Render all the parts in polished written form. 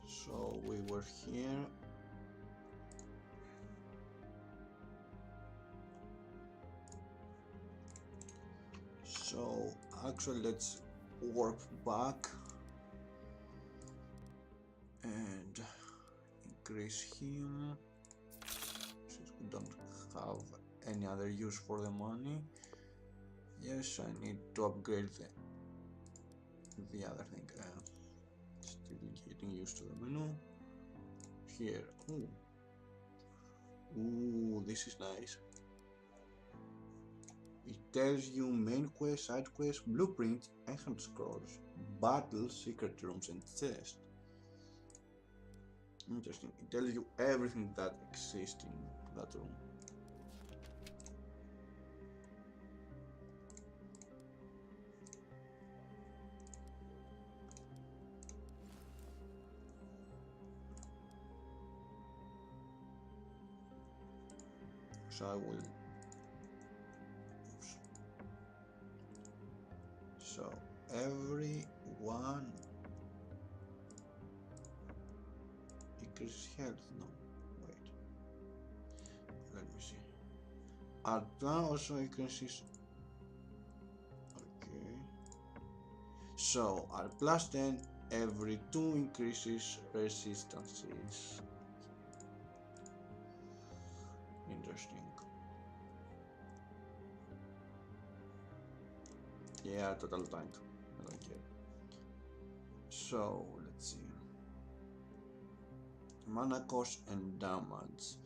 So we were here. So actually let's work back and increase him since we don't have any other use for the money. Yes, I need to upgrade the other thing. Still getting used to the menu. Here, ooh, this is nice. It tells you main quest, side quest, blueprint, ancient scrolls, battles, secret rooms, and chests. Interesting. It tells you everything that exists in that room. So I will. Oops. So everyone increases health. No, wait. Let me see. Artwa also increases. Okay. So R plus 10 every 2 increases resistances. Interesting. Yeah, total tank. I don't care. So let's see. Mana cost and damage.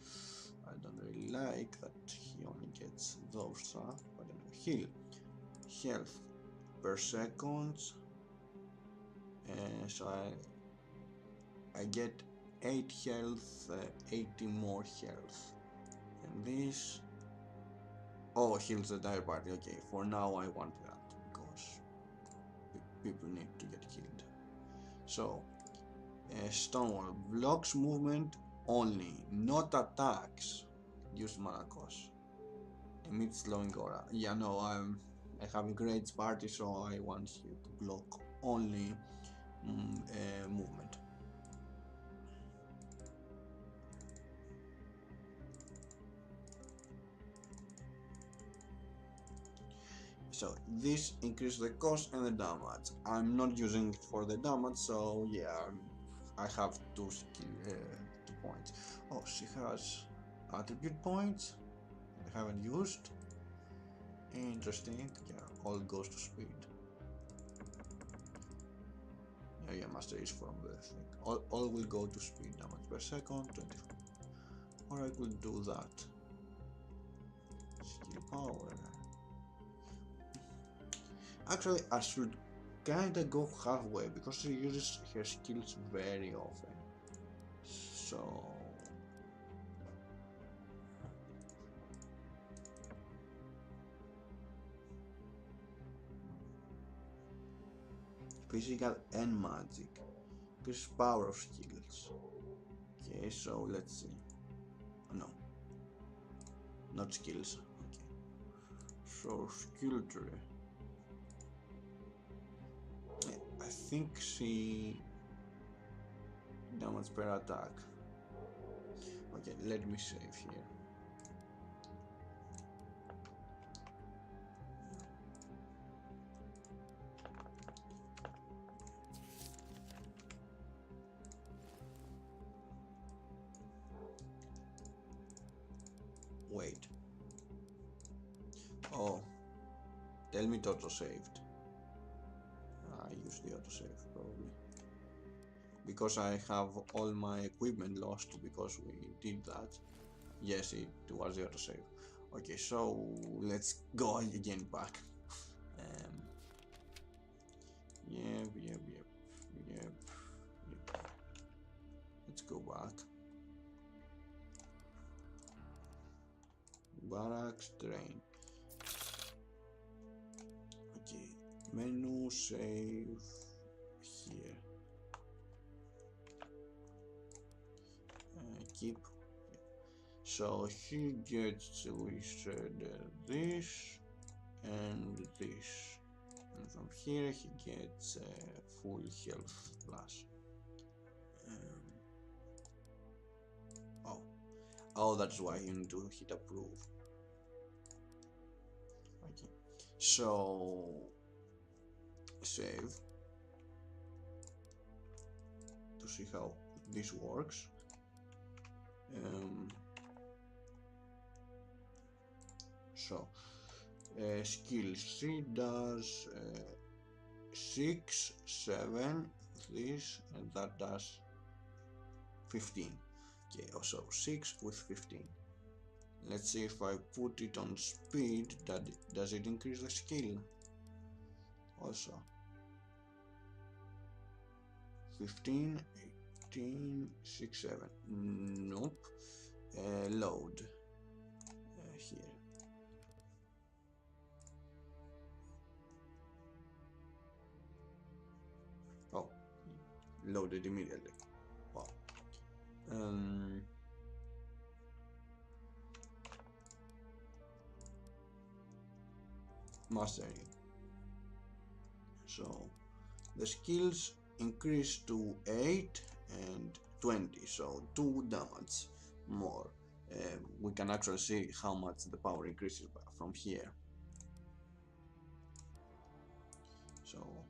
I don't really like that he only gets those stuff, but anyway, heal. Health per second. So I get 8 health, 80 more health. And this. Oh, heals the entire party. Okay, for now I want that because people need to get killed. So, Stonewall blocks movement only, not attacks. Use mana cost. Emits slowing aura. Yeah, no, I have a great party, so I want you to block only movement. So this increases the cost and the damage. I'm not using it for the damage, so yeah, I have 2 skill 2 points. Oh, she has attribute points. I haven't used. Interesting. Yeah, all goes to speed. Yeah, master is from the thing. All will go to speed. Damage per second, 25. Or I could do that. Skill power. Actually, I should kinda go halfway because she uses her skills very often. So physical and magic. Increase power of skills. Okay, so let's see. No, not skills. Okay. So skill tree. I think she damage per attack. Okay, let me save here. Wait. Tell me it auto-saved. I use the autosave probably. Because I have all my equipment lost because we did that. Yes, it was the autosave. Okay, so let's go again back. Yep. Let's go back. Barracks, train. Okay, menu, save here. Keep. So he gets, we said this and this, and from here he gets full health plus. Oh, that's why you need to hit approve. Okay, so save to see how this works. So skill 3 does 6, 7, this, and that does 15. Okay, also 6 with 15. Let's see if I put it on speed, does it increase the skill? Also 15, 18, 6, 7. Nope. Load here. Oh, loaded immediately. Wow. Mastering. So the skills increase to 8 and 20, so 2 damage more. We can actually see how much the power increases from here. So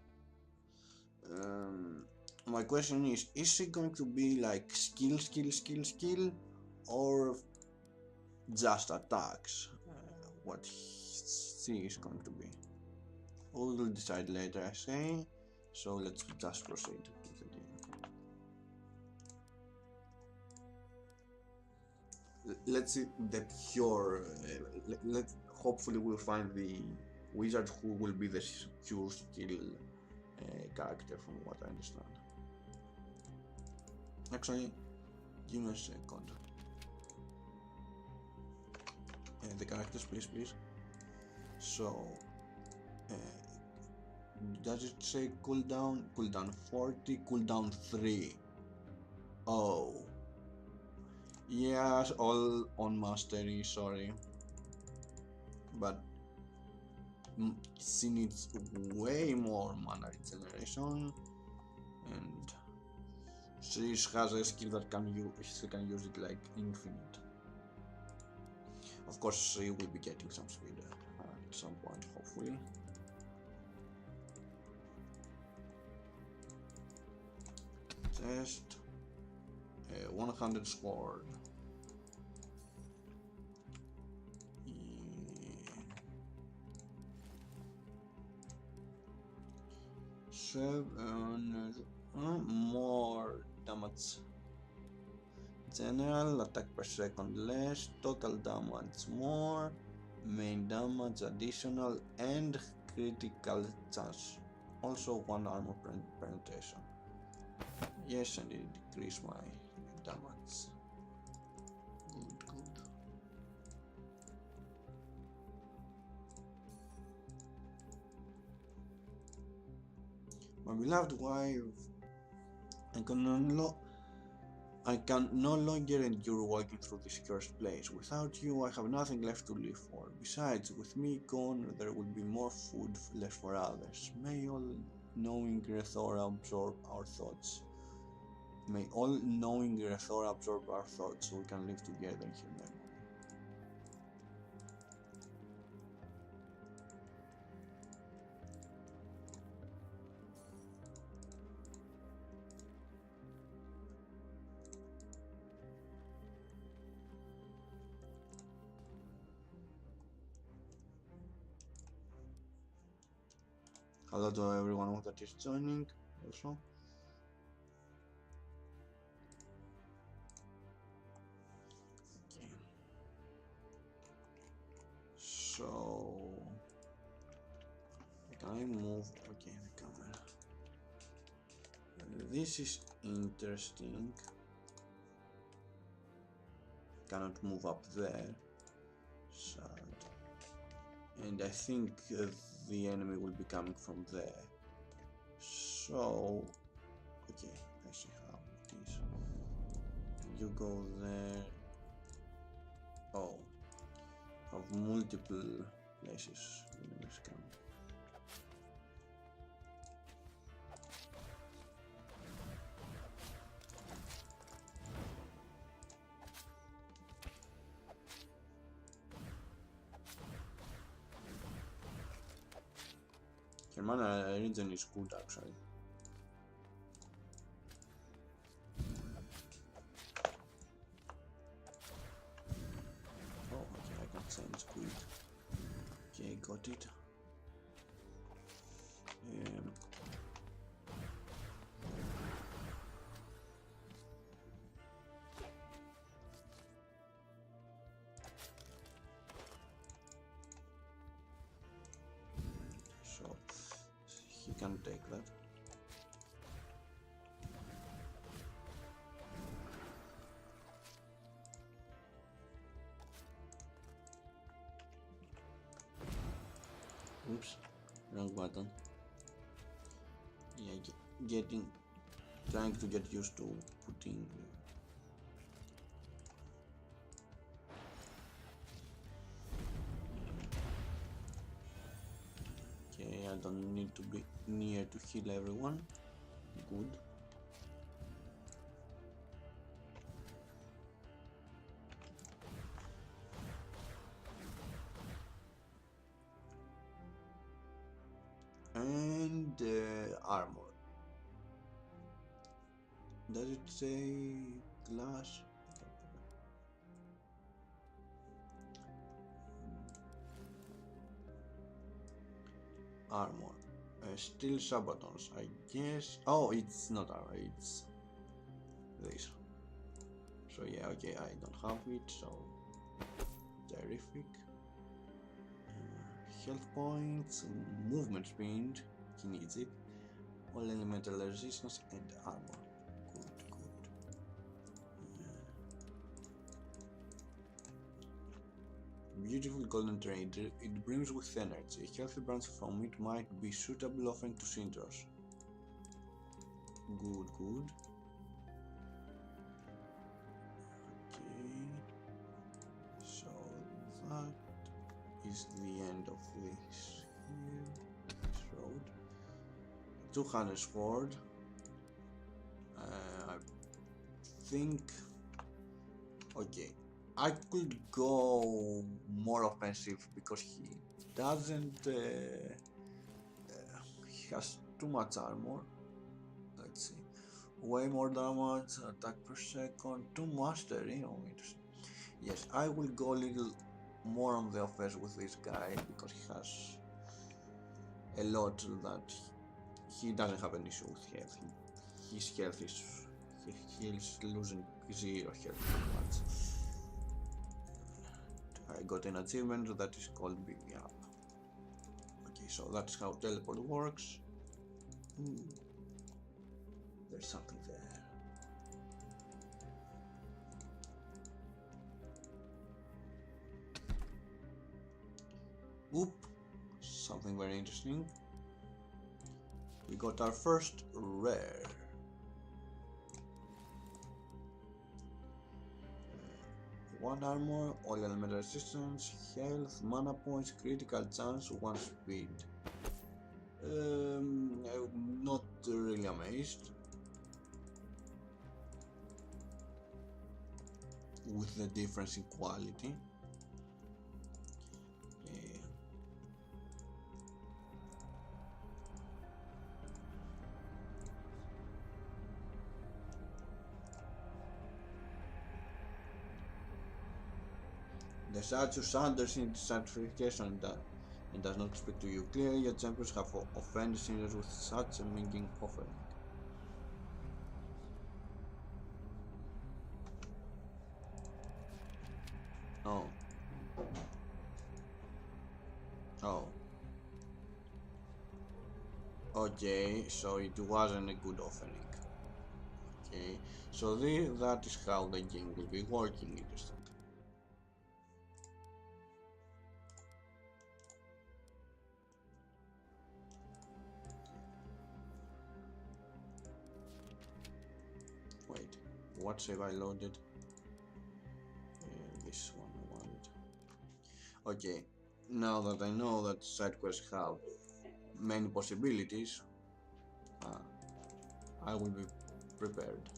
my question is it going to be like skill, or just attacks? What C is going to be? We'll decide later, I say. So let's just proceed with the game. Let's see the pure. Hopefully we'll find the wizard who will be the pure skill character, from what I understand. Actually, give me a second. The characters, please. So, does it say cooldown? Cooldown 40, cooldown 3. Oh. Yes, all on mastery, sorry. But she needs way more mana regeneration, and she has a skill that she can use it like infinite. Of course, she will be getting some speed at some point, hopefully. Test 100 scored. More damage. General attack per second less, total damage more, main damage additional, and critical chance. Also 1 armor penetration. Yes, and it decreased my damage. Good. My beloved wife, I can no longer endure walking through this cursed place. Without you, I have nothing left to live for. Besides, with me gone, there will be more food left for others. May all-knowing Grethora absorb our thoughts. May all-knowing Grethora absorb our thoughts so we can live together in her memory. Hello to everyone that is joining also. Okay. So can I move? Okay, the camera. This is interesting. Cannot move up there. Sad. And I think the enemy will be coming from there. So, okay, I see how it is. You go there. Oh, have multiple places enemies come. Germana region is good actually. Oh, okay, I can send squid. Okay, got it. So he can take that. Oops, wrong button. Yeah, trying to get used to putting. Okay, I don't need to be near to heal everyone. Good. And armor. Does it say glass? Armor. Steel sabatons, I guess. Oh, it's not armor, it's this. So yeah, okay, I don't have it, so terrific. Health points, movement speed, he needs it. All elemental resistance and armor. Good, good. Beautiful golden trade. It brims with energy. A healthy branch from it might be suitable offering to Sindros. Good, good. Okay. So that is the end of this here. This road. 200 sword. I think. Okay. I could go more offensive because he doesn't. He has too much armor. Let's see. Way more damage, attack per second, 2 mastery. Oh, interesting. Yes, I will go a little more on the offense with this guy because he has a lot that he doesn't have an issue with health. His health is. He's losing 0 health. I got an achievement that is called Beam Me Up. Okay, so that's how teleport works. There's something there. Oop, something very interesting. We got our first rare. One armor, all elemental resistance, health, mana points, critical chance, 1 speed. I'm not really amazed with the difference in quality. The statue Sanders in certification and does not speak to you clearly, your champions have offended sinners with such a mean offering. Oh. Oh. Okay, so it wasn't a good offering. Okay, so that is how the game will be working. Interesting. Wait, what save I loaded? This one I wanted. Okay, now that I know that side quests have many possibilities, I will be prepared.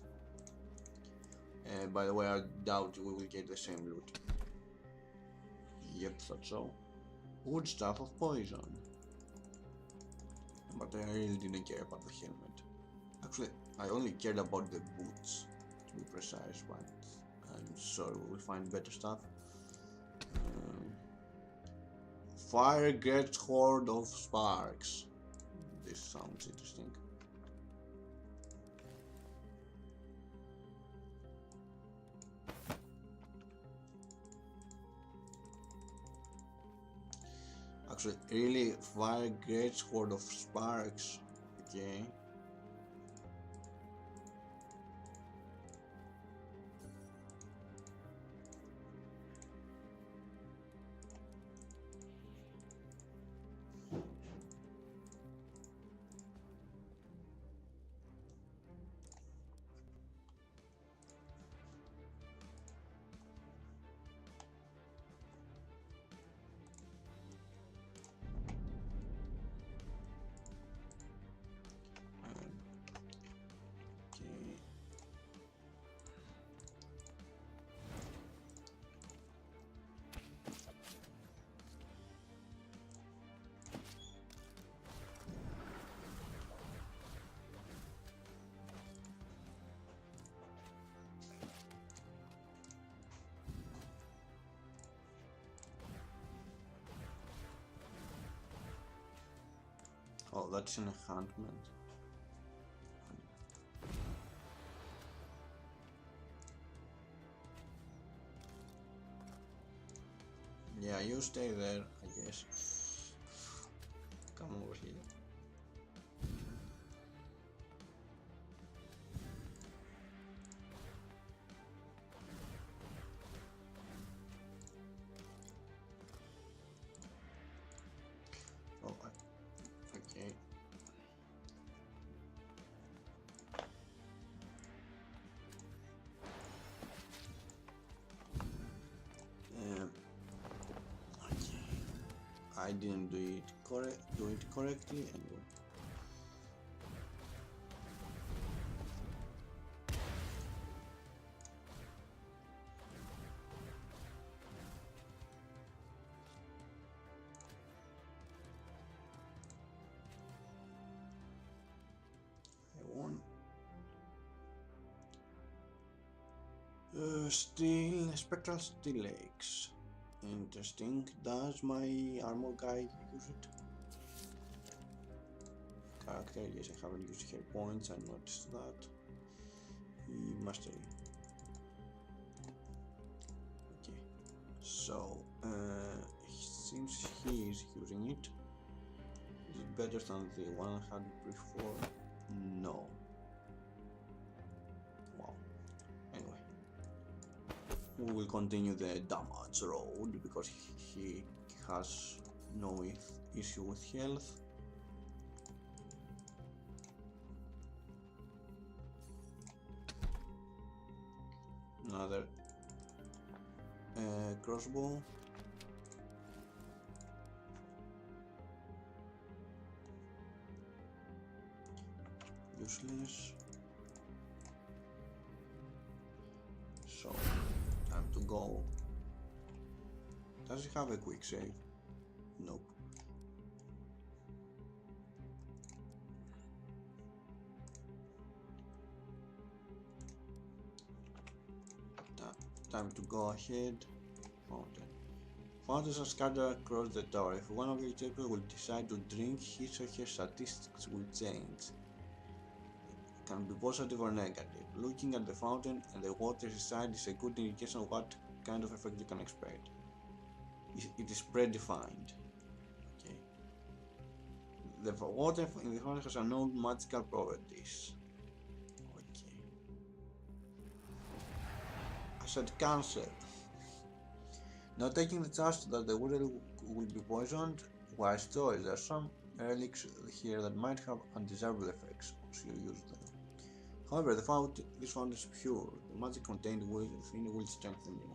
By the way, I doubt we will get the same loot. Yep, thought so. Wood Staff of Poison. But I really didn't care about the helmet. Actually, I only cared about the boots, to be precise, but I'm sure we will find better stuff. Fire Great Horde of Sparks. This sounds interesting. Actually, really, Fire Great Horde of Sparks. Okay. Oh, that's an enhancement. Yeah, you stay there, I guess. Come over here. Oh, okay. Okay. I didn't do it correctly anyway. I won. Steel, Spectral Steel Legs. Interesting. Does my armor guy use it? Character, yes, I haven't used her points, I noticed that. Mastery. Okay, so since he is using it, is it better than the one I had before? No. Wow. Anyway, we will continue the damage road because he has no issue with health. Another crossbow. Useless. So, time to go. Does he have a quick save? Nope. Time to go ahead. Fountain. Fountains are scattered across the tower. If one of your champions will decide to drink, his or her statistics will change. It can be positive or negative. Looking at the fountain and the water inside is a good indication of what kind of effect you can expect. It is predefined. Okay. The water in the fountain has unknown magical properties. Okay. I said cancel. Now taking the chance that the water will be poisoned, wise choice. There are some relics here that might have undesirable effects once you use them. However, this fountain is pure. The magic contained within will strengthen you.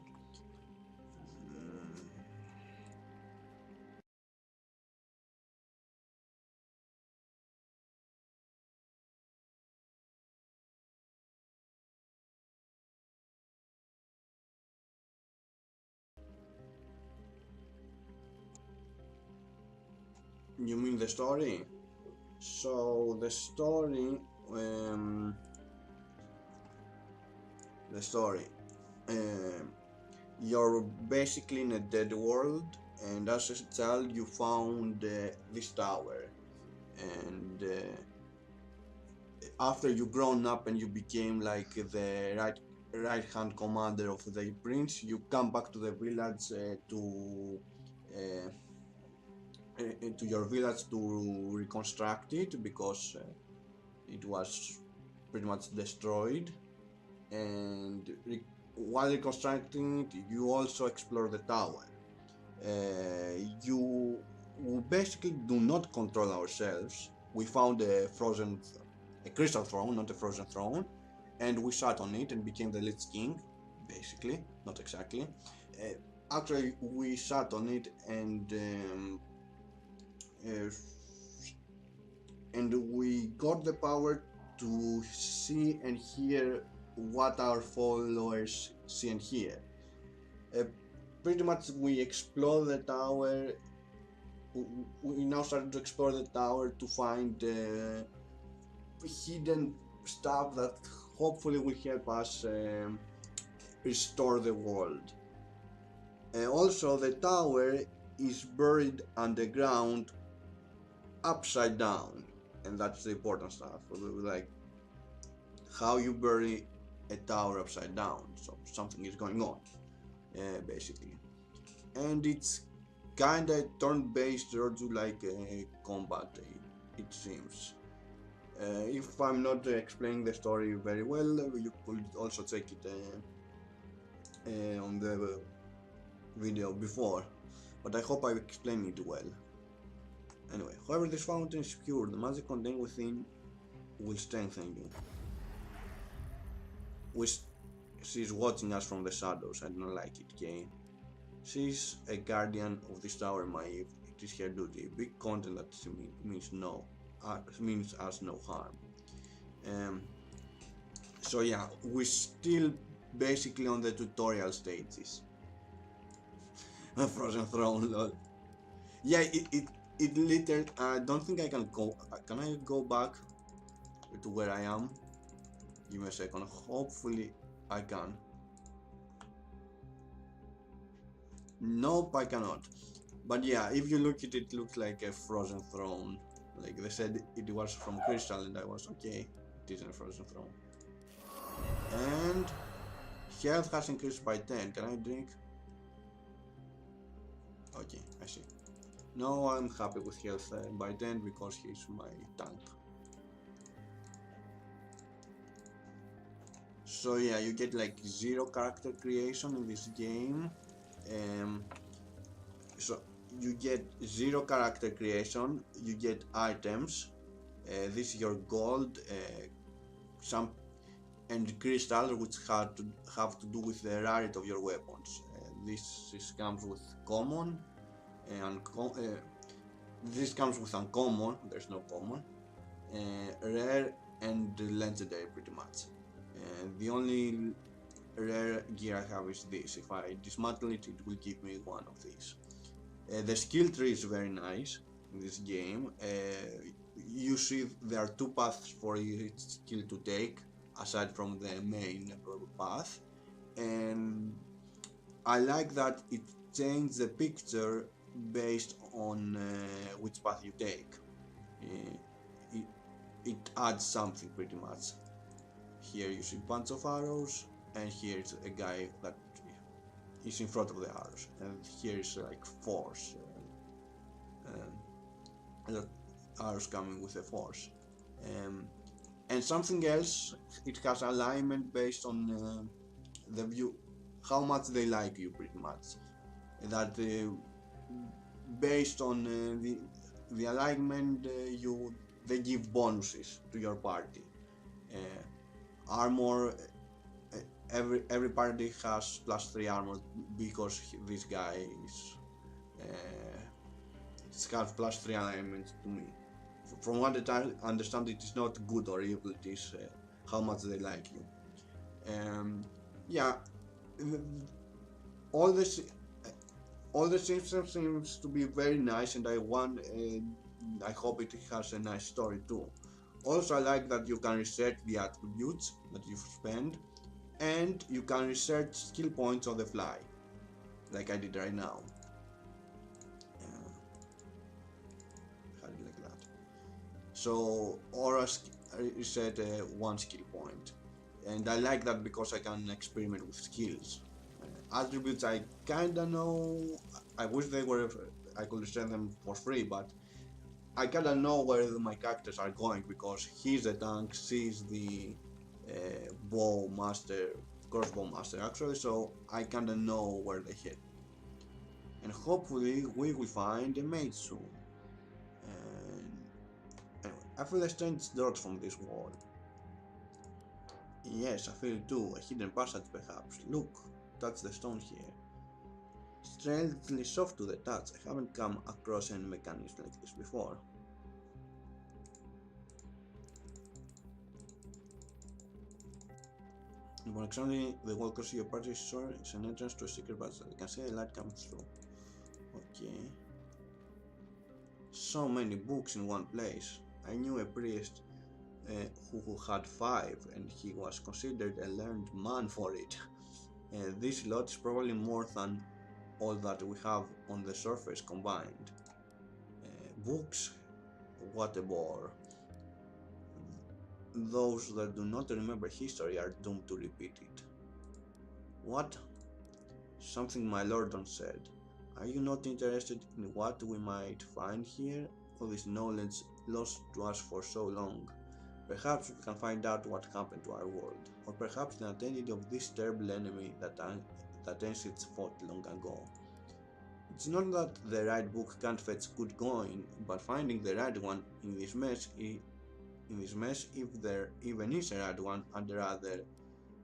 You mean the story? So the story, you're basically in a dead world, and as a child you found this tower, and after you grown up and you became like the right hand commander of the prince, you come back to the village uh, to your village to reconstruct it because it was pretty much destroyed, and while reconstructing it you also explore the tower. You basically do not control ourselves. We found a crystal throne, not a frozen throne, and we sat on it and became the Lich King, basically, not exactly. Actually, we sat on it uh, and we got the power to see and hear what our followers see and hear. Uh, Pretty much we explore the tower. We now started to explore the tower to find hidden stuff that hopefully will help us restore the world. Also, the tower is buried underground upside down, and that's the important stuff. Like how you bury a tower upside down, so something is going on, basically. And it's kinda turn-based like combat, it seems. If I'm not explaining the story very well, you could also check it on the video before, but I hope I explained it well. Anyway, however, this fountain is pure. The magic contained within will strengthen you. She's watching us from the shadows. I don't like it, okay? She's a guardian of this tower, Maeve. It is her duty. Big content that means us no harm. So yeah, we're still basically on the tutorial stages. Frozen Throne, lol. Yeah, it literally. I don't think I can go. Can I go back to where I am? Give me a second. Hopefully, I can. Nope, I cannot. But yeah, if you look at it, it looks like a Frozen Throne. Like they said, it was from crystal, and I was okay. It isn't a Frozen Throne. And health has increased by 10. Can I drink? Okay, I see. No, I'm happy with health by 10 because he's my tank. So yeah, you get like 0 character creation in this game. So you get 0 character creation, you get items. This is your gold, some and crystal, which have to do with the rarity of your weapons. This comes with common, and this comes with uncommon. There's no common, rare, and legendary, pretty much. The only rare gear I have is this. If I dismantle it, it will give me one of these. The skill tree is very nice in this game. You see there are 2 paths for each skill to take, aside from the main path, and I like that change the picture based on which path you take. It, it adds something pretty much. Here you see bunch of arrows, and here's a guy that is in front of the arrows, and here is like force, arrows coming with a force. And something else, it has alignment based on the view, how much they like you, pretty much. That based on the alignment, they give bonuses to your party. Armor, every party has +3 armor because this guy is has +3 alignment to me. From what I understand, it is not good or evil, it is how much they like you. Yeah, all this system seems to be very nice, and I hope it has a nice story too. Also, I like that you can reset the attributes that you've spent, and you can reset skill points on the fly, like I did right now. Like that. So Aura reset one skill point, and I like that because I can experiment with skills. Attributes I kinda know. I wish I could reset them for free, but I kinda know where my characters are going because he's a tank, she's the crossbow master actually, so I kinda know where they hit. And hopefully we will find a mate soon. And anyway, I feel a strange dirt from this wall. Yes, I feel it too, a hidden passage perhaps. Look, touch the stone here. Strangely soft to the touch, I haven't come across any mechanism like this before. Upon examining the wall across your party shore is an entrance to a secret passage. You can see the light coming through. Okay. So many books in one place. I knew a priest who had 5, and he was considered a learned man for it. This lot is probably more than all that we have on the surface combined. Books? What a bore. Those that do not remember history are doomed to repeat it. What? Something my lord once said. Are you not interested in what we might find here? All this knowledge lost to us for so long. Perhaps we can find out what happened to our world, or perhaps the identity of this terrible enemy that ancients fought long ago. It's not that the right book can't fetch good going, but finding the right one in this mess, if there even is a right one, I'd rather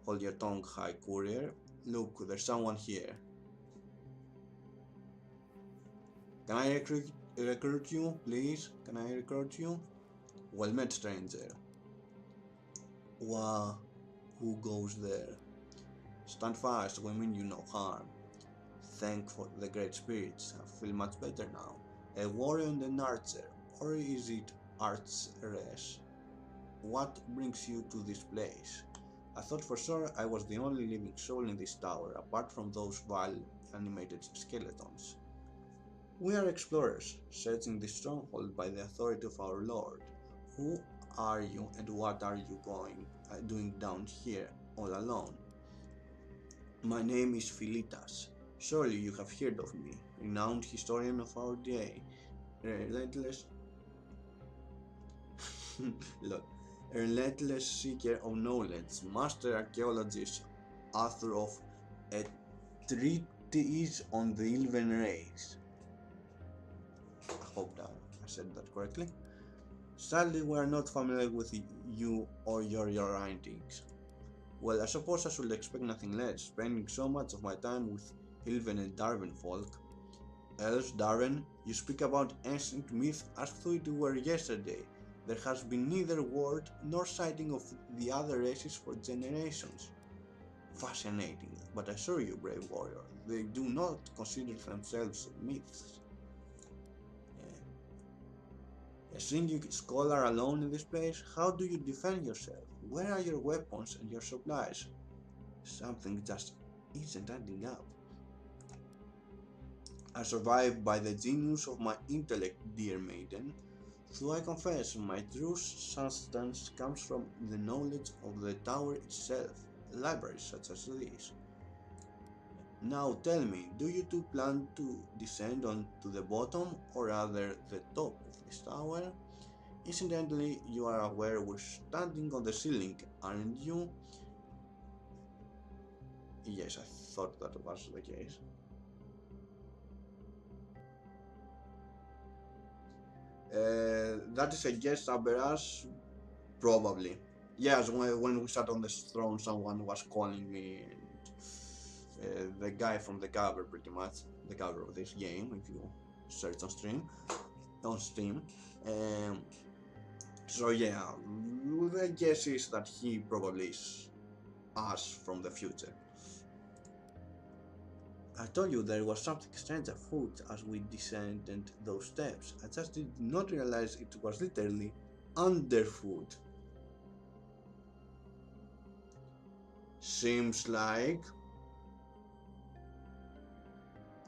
hold your tongue, high courier. Look, there's someone here. Can I recruit you, please? Can I recruit you? Well met, stranger. Wow, who goes there? Stand fast, we mean you no harm. Thank for the great spirits, I feel much better now. A warrior and an archer, or is it archeress? What brings you to this place? I thought for sure I was the only living soul in this tower, apart from those vile animated skeletons. We are explorers, searching this stronghold by the authority of our lord. Who are you and what are you doing down here all alone? My name is Philitas. Surely you have heard of me, renowned historian of our day, relentless relentless seeker of knowledge, master archaeologist, author of a treatise on the Elven race. I hope that I said that correctly. Sadly, we are not familiar with you or your writings. Well, I suppose I should expect nothing less, spending so much of my time with Elven and Darven folk. Else, Darren, you speak about ancient myth as though it were yesterday. There has been neither word nor sighting of the other races for generations. Fascinating, but I assure you, brave warrior, they do not consider themselves myths. A single scholar alone in this place? How do you defend yourself? Where are your weapons and your supplies? Something just isn't adding up. I survive by the genius of my intellect, dear maiden. So I confess, my true substance comes from the knowledge of the tower itself, libraries such as this. Now tell me, do you two plan to descend on to the bottom or rather the top of this tower? Incidentally, you are aware we're standing on the ceiling, aren't you? Yes, I thought that was the case. That is a guess, Aberas. Probably. Yes, when we sat on the throne, someone was calling me the guy from the cover, pretty much. The cover of this game, if you search on Steam. Um, so yeah, the guess is that he probably is us from the future. I told you there was something strange afoot as we descended those steps. I just did not realize it was literally underfoot. Seems like.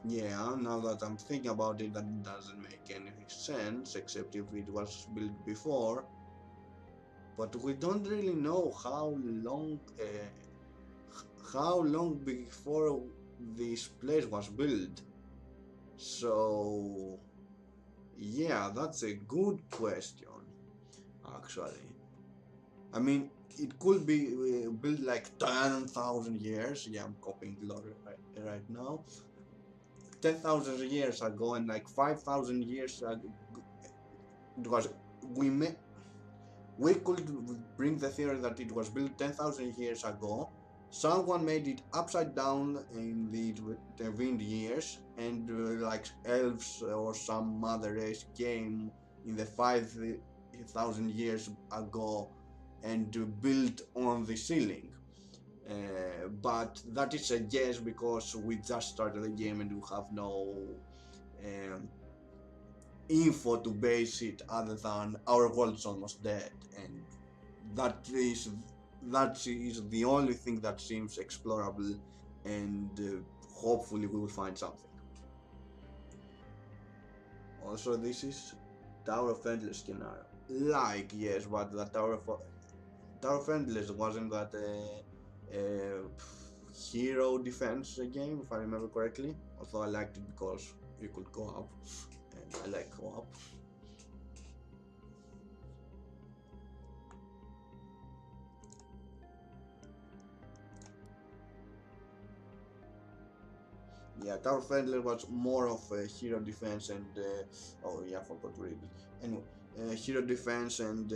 Yeah, now that I'm thinking about it, that doesn't make any sense, except if it was built before. But we don't really know how long before this place was built. So, yeah, that's a good question, actually. I mean, it could be built like 10,000 years. Yeah, I'm copying lore right now. 10,000 years ago and like 5,000 years ago, it was we may we could bring the theory that it was built 10,000 years ago. Someone made it upside down in the intervened years, and like elves or some other race came in the 5,000 years ago and built on the ceiling. But that is a guess because we just started the game and we have no um, info to base it other than our world is almost dead, and that is that is the only thing that seems explorable, and hopefully we will find something. Also, this is Tower of Endless scenario. Like, yes, but the Tower of Endless wasn't that a hero defense game, if I remember correctly. Although I liked it because you could go up, and I like co-op. Yeah, Tower of Endless was more of a hero defense and oh yeah, I forgot to read it. Anyway, hero defense, and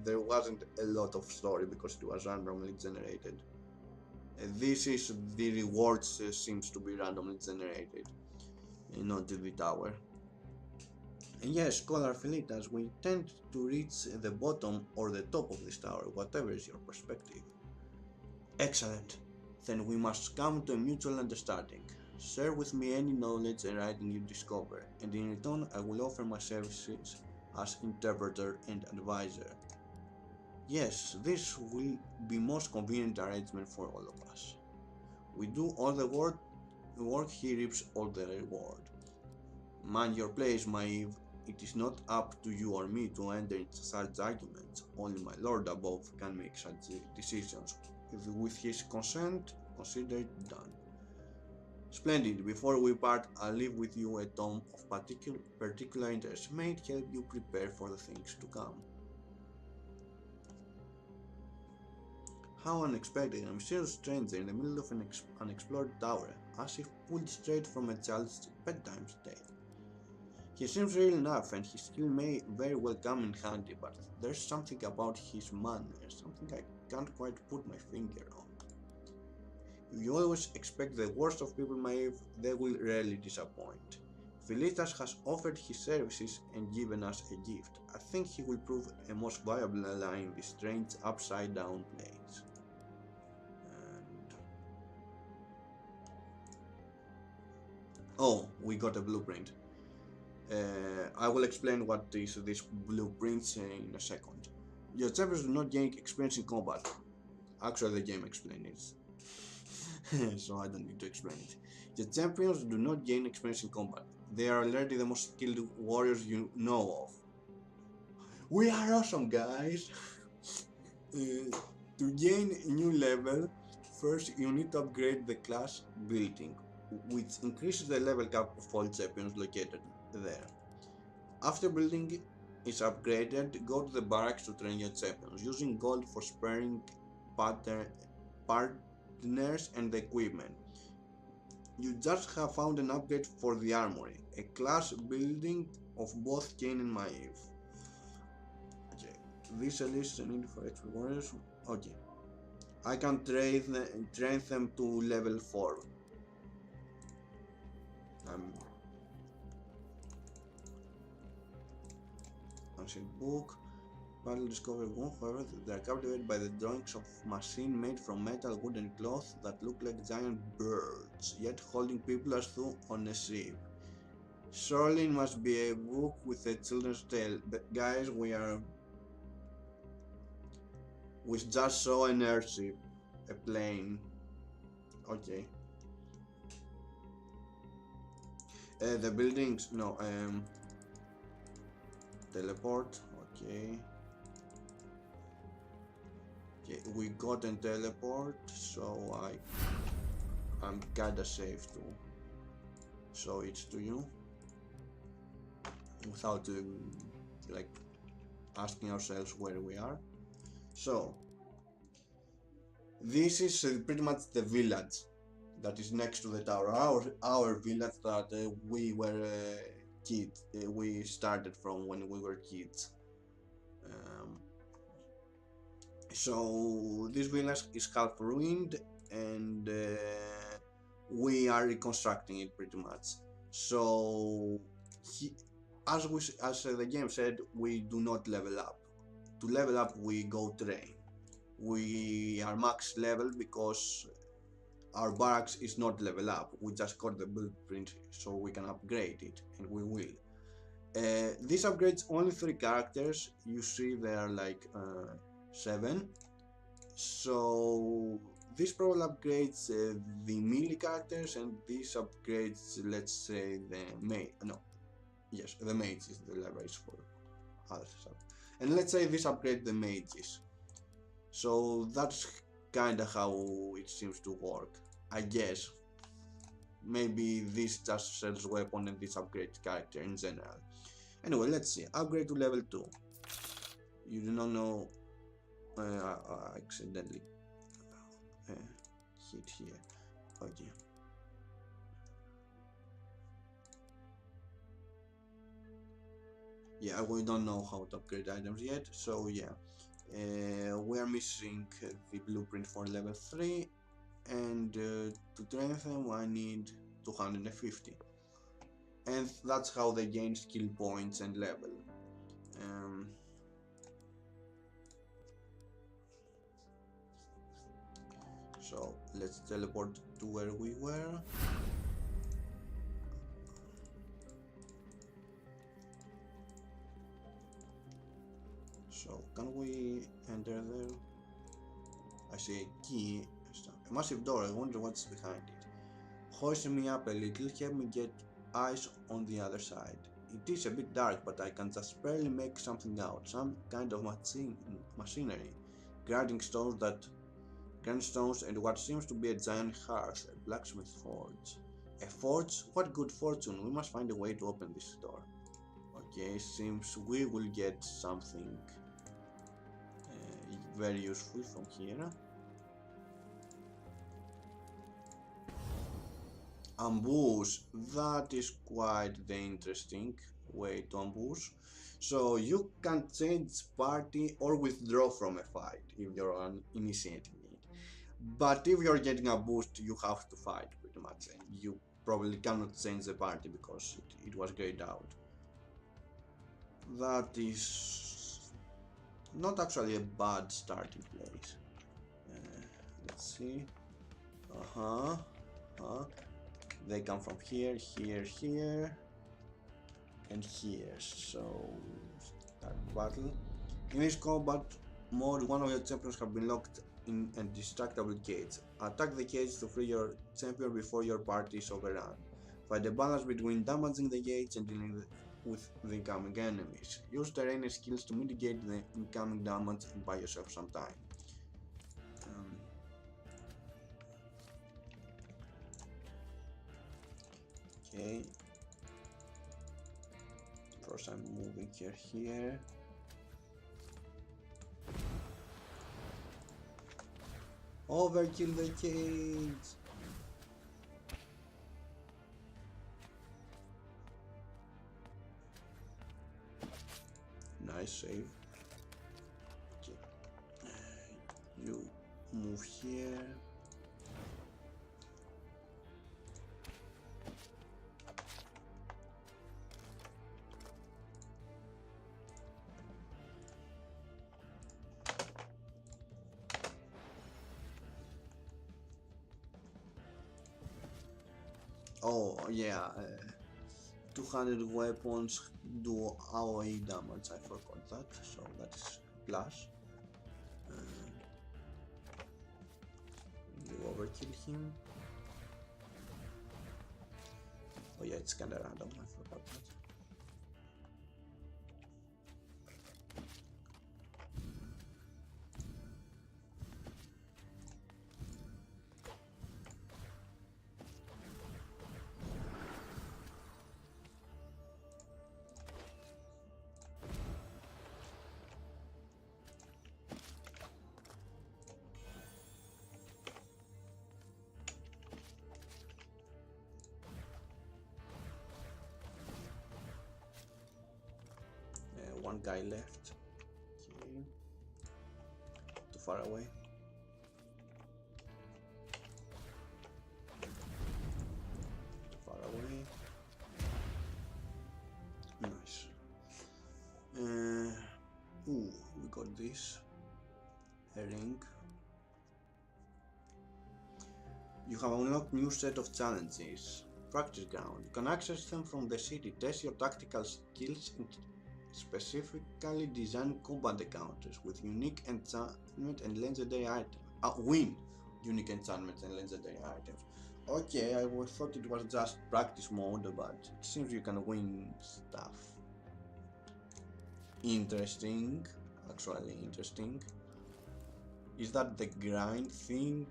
there wasn't a lot of story because it was randomly generated. This is the rewards seems to be randomly generated, not the tower. And yes, Scholar Felitas, we tend to reach the bottom or the top of this tower, whatever is your perspective. Excellent. Then we must come to a mutual understanding. Share with me any knowledge and writing you discover, and in return I will offer my services as interpreter and advisor. Yes, this will be most convenient arrangement for all of us. We do all the work he reaps all the reward. Mind your place, my Eve. It is not up to you or me to enter into such arguments. Only my lord above can make such decisions. If with his consent, consider it done. Splendid. Before we part, I'll leave with you a tome of particular interest. May it help you prepare for the things to come. How unexpected, a mysterious stranger in the middle of an unexplored tower, as if pulled straight from a child's bedtime tale. He seems real enough, and his skill may very well come in handy, but there's something about his manners, something I can't quite put my finger on. If you always expect the worst of people, Maeve, they will rarely disappoint. Philitas has offered his services and given us a gift. I think he will prove a most viable ally in this strange upside-down place. And... oh, we got a blueprint. I will explain what is this blueprint in a second. Your champions do not gain experience in combat. Actually, the game explains it. So I don't need to explain it. The champions do not gain experience in combat. They are already the most skilled warriors you know of. We are awesome, guys! To gain a new level, first you need to upgrade the class building, which increases the level cap of all champions located there. After building is upgraded, go to the barracks to train your champions, using gold for sparing partners and the equipment. You just have found an upgrade for the armory, a class building of both Cain and Maeve. Okay, this elicits a need for HP warriors. Okay, I can train them to level 4. Ancient book. Battle discovery 1, however, they are captivated by the drawings of machines made from metal, wood and cloth that look like giant birds, yet holding people as though on a ship. Surely it must be a book with a children's tale. But guys, we just saw an airship, a plane. Okay. The buildings, no, teleport, okay. Okay, we got a teleport, so I'm kinda safe to show it to you without like asking ourselves where we are. So this is pretty much the village that is next to the tower. Our village that we were kids. We started from when we were kids. So this village is half ruined, and we are reconstructing it pretty much. So as the game said, we do not level up. To level up, we go train. We are max level because our barracks is not level up. We just got the blueprint so we can upgrade it, and we will. This upgrades only 3 characters. You see there are like 7. So this probably upgrades the melee characters, and this upgrades, let's say, the mage. No, yes, the mage is the leverage for other stuff. And let's say this upgrades the mages. So that's kinda how it seems to work, I guess. Maybe this just sells weapon and this upgrades character in general. Anyway, let's see. Upgrade to level 2. You do not know. I accidentally hit here. Okay. Yeah, we don't know how to upgrade items yet, so yeah. We are missing the blueprint for level 3, and to train them I need 250. And that's how they gain skill points and level. So let's teleport to where we were. So can we enter there? I see a key, a massive door. I wonder what's behind it. Hoist me up a little, help me get eyes on the other side. It is a bit dark, but I can just barely make something out. Some kind of machinery, grinding stones and what seems to be a giant hearth, a blacksmith forge. A forge? What good fortune! We must find a way to open this door. Okay, seems we will get something very useful from here. Ambush, that is quite the interesting way to ambush. So you can change party or withdraw from a fight if you're initiating it. But if you're getting a boost, you have to fight pretty much, and you probably cannot change the party because it was grayed out. That is not actually a bad starting place. Let's see. They come from here, here, here, and here. So start battle. In this combat mode, one of your champions have been locked in a destructible cage. Attack the cage to free your champion before your party is overrun. Find a balance between damaging the cage and dealing with the incoming enemies. Use terrain skills to mitigate the incoming damage and buy yourself some time. Okay. First I'm moving here. Overkill the cage! Nice save. Okay. You move here. Oh yeah, 200 weapons do AoE damage, I forgot that, so that is plus. You overkill him. Oh yeah, it's kinda random, I forgot that. One guy left. Okay. Too far away. Too far away. Nice. Ooh, we got this. A ring. You have unlocked new set of challenges. Practice ground. You can access them from the city. Test your tactical skills and specifically designed combat encounters with unique enchantment and legendary items. Win unique enchantments and legendary items. Okay, I thought it was just practice mode, but it seems you can win stuff. Interesting, actually interesting. Is that the grind thing?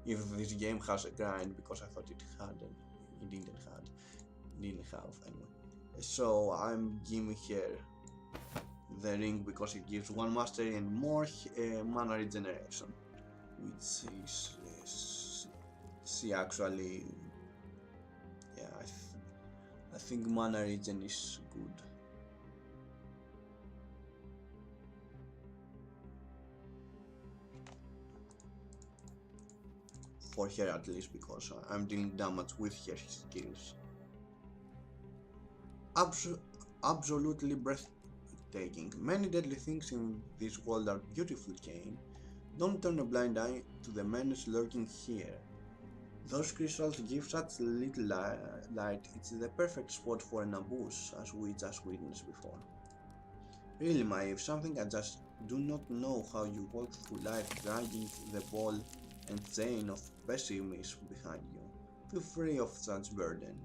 If this game has a grind, because I thought it hadn't, it didn't have anyway. So I'm giving her the ring because it gives one mastery and more mana regeneration, which is she actually, yeah, I think mana regen is good. For her at least, because I'm dealing damage with her skills. Absolutely breathtaking. Many deadly things in this world are beautiful, Kane. Don't turn a blind eye to the menace lurking here. Those crystals give such little light, it's the perfect spot for an ambush, as we just witnessed before. Really, Maeve, something I just do not know how you walk through life dragging the ball and chain of pessimism behind you. Feel free of such burden.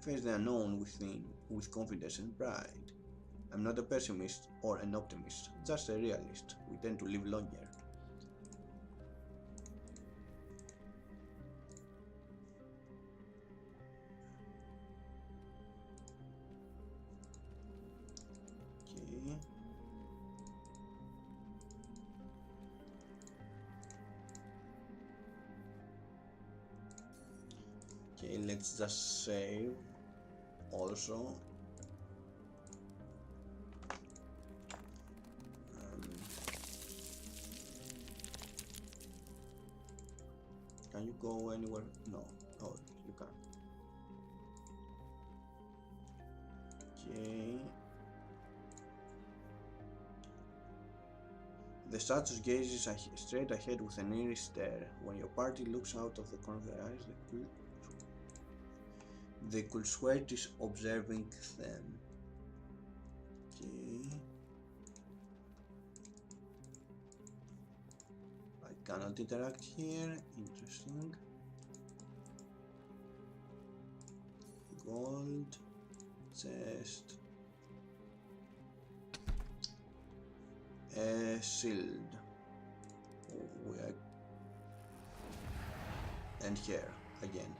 Face the unknown within with confidence and pride. I'm not a pessimist or an optimist, just a realist. We tend to live longer. Okay, let's just save also. Can you go anywhere? No. Oh, you can. Okay. The statue gazes straight ahead with an eerie stare. When your party looks out of the corner of their eyes, they could swear it is observing them. Okay. cannot interact here. Interesting. Gold. Chest. Shield. And here again.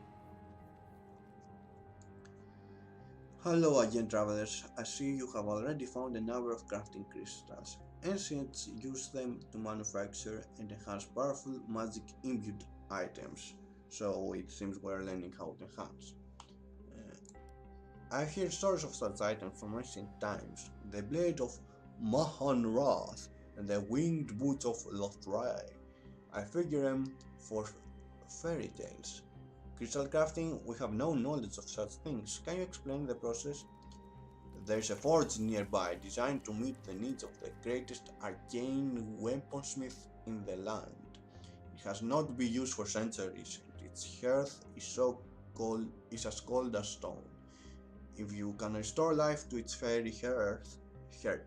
Hello again, travelers. I see you have already found a number of crafting crystals. Ancients use them to manufacture and enhance powerful magic imbued items, so it seems we're learning how to enhance. I've heard stories of such items from ancient times: the blade of Mahanrath and the winged boots of Lothrai. I figure them for fairy tales. Crystal crafting, we have no knowledge of such things. Can you explain the process? There's a forge nearby designed to meet the needs of the greatest arcane weaponsmith in the land. It has not been used for centuries, and its hearth is as cold as stone. If you can restore life to its fairy heart, okay.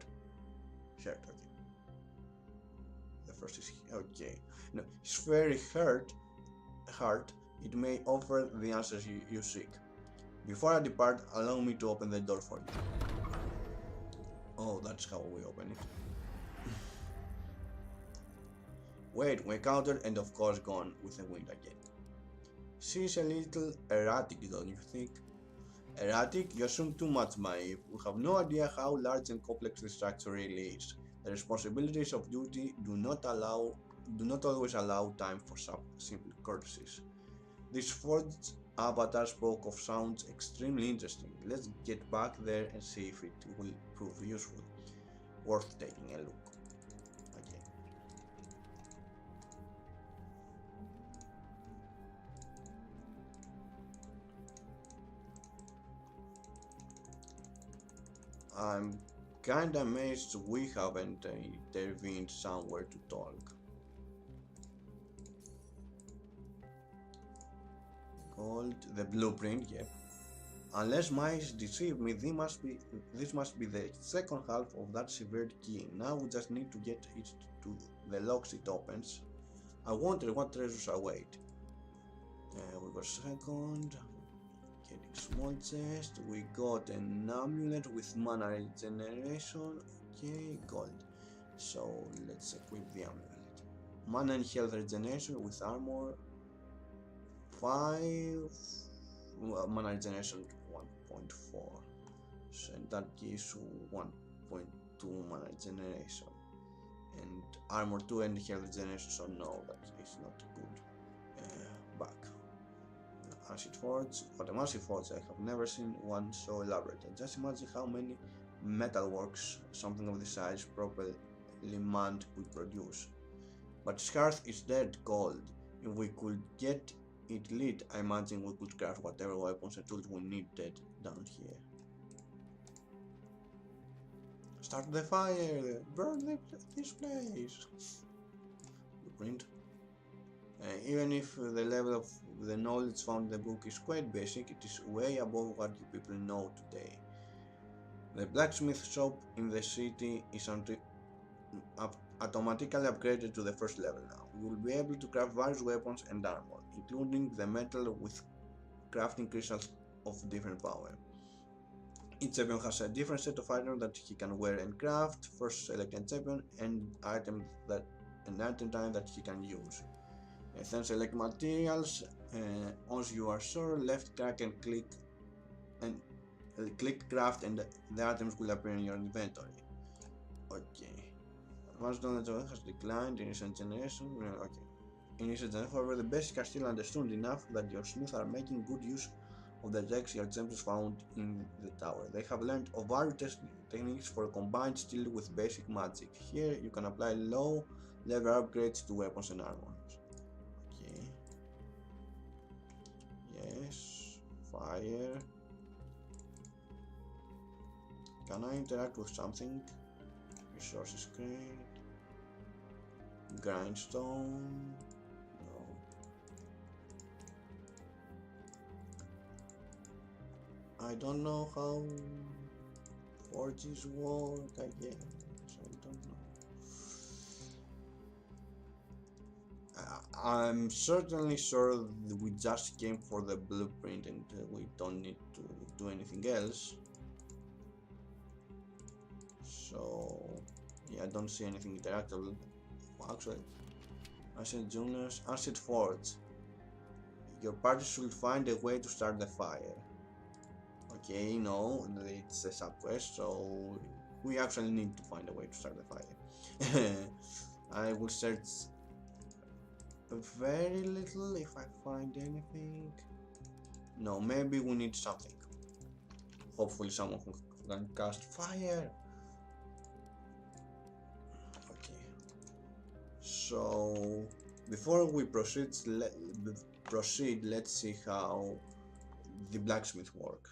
The first is okay. No, its fairy heart, it may offer the answers you seek. Before I depart, allow me to open the door for you. Oh, that's how we open it. Wait, we countered and of course gone with the wind again. She's a little erratic, don't you think? Erratic? You assume too much, Maeve. We have no idea how large and complex the structure really is. The responsibilities of duty do not always allow time for simple courtesies. This forged avatar spoke of sounds extremely interesting. Let's get back there and see if it will prove useful. Worth taking a look. Okay. I'm kinda amazed we haven't intervened somewhere to talk. Called the blueprint, yep. Unless mice deceive me, this must be the second half of that severed key. Now we just need to get it to the locks it opens. I wonder what treasures await. We got second. Getting small chest. We got an amulet with mana regeneration. Okay, gold. So let's equip the amulet. Mana and health regeneration with armor. 5 mana regeneration 1.4, so in that gives 1.2 mana regeneration, and armor 2 and health regeneration, so no, that is not good. Back. Acid forge. What a massive forge. I have never seen one so elaborate. Just imagine how many metalworks something of this size properly manned could produce. But its hearth is dead cold. If we could get it lit, I imagine we could craft whatever weapons and tools we needed down here. Start the fire! Burn this place! Blueprint. Even if the level of the knowledge found in the book is quite basic, it is way above what you people know today. The blacksmith shop in the city is automatically upgraded to the first level now. You will be able to craft various weapons and armor, including the metal with crafting crystals of different power. Each champion has a different set of items that he can wear and craft. First select a champion and item type that he can use. Then select materials. Once you are sure, left click and click craft and the items will appear in your inventory. Okay. Advanced knowledge has declined in recent generation. Okay. In recent generation, however, the basics are still understood enough that your smiths are making good use of the decks your champions found in the tower. They have learned of various techniques for combined steel with basic magic. Here you can apply low level upgrades to weapons and armor. Okay. Yes. Fire. Can I interact with something? Resources crate. Grindstone. No. I don't know how forges work, I guess. I don't know. I'm certainly sure that we just came for the blueprint and we don't need to do anything else. So yeah, I don't see anything interactable. Actually, Ancient Juniors, Ancient Forge. Your party should find a way to start the fire. Okay, no, it's a sub quest, so we actually need to find a way to start the fire. I will search very little if I find anything. No, maybe we need something. Hopefully someone who can cast fire. Okay. So before we proceed, let's see how the blacksmith work.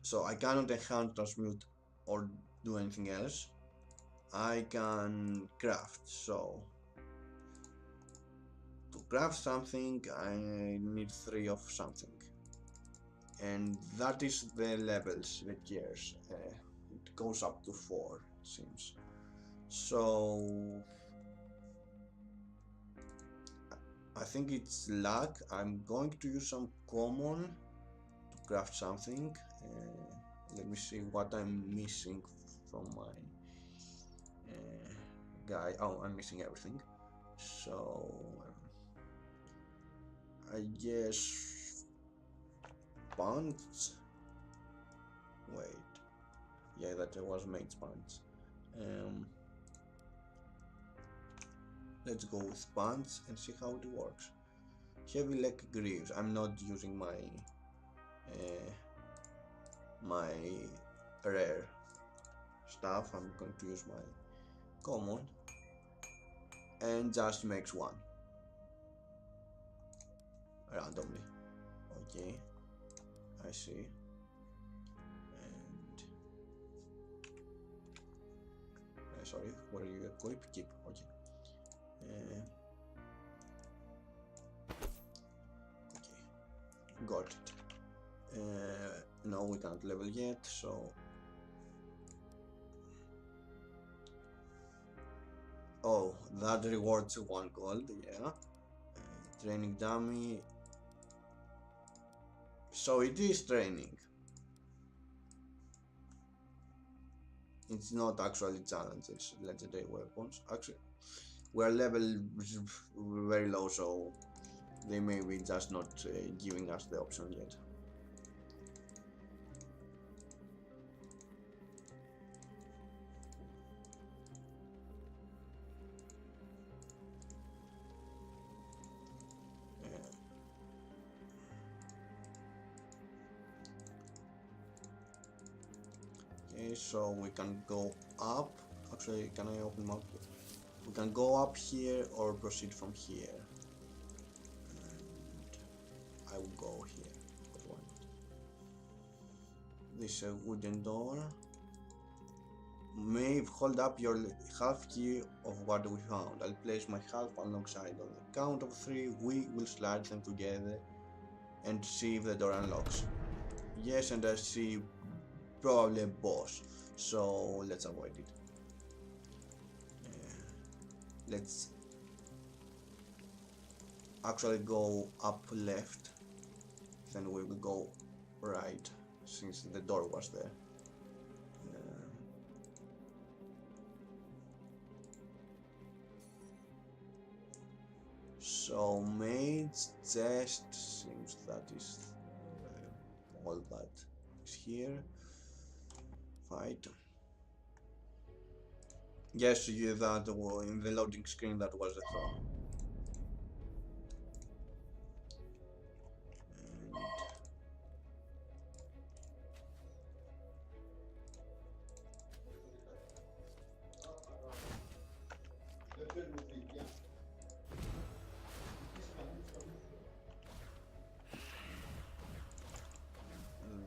So I cannot enhance, transmute, or do anything else. I can craft. So to craft something, I need 3 of something, and that is the levels, the gears. It goes up to 4, it seems. So I think it's luck. I'm going to use some common to craft something. Let me see what I'm missing from my guy. Oh, I'm missing everything. So I guess punch. Wait, yeah, that was mage's punch. Let's go with punch and see how it works. Heavy leg greaves. I'm not using my my rare stuff. I'm going to use my common and just makes 1 randomly. Okay, I see. And sorry, where you equip? Keep. Okay. Okay, got it. No, we can't level yet, so oh, that rewards 1 gold, yeah. Training dummy. So it is training. It's not actually challenges, legendary weapons. Actually, we're level very low, so they may be just not giving us the option yet. Okay, so we can go up. Actually, can I open up here? We can go up here or proceed from here. And I will go here. This wooden door. May hold up your half key of what we found. I'll place my half alongside. On the count of 3, we will slide them together and see if the door unlocks. Yes, and I see probably a boss, so let's avoid it. Let's actually go up left, then we will go right, since the door was there. So mage chest, seems that is all that is here. Fight. Yes, you that in the loading screen that was the throne.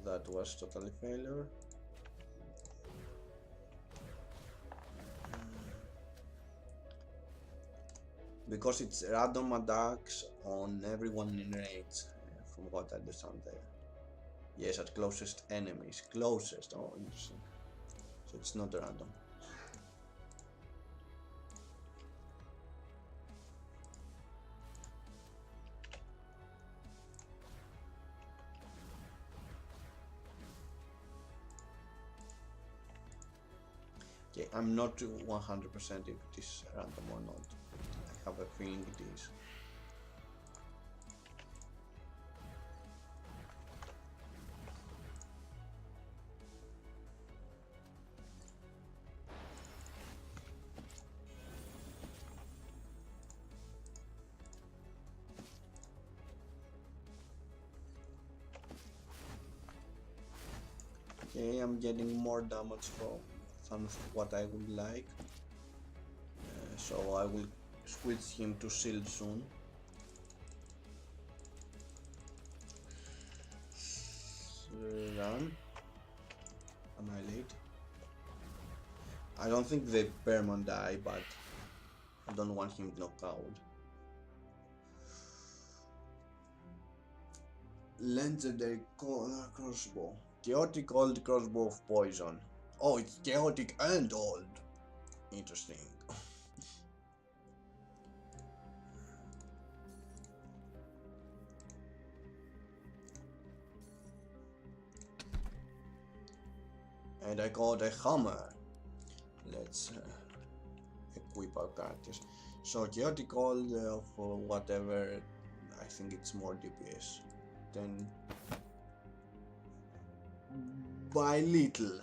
That was totally failure. Because it's random attacks on everyone in range, from what I understand there. Yes, at closest enemies. Closest, oh interesting. so it's not random. Okay, I'm not 100% if it is random or not. I have a feeling it is. Okay, I'm getting more damage from what I would like, so I will switch him to shield soon. Run. Annihilate. I don't think they perma die, but I don't want him knocked out. Legendary crossbow. Chaotic old crossbow of poison. Oh, it's chaotic and old. Interesting. And I got a hammer. Let's equip our characters. So chaotic old of whatever. I think it's more DPS. Then by little.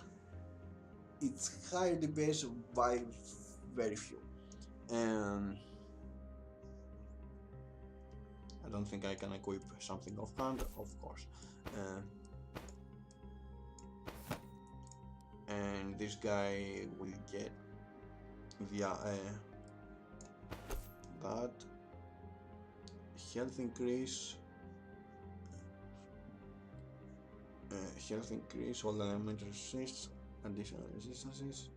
It's higher DPS by very few. I don't think I can equip something offhand, of course. And this guy will get via that health increase. Health increase, all elemental resists, additional resistances.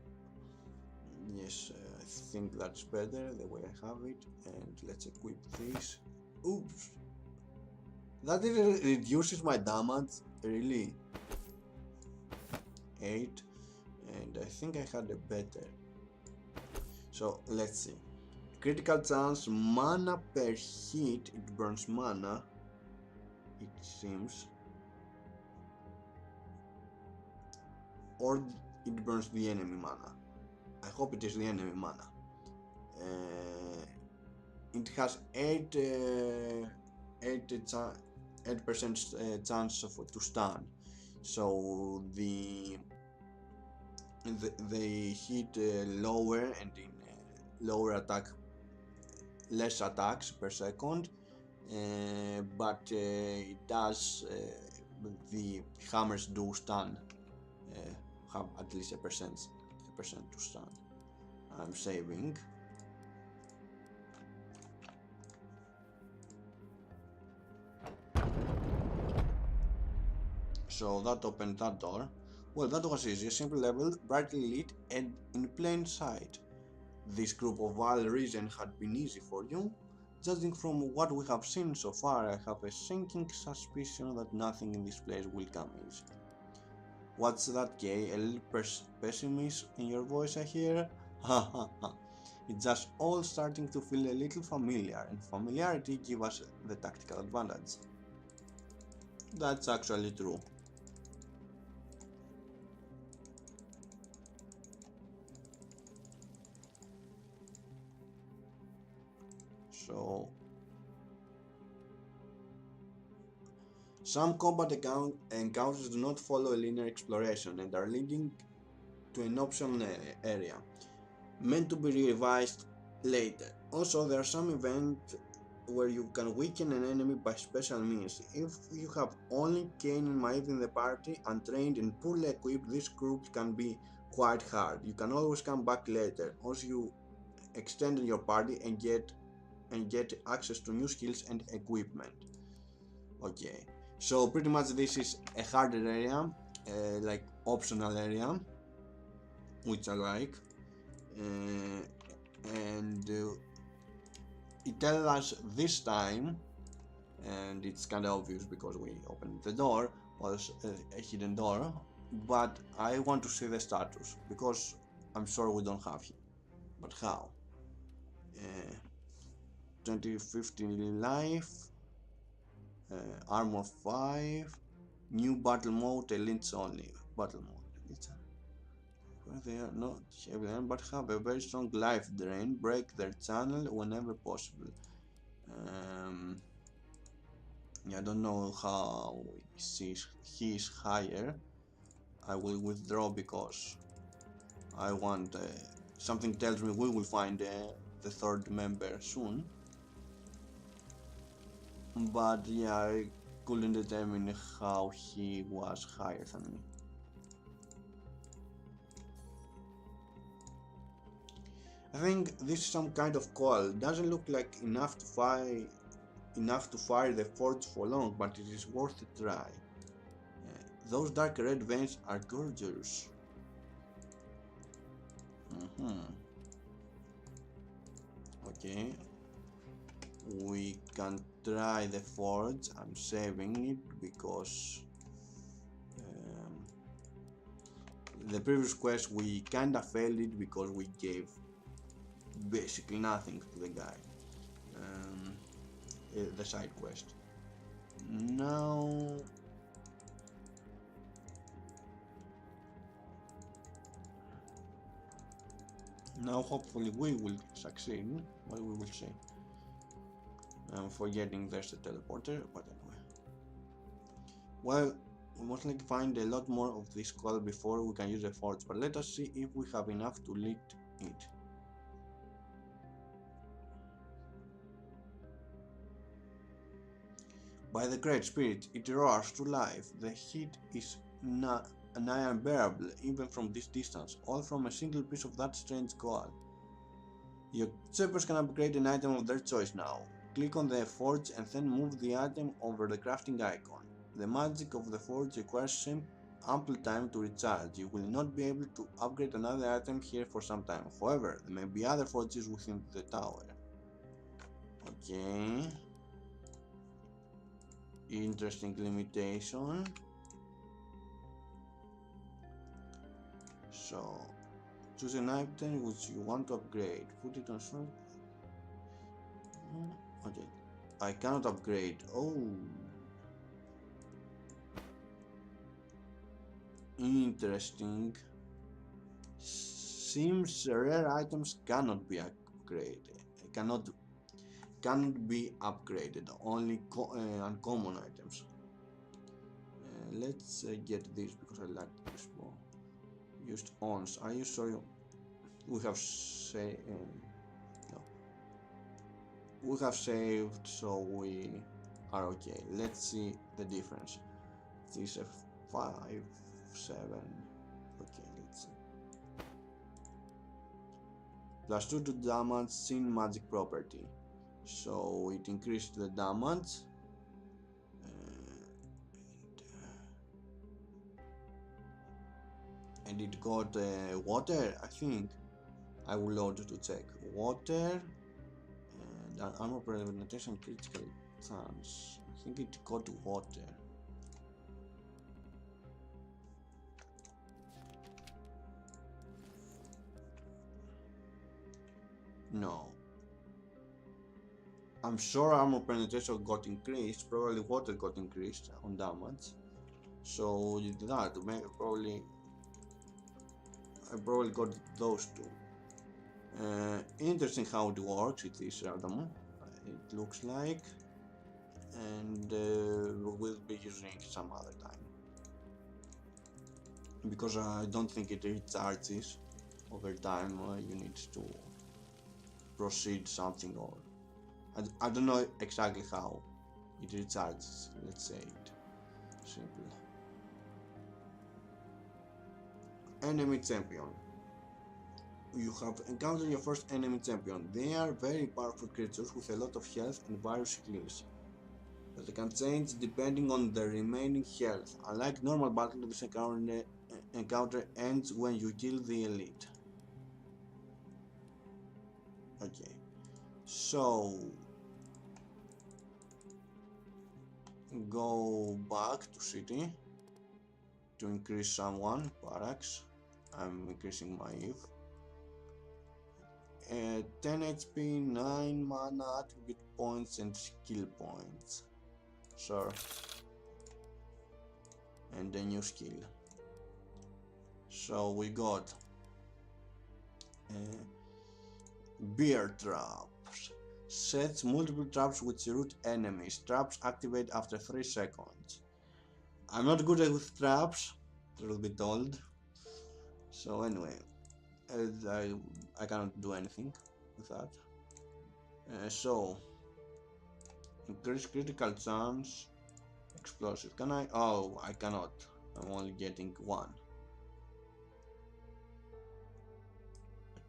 Yes, I think that's better the way I have it. And let's equip this. Oops, that reduces my damage, really. 8, and I think I had a better. So let's see. Critical chance, mana per hit, it burns mana, it seems. Or it burns the enemy mana. I hope it is the enemy mana. It has 8% chance to stun. So they hit lower and in lower attack, less attacks per second, but it does, the hammers do stun, have at least a percent to stun. I'm saving. So that opened that door. Well, that was easy, a simple level, brightly lit and in plain sight. This group of wild region had been easy for you. Judging from what we have seen so far, I have a sinking suspicion that nothing in this place will come easy. What's that, Kay? A little pessimism in your voice, I hear? Ha ha ha. It's just all starting to feel a little familiar, and familiarity gives us the tactical advantage. That's actually true. So some combat encounters do not follow a linear exploration and are leading to an optional area, meant to be revised later. Also, there are some events where you can weaken an enemy by special means. If you have only Kain and Maeve in the party, untrained and poorly equipped, this group can be quite hard. You can always come back later, once you extend your party and get access to new skills and equipment. Okay, so pretty much this is a harder area, like optional area, which I like, and it tells us this time, and it's kind of obvious because we opened the door, was a hidden door, but I want to see the status because I'm sure we don't have him. But how? 2050 life, armor 5, new battle mode, elites only. Battle mode, elites. Where they are not heavy but have a very strong life drain, break their channel whenever possible. I don't know how he is higher. I will withdraw because I want something tells me we will find the third member soon. But yeah, I couldn't determine how he was higher than me. I think this is some kind of coil. Doesn't look like enough to fire the forge for long, but it is worth a try. Those dark red veins are gorgeous. Okay, we can try the forge. I'm saving it because the previous quest we kinda failed it because we gave basically nothing to the guy. The side quest. Now hopefully we will succeed. Well, we will see. I'm forgetting there's a teleporter, but anyway. Well, we must like find a lot more of this coil before we can use the forge, but let us see if we have enough to lit it. By the Great Spirit, it roars to life. The heat is nigh unbearable, even from this distance, all from a single piece of that strange coil. Your shepherds can upgrade an item of their choice now. Click on the forge and then move the item over the crafting icon. The magic of the forge requires ample time to recharge. You will not be able to upgrade another item here for some time. However, there may be other forges within the tower. Okay. Interesting limitation. So, choose an item which you want to upgrade. Put it on some. Okay. I cannot upgrade. Oh. Interesting. Seems rare items cannot be upgraded. Cannot be upgraded. Only uncommon items. Let's get this because I like this more. Used ons. Are you sure we have no. We have saved, so we are okay. Let's see the difference. This is a 5, 7. Okay, let's see. +2 to damage, sin magic property. So it increased the damage. And it got water, I think. I will load to check. Water and armor penetration critical chance. I think it got water. No. I'm sure armor penetration got increased, probably water got increased on damage. So that I probably got those two. Interesting how it works. It is random. It looks like, and we'll be using it some other time because I don't think it recharges over time. You need to proceed something, or I don't know exactly how it recharges. Let's say it simple. Enemy champion. You have encountered your first enemy champion. They are very powerful creatures with a lot of health and various skills, but they can change depending on the remaining health. Unlike normal battle, this encounter ends when you kill the elite. Okay, so go back to city. to increase someone, Parax. I'm increasing my Eve. 10 HP, 9 mana, attribute points, and skill points. Sure. And a new skill. So we got bear traps. Sets multiple traps which root enemies. Traps activate after 3 seconds. I'm not good with traps, truth be told. So anyway, I cannot do anything with that. So increase critical chance, explosive. Can I? Oh, I cannot. I'm only getting 1.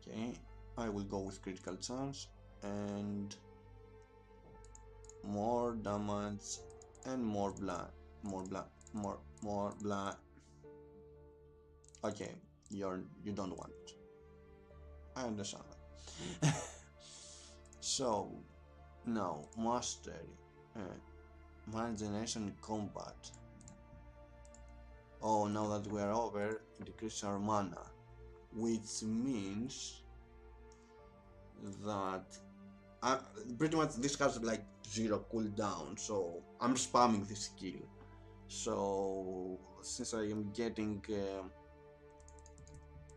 Okay, I will go with critical chance and more damage and more blood, more blood. Okay, you don't want it. I understand that. So now mastery, imagination combat. Oh, now that we are over, it decreases our mana, which means that pretty much this has like 0 cooldown, so I'm spamming this skill. So since I am getting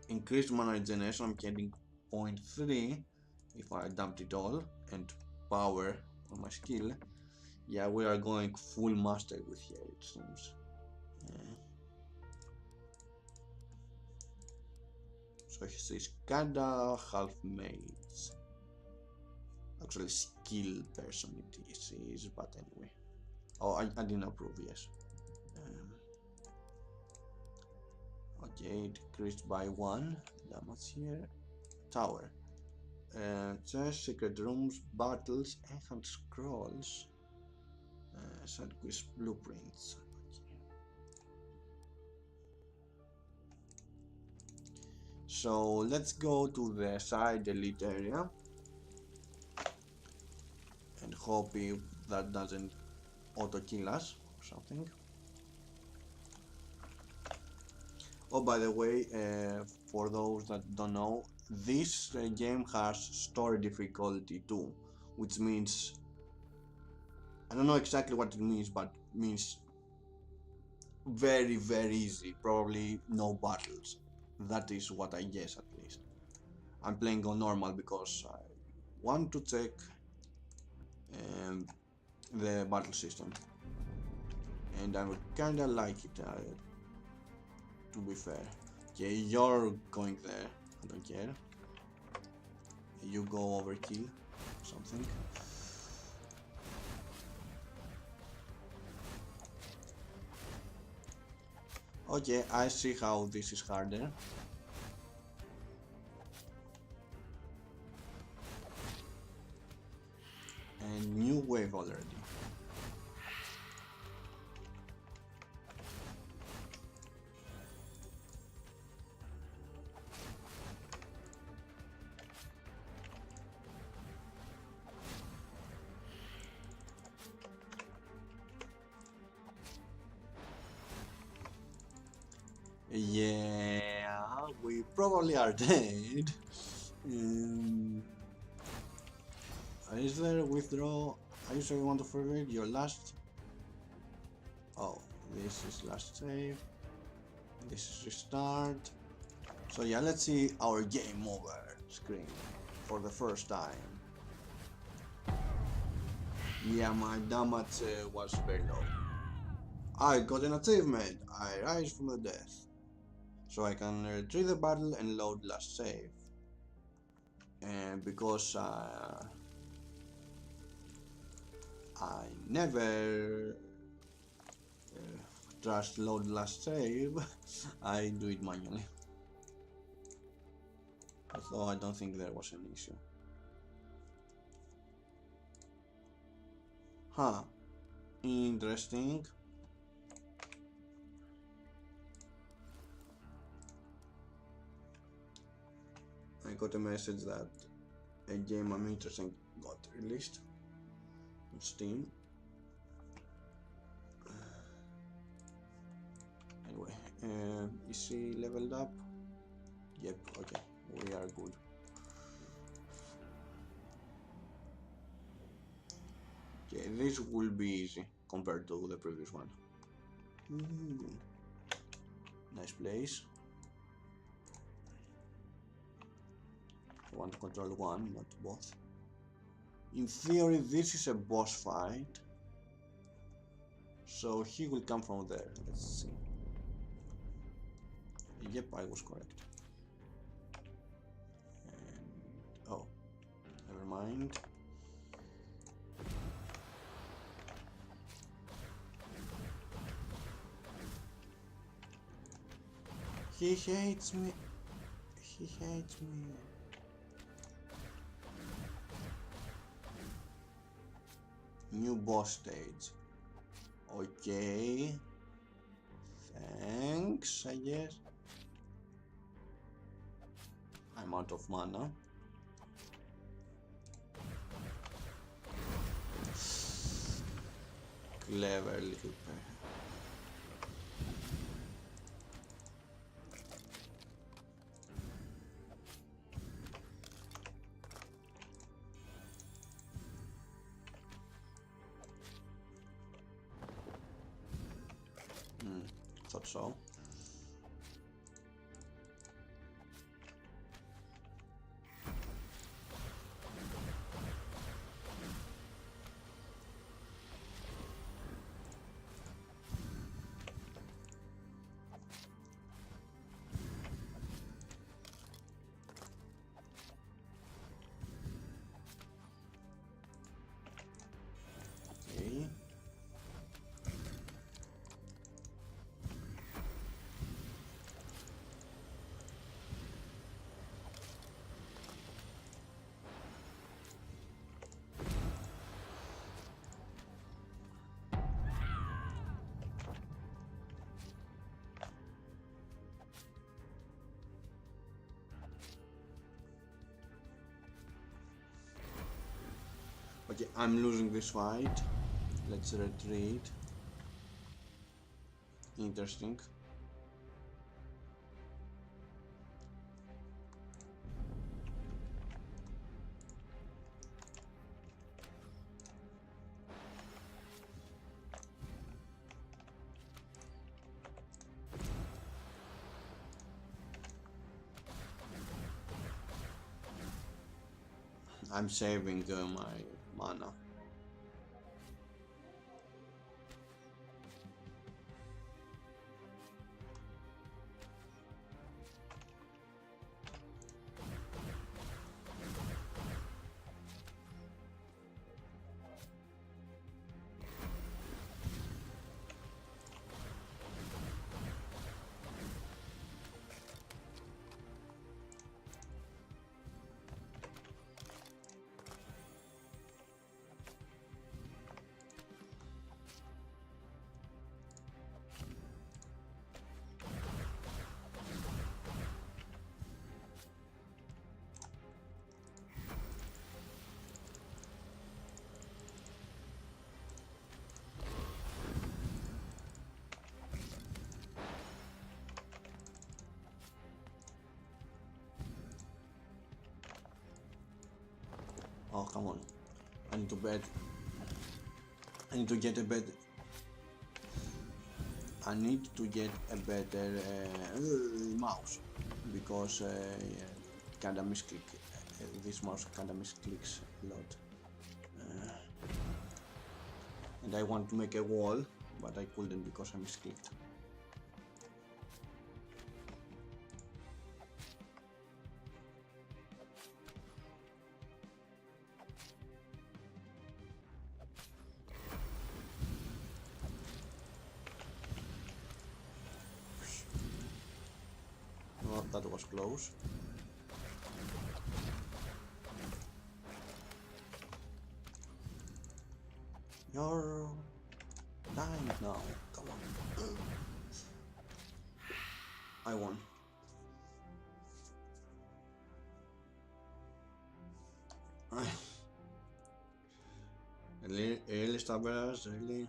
increased mana regeneration, I'm getting 0.3 if I dumped it all, and power on my skill. Yeah, we are going full master with here, it seems. Yeah. So he's kinda half mage. Actually, skill person it is, but anyway. Oh, I didn't approve, yes. Okay, decreased by 1 damage here. Tower. Chest, secret rooms, battles, ancient scrolls, side quest blueprints. So let's go to the side elite area and hope that doesn't auto kill us or something. Oh, by the way, for those that don't know, this game has story difficulty too, which means, I don't know exactly what it means, but it means very easy, probably no battles. That is what I guess, at least. I'm playing on normal because I want to check the battle system, and I would kinda like it, to be fair. Okay, you're going there, I don't care. You go overkill something. Okay, I see how this is harder. And new wave already. Yeah, we probably are dead. Is there a withdraw? Are you sure you want to forget your last? Oh, this is last save. This is restart. So yeah, let's see our game over screen for the first time. Yeah, my damage was very low. I got an achievement. I rise from the death. So I can retrieve the battle and load last save. And because I never trust load last save, I do it manually. Although I don't think there was an issue. Huh. Interesting. I got a message that a game I'm interested in got released on Steam. Anyway, Is he leveled up? Yep, okay, we are good. Okay, this will be easy compared to the previous one. Nice place. I want to control one, not both. In theory, this is a boss fight, so he will come from there. Let's see. Yep, I was correct. And, oh, never mind. He hates me. He hates me. New boss stage. Okay. Thanks, I guess. I'm out of mana. Clever little pair. Thought so. Okay. Okay, I'm losing this fight. Let's retreat. Interesting. I'm saving my mana. Oh, come on. I need to bet. I need to get a better. I need to get a better mouse because kinda misclick. This mouse kinda misclicks a lot. And I want to make a wall, but I couldn't because I misclicked. Oh, that was close. You're dying now. Come on. I won. Really stubborn, really.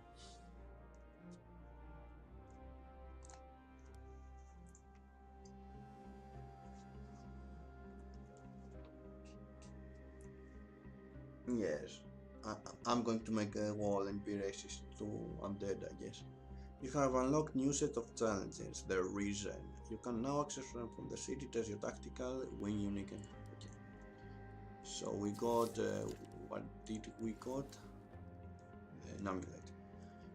Yes, I'm going to make a wall and be racist to undead, I guess. You have unlocked new set of challenges, the Reason. You can now access them from the city, test your tactical, win unique and... Okay. So we got, what did we got? An amulet.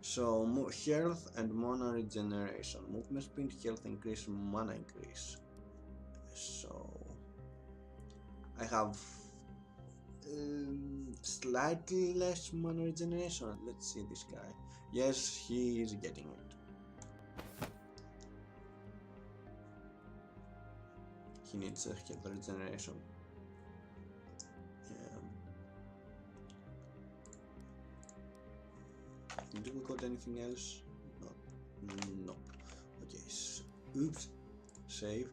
So health and mana regeneration. Movement speed, health increase, mana increase. So I have slightly less mana regeneration. Let's see this guy. Yes, he is getting it. He needs a health regeneration. Do we got anything else? No. No. Okay. Oops. Save.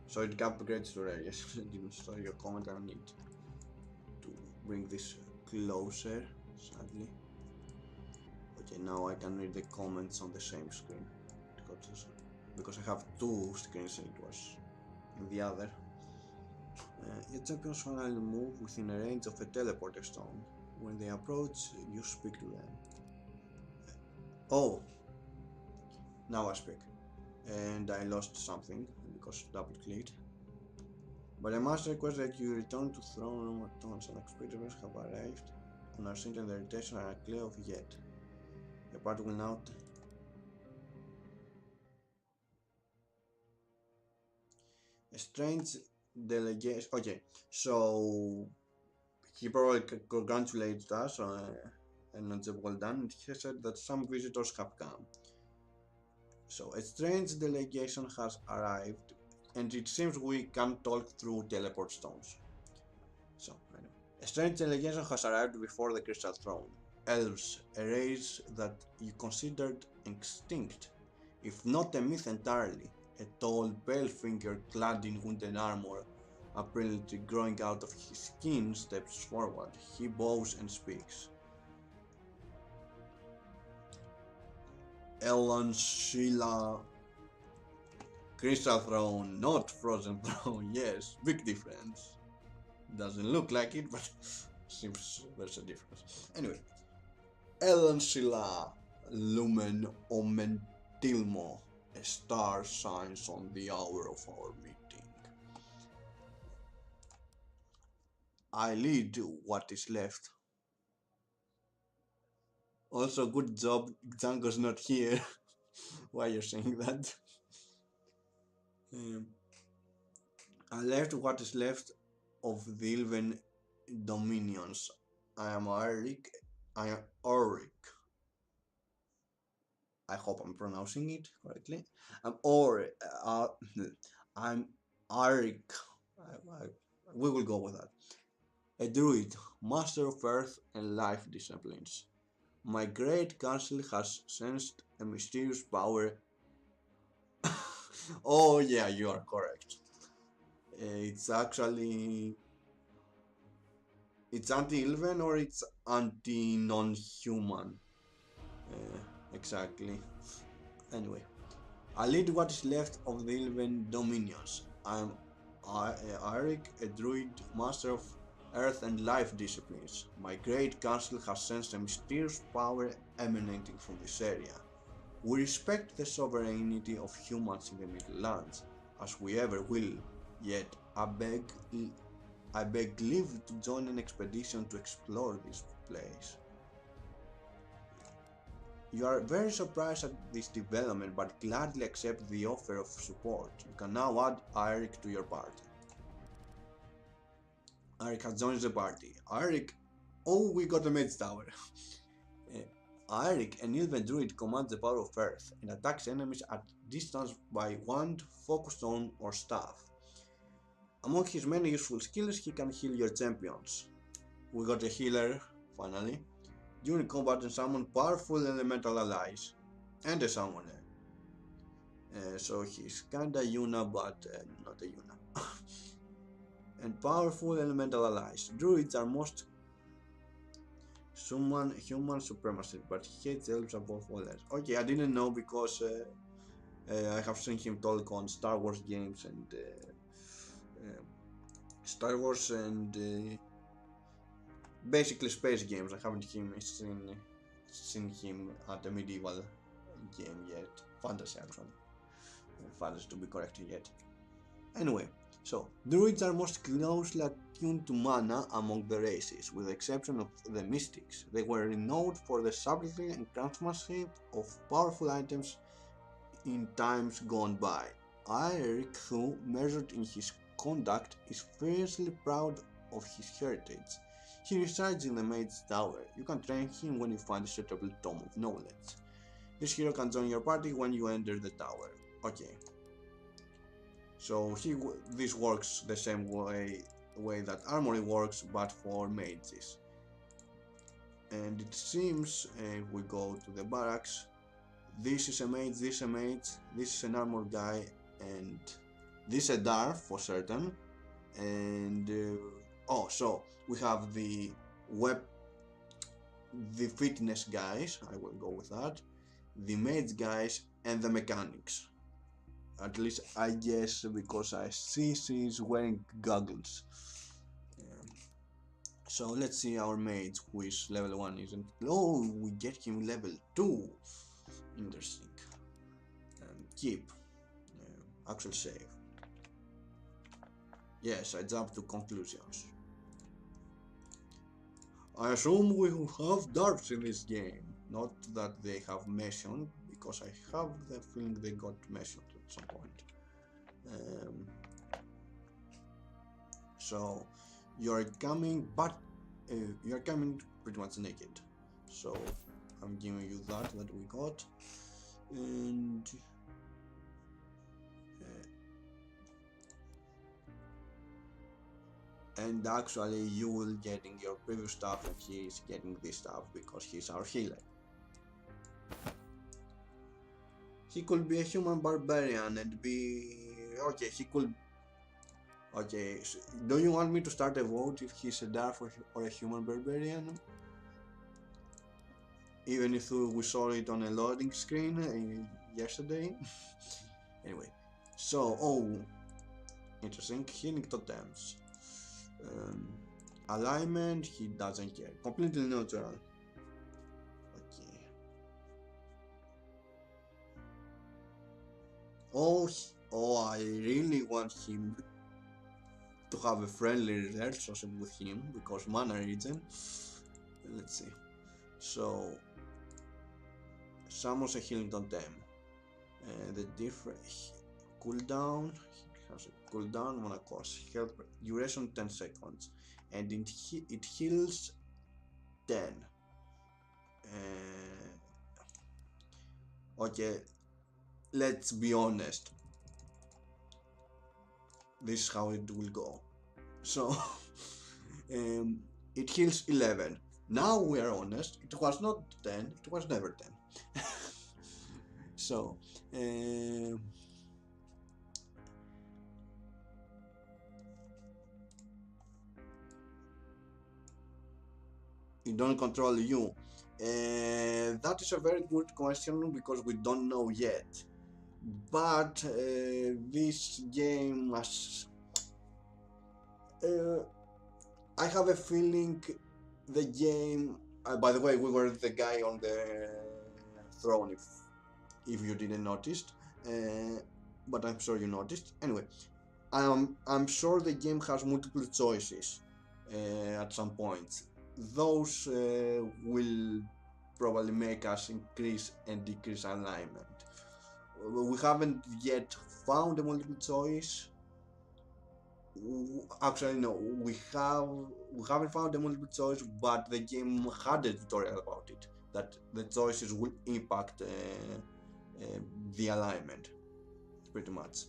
So it upgrades to rare. Yes, I didn't saw your comment. I need to bring this closer, sadly. Okay, now I can read the comments on the same screen because I have two screens and it was in the other. Your champions finally move within a range of a teleporter stone. When they approach, you speak to them. Oh, now I speak. And I lost something because double clicked. But I must request that you return to throne room at once. Unexpected events have arrived on our scene and the irritation are clear of yet. The party will now... A strange delegation... Okay, so... He probably congratulated us and on the well done. He said that some visitors have come. So a strange delegation has arrived and it seems we can talk through teleport stones. So, anyway. A strange delegation has arrived before the Crystal Throne. Elves, a race that you considered extinct, if not a myth entirely. A tall, pale figure clad in wooden armor, apparently growing out of his skin, steps forward. He bows and speaks. Elon Sheila Crystal Throne, not Frozen Throne. Yes, big difference. Doesn't look like it, but seems there's a difference. Anyway, Elon Sheila Lumen Omen Tilmo, a star shines on the hour of our meeting. I lead what is left. Also, good job, Django's not here. Why you're saying that? I left what is left of the Ilven dominions. I am Auric. I hope I'm pronouncing it correctly. I'm Auric. We will go with that. A druid, master of earth and life disciplines. My great council has sensed a mysterious power. Oh yeah, you are correct. It's anti-Ilven or it's anti-non-human. Exactly. Anyway, I lead what is left of the Ilven dominions. I am Arik, a druid, master of earth and life disciplines. My great council has sensed a mysterious power emanating from this area. We respect the sovereignty of humans in the Middle Lands, as we ever will, yet I beg leave to join an expedition to explore this place. You are very surprised at this development, but gladly accept the offer of support. You can now add Eric to your party. Eric has joined the party. Eric... Oh, we got a mage tower. Eric, an Ilven druid, commands the power of earth and attacks enemies at distance by wand, focus stone, or staff. Among his many useful skills, he can heal your champions. We got a healer, finally. During combat and summon powerful elemental allies. And a summoner. So he's kinda Yuna, but not a Yuna. And powerful elemental allies. Druids are most human supremacy, but he hates elves above all else. Okay, I didn't know because I have seen him talk on Star Wars games and Star Wars and basically space games. I haven't seen him at a medieval game yet. Fantasy actually. Fantasy to be corrected yet. Anyway, so druids are most closely attuned to mana among the races, with the exception of the mystics. They were renowned for the subtlety and craftsmanship of powerful items in times gone by. Eric, who measured in his conduct, is fiercely proud of his heritage. He resides in the Mage's Tower. You can train him when you find a suitable Tome of Knowledge. This hero can join your party when you enter the tower. Okay. So this works the same way that Armory works, but for mages. And it seems if we go to the barracks, this is a mage, this is a mage, this is an armor guy, and this is a dwarf for certain. And so we have the fitness guys, I will go with that, the mage guys, and the mechanics. At least I guess, because I see she's wearing goggles. So let's see our mage, who is level 1, isn't. Oh, we get him level 2. Interesting. Keep. Actual save. Yes, I jump to conclusions. I assume we have dwarves in this game. Not that they have mentioned, because I have the feeling they got mentioned at some point. So you're coming, but you're coming pretty much naked. So I'm giving you that we got, and actually you will getting your previous stuff and he's getting this stuff because he's our healer. He could be a human barbarian and be okay. He could. Okay, so do you want me to start a vote if he's a dwarf or a human barbarian? Even if we saw it on a loading screen yesterday. Anyway, so interesting. Healing totems. Alignment, he doesn't care. Completely neutral. Okay. Oh, I really want him to have a friendly relationship with him because mana regen. Let's see. So, summons a healing totem. The different cooldown. Has a cooldown, mana cost, health duration 10 seconds, and it heals 10. Okay, let's be honest. This is how it will go. So it heals 11. Now we are honest. It was not 10. It was never 10. So. It don't control you. That is a very good question because we don't know yet. But this game has. I have a feeling the game. By the way, we were the guy on the throne. If you didn't notice, but I'm sure you noticed. Anyway, I'm sure the game has multiple choices at some point. Those will probably make us increase and decrease alignment. We haven't yet found a multiple choice. Actually, no, we haven't found a multiple choice, but the game had a tutorial about it, that the choices will impact the alignment, pretty much,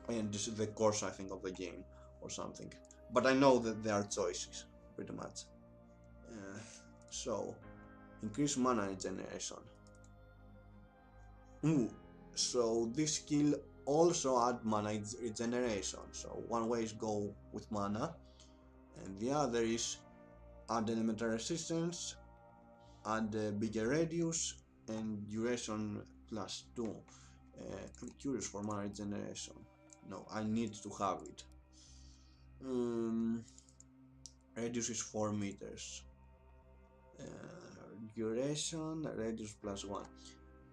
and this is the course, I think, of the game or something. But I know that there are choices, pretty much. So, increase mana regeneration. So this skill also add mana regeneration. So one way is go with mana, and the other is add elemental resistance, add bigger radius, and duration +2. I'm curious for my regeneration. No, I need to have it. Radius is 4 meters. Duration, radius +1.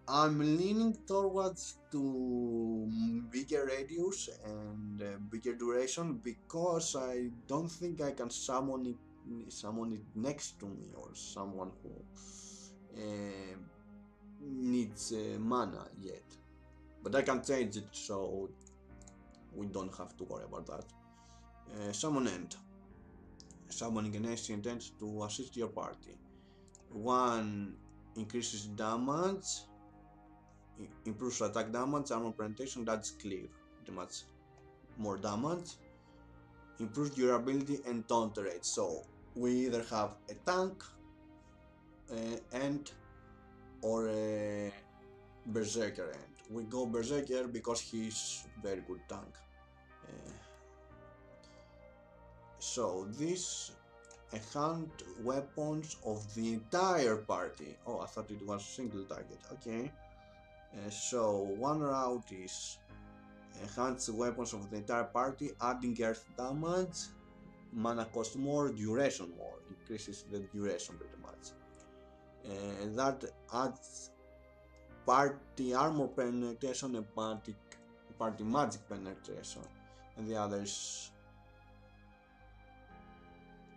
I'm leaning towards to bigger radius and bigger duration because I don't think I can summon it next to me or someone who needs mana yet. But I can change it, so we don't have to worry about that. Summon End. Summoning an ancient end to assist your party. 1 increases damage, improves attack damage, armor penetration, that's clear. Pretty much more damage. Improves durability and taunt rate. So we either have a tank end or a berserker end. We go berserker because he's very good tank. So this enhanced weapons of the entire party. Oh, I thought it was single target. Okay. So one route is enhance weapons of the entire party, adding earth damage, mana cost more, duration more, increases the duration pretty much. And that adds party armor penetration and party magic penetration, and the others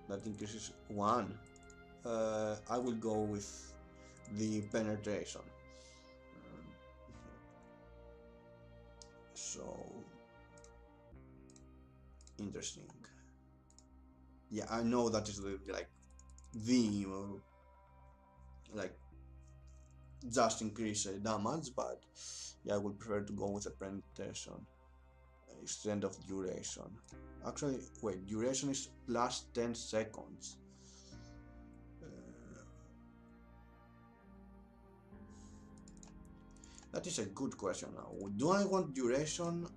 that increases 1. I will go with the penetration. So interesting. Yeah, I know that is the just increase damage, but yeah, I would prefer to go with a penetration instead of duration. Actually, wait, duration is plus 10 seconds. That is a good question now. Do I want duration,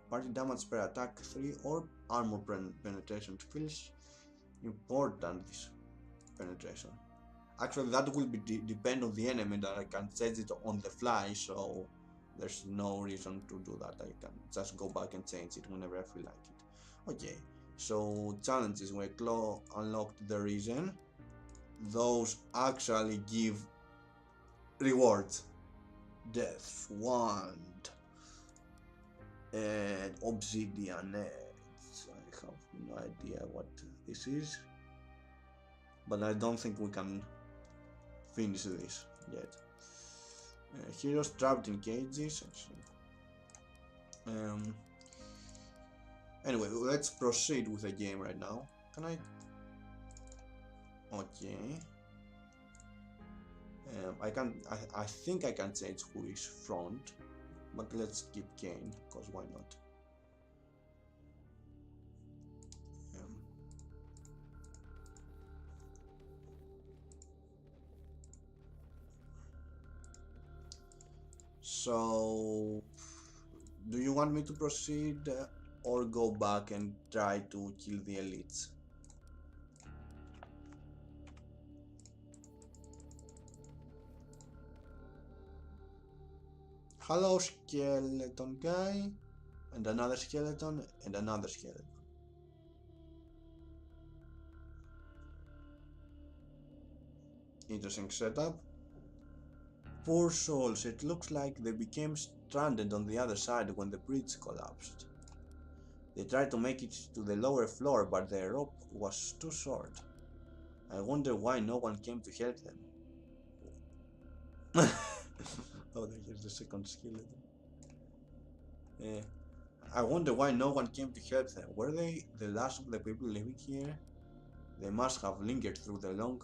party damage per attack 3 or armor penetration? It feels important, this penetration. Actually, that will be depend on the enemy, that I can change it on the fly, so there's no reason to do that. I can just go back and change it whenever I feel like it. Okay, so challenges. We unlocked the reason. Those actually give rewards. Death Wand and Obsidian Edge. I have no idea what this is, but I don't think we can finish this yet. Heroes trapped in cages. Anyway, let's proceed with the game right now. Can I? Okay. I think I can change who is front, but let's keep Kane, because why not? So, do you want me to proceed or go back and try to kill the elites? Hello, skeleton guy, and another skeleton, and another skeleton. Interesting setup. Poor souls, it looks like they became stranded on the other side when the bridge collapsed. They tried to make it to the lower floor, but their rope was too short. I wonder why no one came to help them. Oh, there's the second skeleton. I wonder why no one came to help them. Were they the last of the people living here? They must have lingered through the long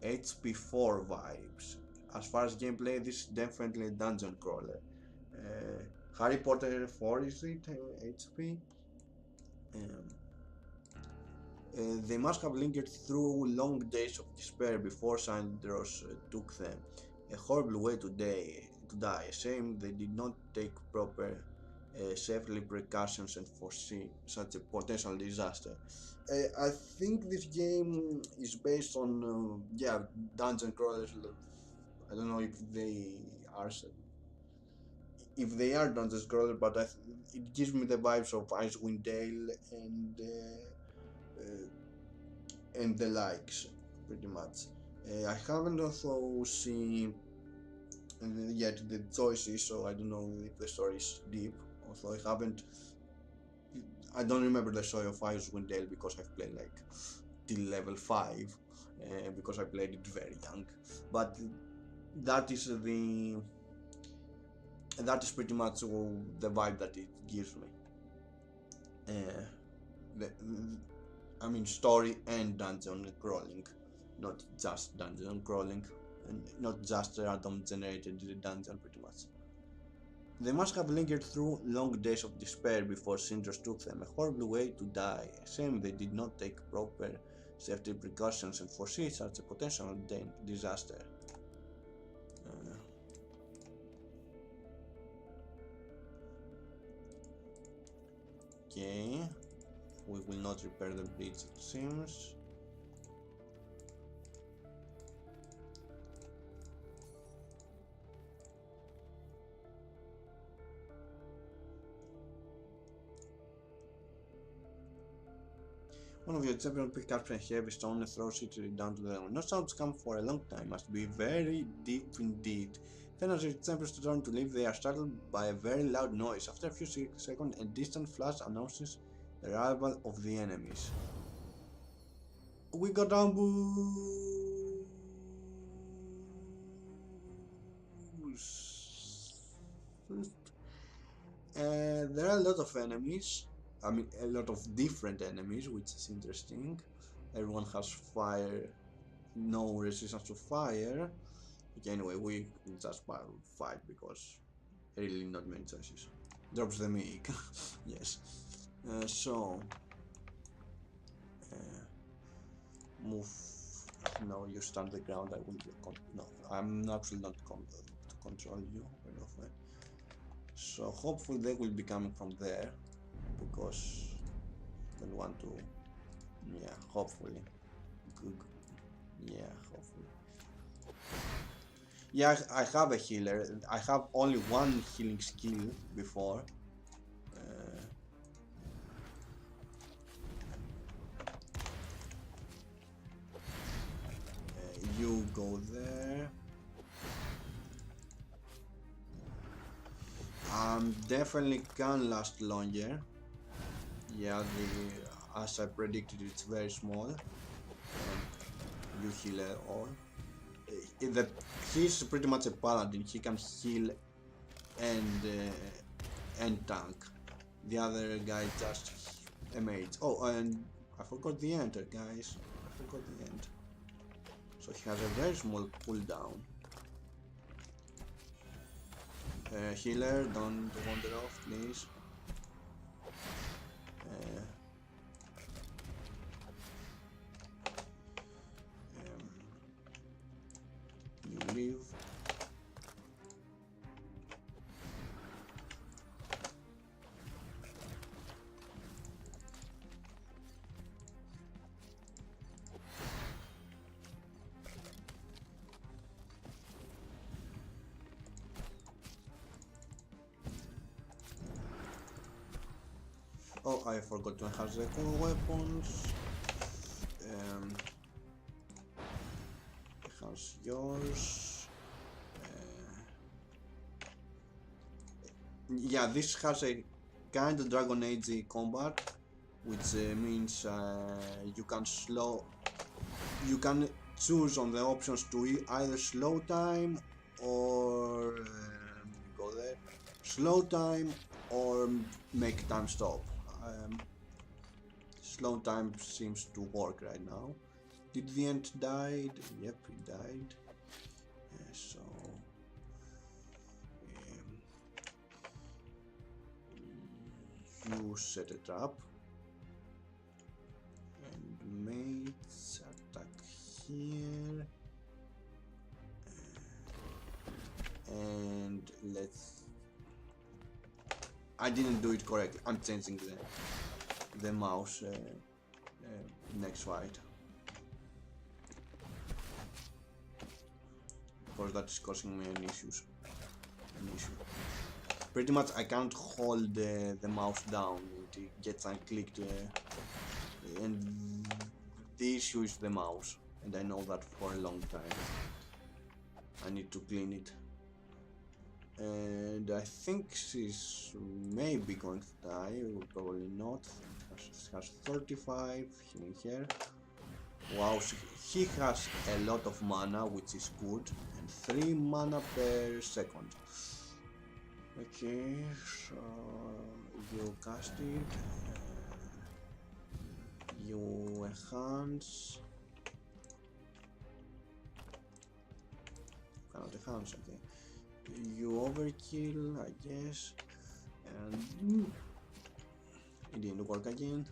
HP4 vibes. As far as gameplay, this is definitely a dungeon crawler. Harry Potter 4 is it? HP? They must have lingered through long days of despair before Sandros took them. A horrible way to die. A shame they did not take proper safety precautions and foresee such a potential disaster. I think this game is based on dungeon crawlers I don't know if they are dungeon scroller, but it gives me the vibes of Icewind Dale and the likes, pretty much. I haven't also seen yet the choices, so I don't know if the story is deep. Also, I don't remember the story of Icewind Dale because I've played like till level 5, because I played it very young. But that is pretty much the vibe that it gives me. The, I mean, story and dungeon crawling, not just dungeon crawling, and not just random generated dungeon, pretty much. They must have lingered through long days of despair before Sindros took them, a horrible way to die. A shame they did not take proper safety precautions and foresee such a potential disaster. Okay, we will not repair the bridge, it seems. One of your champions picks up a heavy stone and throws it down to the ground. No sounds come for a long time, must be very deep indeed. Then as your champions turn to leave, they are startled by a very loud noise. After a few seconds, a distant flash announces the arrival of the enemies. We got ambushed. There are a lot of enemies. I mean, a lot of different enemies, which is interesting. Everyone has fire, no resistance to fire. Okay, anyway, we just fight because really not many choices. Drops the mic. Yes. So move. No, you stand the ground. I will. No, I'm actually not to control you very often. So hopefully they will be coming from there, because I don't want to. Yeah, hopefully. Good. Yeah, hopefully. Yeah, I have a healer. I have only one healing skill before. You go there. Definitely can last longer. Yeah, as I predicted, it's very small. You heal all. He's pretty much a paladin. He can heal and tank. The other guy just a mage. Oh, and I forgot the enter, guys. I forgot the end. So he has a very small cooldown. Healer, don't wander off, please. You leave. Oh, I forgot to enhance the cool weapons. Enhance yours. Yeah, this has a kind of Dragon Age combat, which means you can choose on the options to either slow time or go there, slow time or make time stop. Slow time seems to work right now. Did the ant died? Yep, he died. So you set a trap and mates attack here, and let's. I didn't do it correctly. I'm changing the mouse next fight. because that is causing me an issue. Pretty much I can't hold the mouse down, it gets unclicked, and the issue is the mouse, and I know that for a long time. I need to clean it. And I think she's maybe going to die, or probably not. She has 35 healing here. Wow, he has a lot of mana, which is good, and 3 mana per second. Okay, so you cast it, you enhance, cannot enhance, okay. You overkill, I guess, and it didn't work again.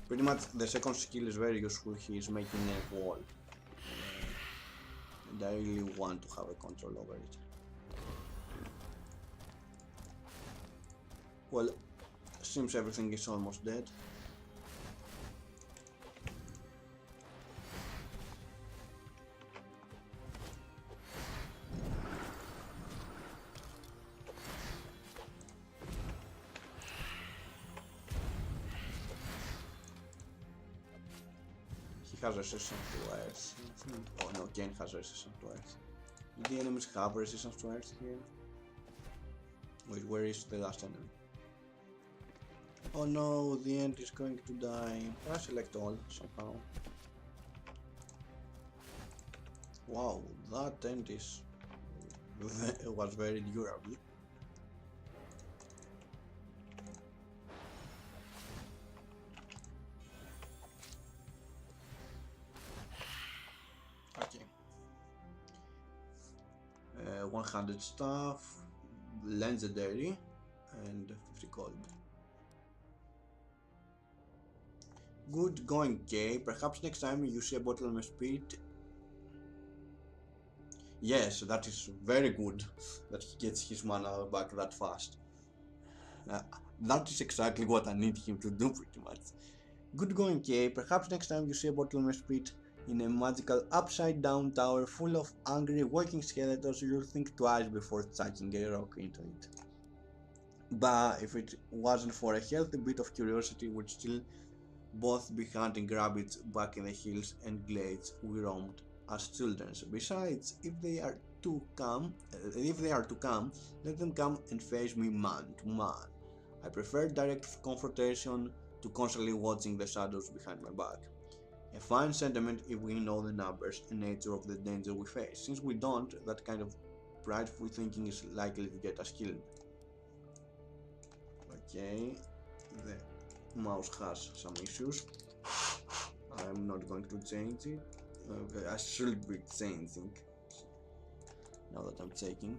Pretty much the second skill is very useful. He is making a wall, and I really want to have a control over it. Well, seems everything is almost dead. He has resistance to earth. Oh no, Kane has resistance to earth. Do the enemies have resistance to earth here? Wait, where is the last enemy? Oh no, the end is going to die. I select all somehow. Wow, that end is was very durable. Okay. 100 stuff, legendary, and 50 gold. Good going, Kay. Perhaps next time you see a bottle of speed. Yes, that is very good that he gets his mana back that fast. That is exactly what I need him to do, pretty much. Good going, Kay. Perhaps next time you see a bottle of speed in a magical upside down tower full of angry walking skeletons, you'll think twice before chucking a rock into it. But if it wasn't for a healthy bit of curiosity, we'd still both be hunting rabbits back in the hills and glades we roamed as children. Besides, if they are to come, let them come and face me man to man. I prefer direct confrontation to constantly watching the shadows behind my back. A fine sentiment if we know the numbers and nature of the danger we face. Since we don't, that kind of prideful thinking is likely to get us killed. Okay, the mouse has some issues. I'm not going to change it. Okay, I should be changing now that I'm checking.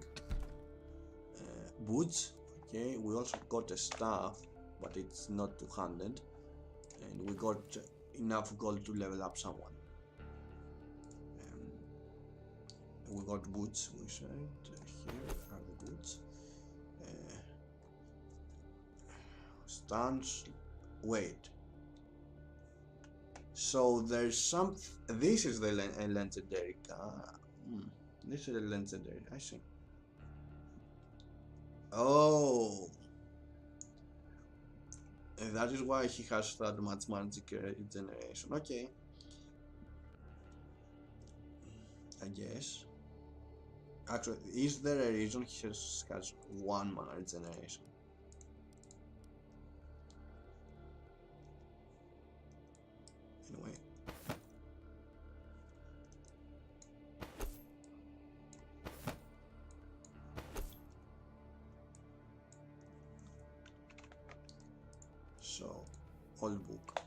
Boots. Okay, we also got a staff, but it's not two-handed, and we got enough gold to level up someone. We got boots. We said here are the boots. Stance. Wait. So there's some. This is the legendary. This is a legendary. I see. Oh, that is why he has that much magic regeneration. Okay, I guess. Actually, is there a reason he has 1 mana regeneration? Anyway. So, old book.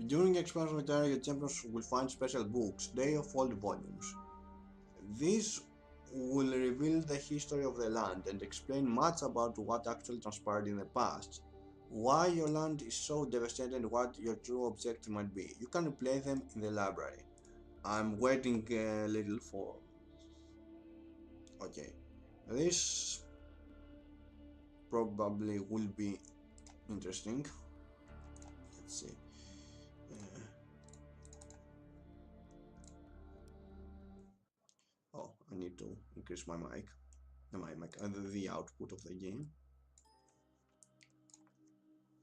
During expansion of the champions will find special books, they of old volumes. These will reveal the history of the land and explain much about what actually transpired in the past, why your land is so devastated and what your true objective might be. You can replay them in the library. I'm waiting a little for. Okay, this probably will be interesting. Let's see. Uh, oh, I need to increase my mic, the output of the game.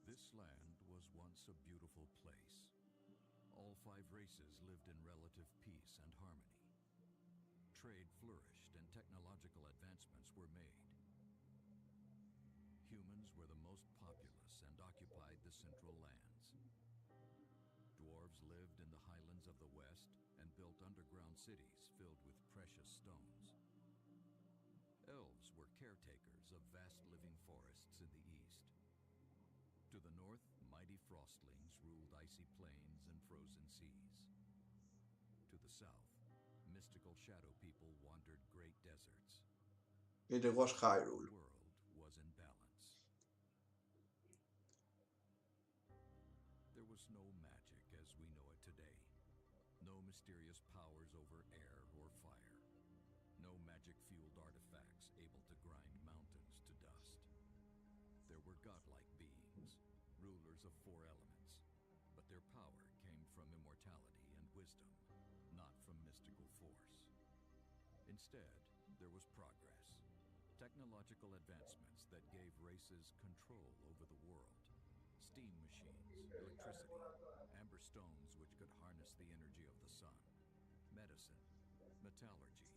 This land was once a beautiful place. All 5 races lived in relative peace and harmony. Trade flourished and technological advancements were made. Humans were the most populous and occupied the central lands. Dwarves lived in the highlands of the west and built underground cities filled with precious stones. Elves were caretakers of vast living forests in the east. To the north, mighty frostlings ruled icy plains and frozen seas. To the south, mystical shadow people wandered great deserts. It was Hyrule. The world was in balance. There was no magic as we know it today. No mysterious powers over air or fire. No magic-fueled artifacts able to grind mountains to dust. There were godlike beings, rulers of 4 elements, but their power came from immortality and wisdom, not from mystical force. Instead, there was progress. Technological advancements that gave races control over the world. Steam machines, electricity, amber stones which could harness the energy of the sun, medicine, metallurgy,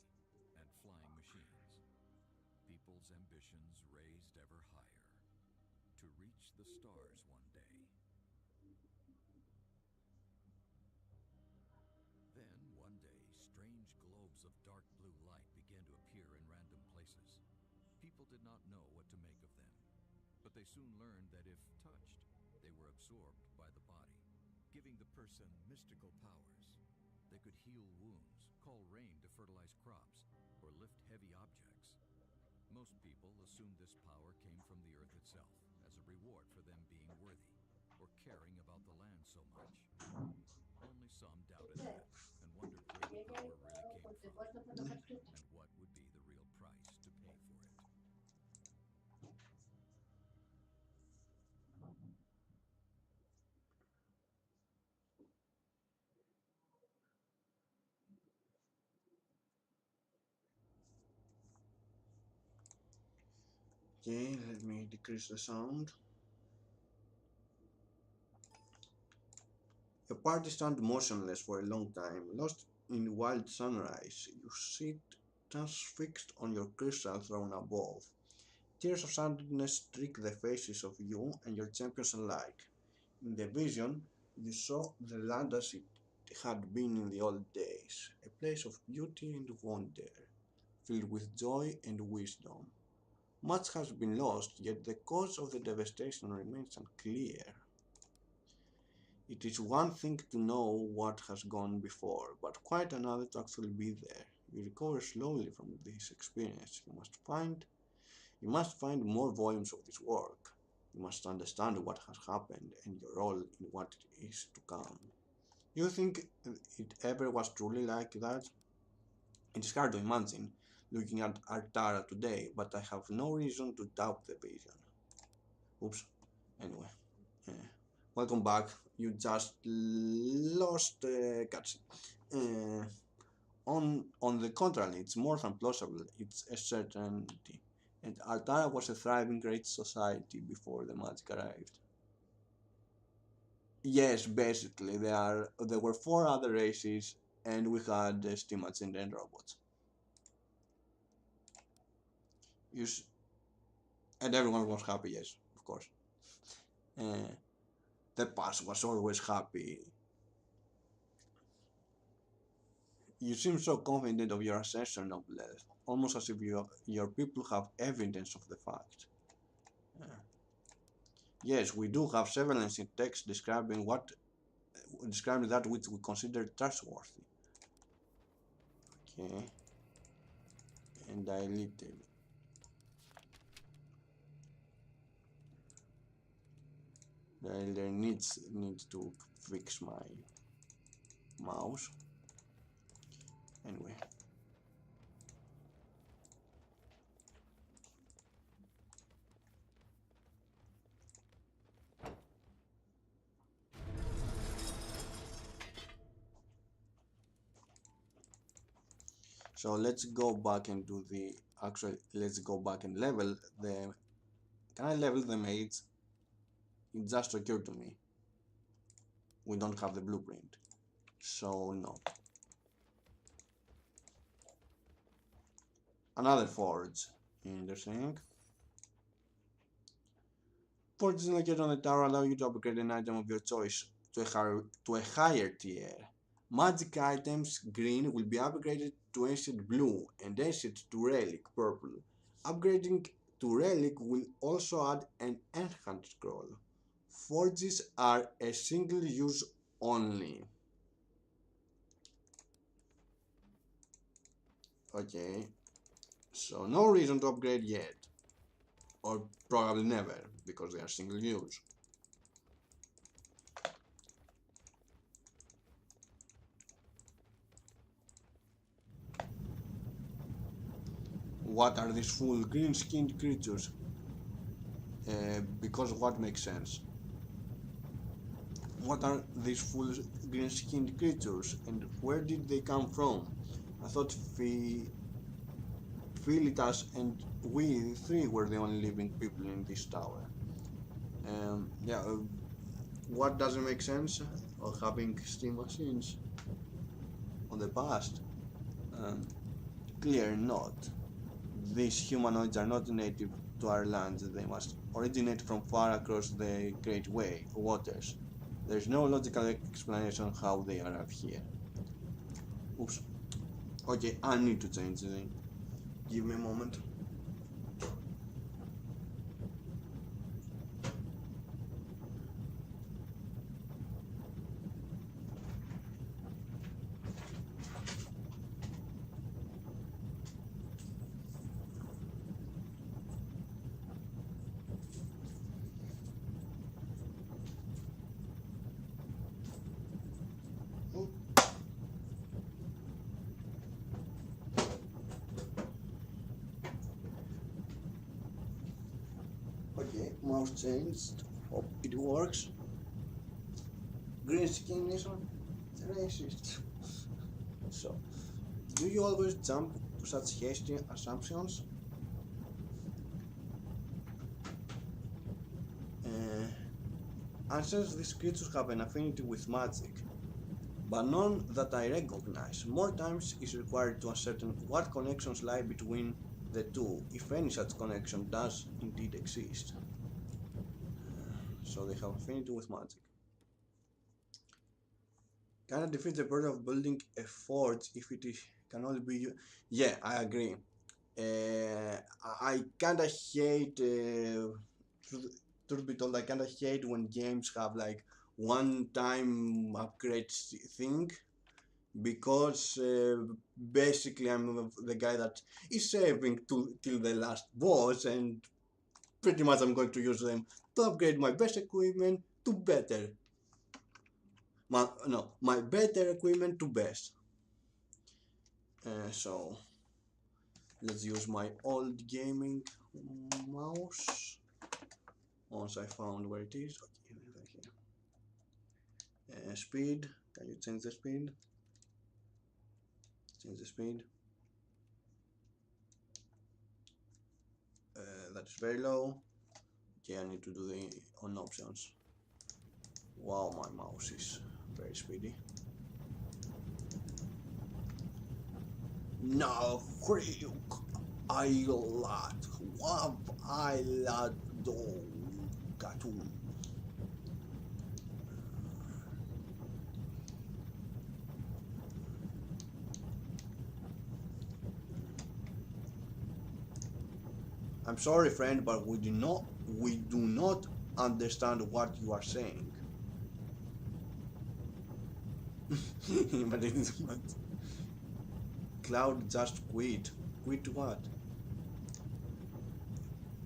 and flying machines. People's ambitions raised ever higher, to reach the stars one day. Then, one day, strange globes of dark blue light began to appear in random places. People did not know what to make of them, but they soon learned that if touched, they were absorbed by the body, giving the person mystical powers. They could heal wounds, call rain to fertilize crops, or lift heavy objects. Most people assumed this power came from the earth itself, as a reward for them being worthy, or caring about the land so much. Only some doubted that, and wondered where the power really came from, and what would be the real price to pay for it. Okay, let me decrease the sound. The party stands motionless for a long time, lost in wild sunrise. You sit transfixed on your crystal throne above. Tears of sadness streak the faces of you and your champions alike. In the vision, you saw the land as it had been in the old days, a place of beauty and wonder, filled with joy and wisdom. Much has been lost, yet the cause of the devastation remains unclear. It is one thing to know what has gone before, but quite another to actually be there. You recover slowly from this experience. You must find more volumes of this work. You must understand what has happened and your role in what is to come. Do you think it ever was truly like that? It is hard to imagine looking at Artara today, but I have no reason to doubt the vision. Oops. Anyway, uh, welcome back. You just lost cutscene. Uh, on the contrary, it's more than plausible. It's a certainty. And Altara was a thriving great society before the magic arrived. Yes, basically, there were 4 other races, and we had steam engine and robots. You s- and everyone was happy. Yes, of course. Uh, the past was always happy. You seem so confident of your assertion, Nobles, almost as if your people have evidence of the fact. Uh, yes, we do have surveillance in text describing that which we consider trustworthy. Okay, and dilated. There needs to fix my mouse. Anyway. So let's go back and do the let's go back and level the. Can I level the mage? It just occurred to me. We don't have the blueprint. So no. Another forge. Interesting. Forges located on the tower allow you to upgrade an item of your choice to a higher tier. Magic items green will be upgraded to ancient blue and ancient to relic purple. Upgrading to relic will also add an enhanced scroll. Forges are a single use only. Okay, so no reason to upgrade yet, or probably never, because they are single use. What are these full green-skinned creatures? Because what makes sense? What are these full green-skinned creatures, and where did they come from? I thought Philitas and we three were the only living people in this tower. Yeah, what doesn't make sense of having steam machines on the past? Clear not. These humanoids are not native to our lands. They must originate from far across the Great Waters. There's no logical explanation how they arrive here. Oops. Okay, I need to change the name. Give me a moment. Okay, mouse changed. Hope it works. Green skin nation? Racist. So, do you always jump to such hasty assumptions? Answers these creatures have an affinity with magic, but none that I recognize. More times is required to ascertain what connections lie between the two, if any such connection does indeed exist. So they have affinity with magic. Can I defeat the purpose of building a forge if it is, can only be used? Yeah, I agree. I kinda hate, truth be told, I kinda hate when games have like one-time upgrade thing, because basically I'm the guy that is saving till the last boss, and pretty much I'm going to use them to upgrade my best equipment to better. My better equipment to best. So let's use my old gaming mouse. Once I found where it is. Okay, over here. Speed. Can you change the speed? Change the speed. That's very low. Okay, I need to do the on options. Wow, my mouse is very speedy. No, I lot. What I lot do cartoon. I'm sorry, friend, but we do not understand what you are saying. But it is what? Cloud just quit. Quit what?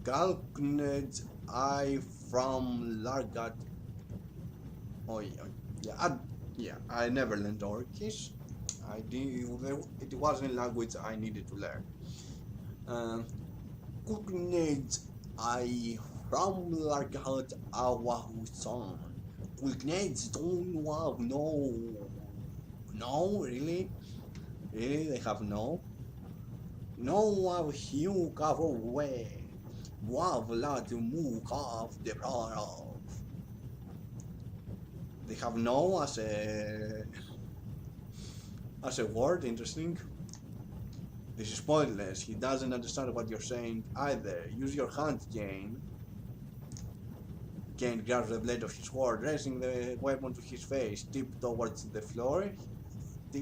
Galkned I from Largat. Oh yeah, yeah, I never learned Orcish. It wasn't a language I needed to learn. Kulknage I from Largahat Awahusan. Kulknage don't have no, really? Really, they have no? No of Hugh of away. Wav lad move of the of. They have no as a word, interesting. This is pointless. He doesn't understand what you're saying either. Use your hand, Jane. Jane grabs the blade of his sword, raising the weapon to his face, tips towards the floor. He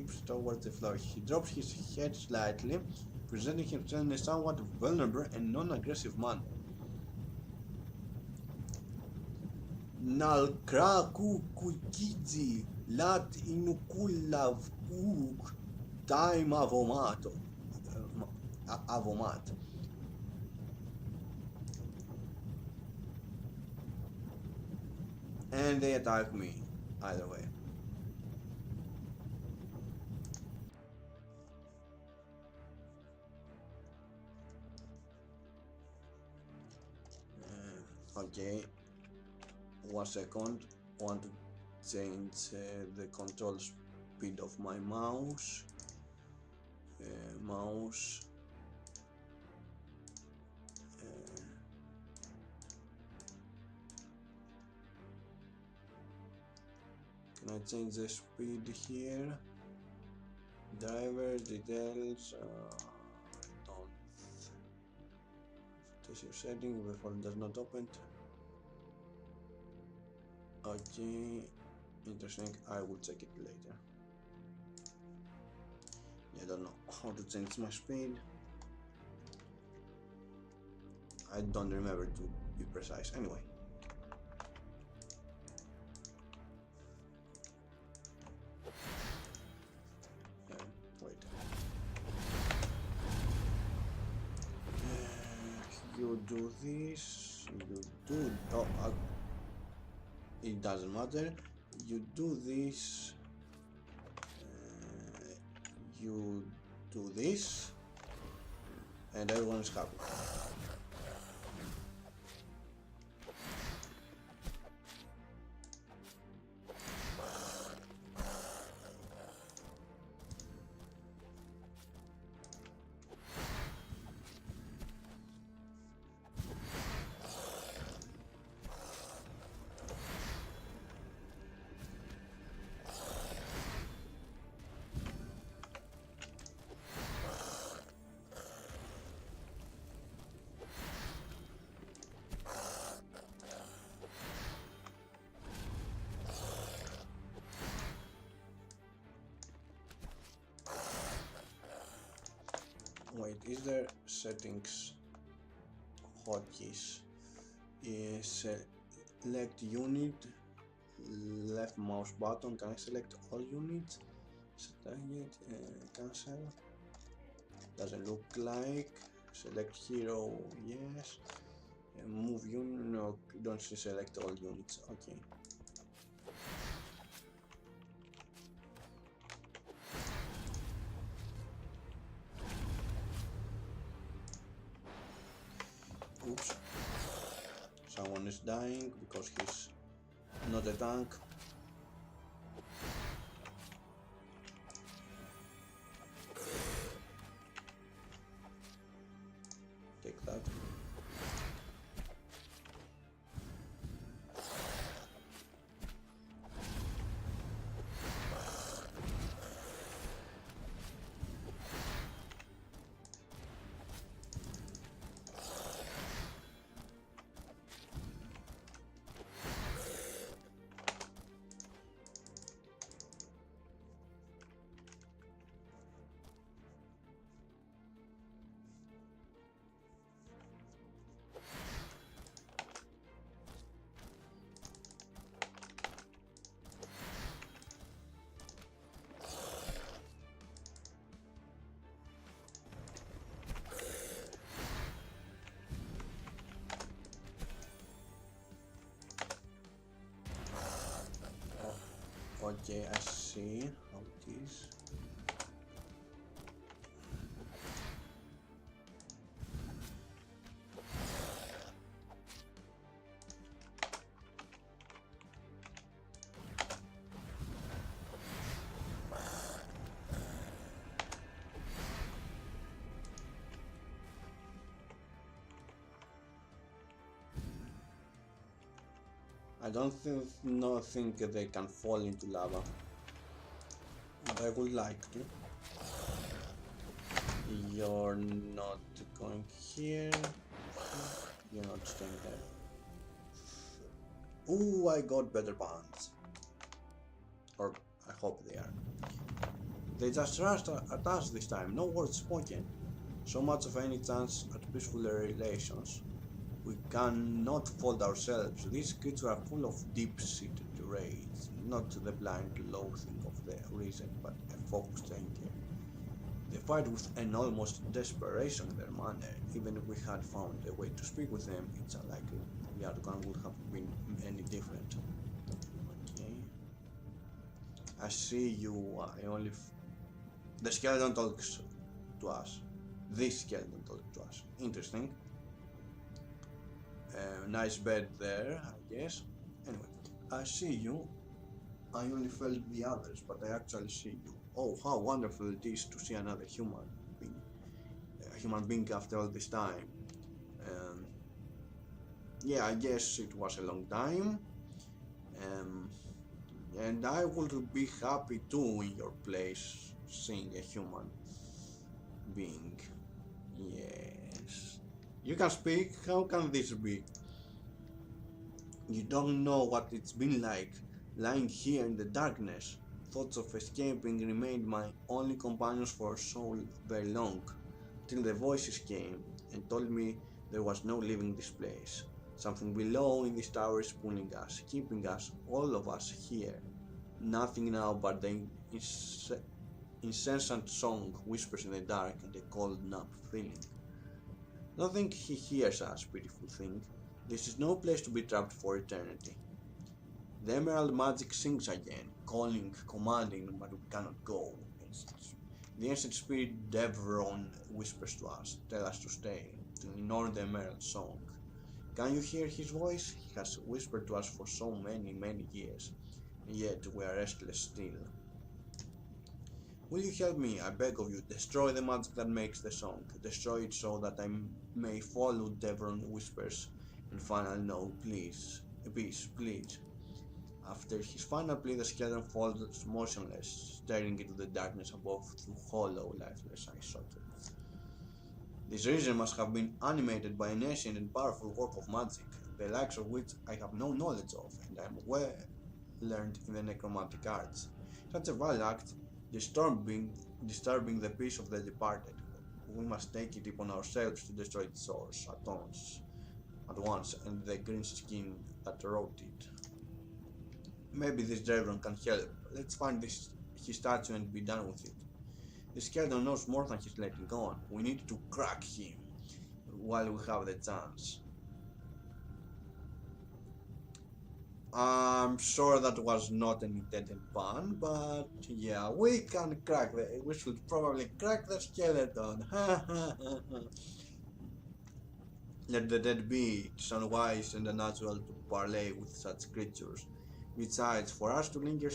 drops his head slightly, presenting himself in a somewhat vulnerable and non-aggressive manner. Nalkraku kukidzi lat inukulav kuk time avomato. Avomat. And they attack me, either way. Okay, 1 second. Want to change the control speed of my mouse. Can I change the speed here? Drivers, details, don't. This is setting before it does not open. Okay, interesting. I will check it later. I don't know how to change my speed. I don't remember to be precise. Anyway. Wait. You do this. You do. Oh, it doesn't matter. You do this. You do this, and everyone is happy. Wait, is there settings hotkeys? Select unit, left mouse button. Can I select all units? Target, cancel. Doesn't look like. Select hero, yes. Move unit, no, don't select all units. Okay. Oops. Someone is dying because he's not a tank. Take that. Okay, I see how it is. I don't think they can fall into lava, but I would like to. You're not going here. You're not staying there. Ooh, I got better pants. Or I hope they are. They just rushed at us this time, no words spoken. So much of any chance at peaceful relations. We cannot fold ourselves. These creatures are full of deep-seated rage, not the blind loathing of the reason, but a focused anger. They fight with an almost desperation in their manner. Even if we had found a way to speak with them, it's unlikely the outcome would have been any different. Okay. I see you. The skeleton talks to us. This skeleton talks to us. Interesting. Nice bed there, I guess. Anyway, I see you. I only felt the others, but I actually see you. Oh, how wonderful it is to see another human being after all this time. Yeah, I guess it was a long time. And I would be happy too in your place, seeing a human being. Yes. You can speak? How can this be? You don't know what it's been like, lying here in the darkness. Thoughts of escaping remained my only companions for so very long, till the voices came and told me there was no leaving this place. Something below in this tower is pulling us, keeping us, all of us, here. Nothing now but the incessant song whispers in the dark and a cold, numb feeling. Don't think he hears us, pitiful thing. This is no place to be trapped for eternity. The emerald magic sings again, calling, commanding, but we cannot go. The ancient spirit Devron whispers to us, tell us to stay, to ignore the emerald song. Can you hear his voice? He has whispered to us for so many years, and yet we are restless still. Will you help me, I beg of you, destroy the magic that makes the song, destroy it so that I may follow Devron whispers, and finally no, please, peace, please. After his final plea, the skeleton falls motionless, staring into the darkness above through hollow, lifeless eye sockets. This region must have been animated by an ancient and powerful work of magic, the likes of which I have no knowledge of, and I am well learned in the necromantic arts. Such a vile act, disturbing the peace of the departed. We must take it upon ourselves to destroy its source at once, and the green skin that wrote it. Maybe this Devron can help. Let's find his statue and be done with it. The skeleton knows more than he's letting on. We need to crack him while we have the chance. I'm sure that was not an intended pun, but yeah, we should probably crack the skeleton. Let the dead be. It's unwise and unnatural to parley with such creatures. Besides, for us to linger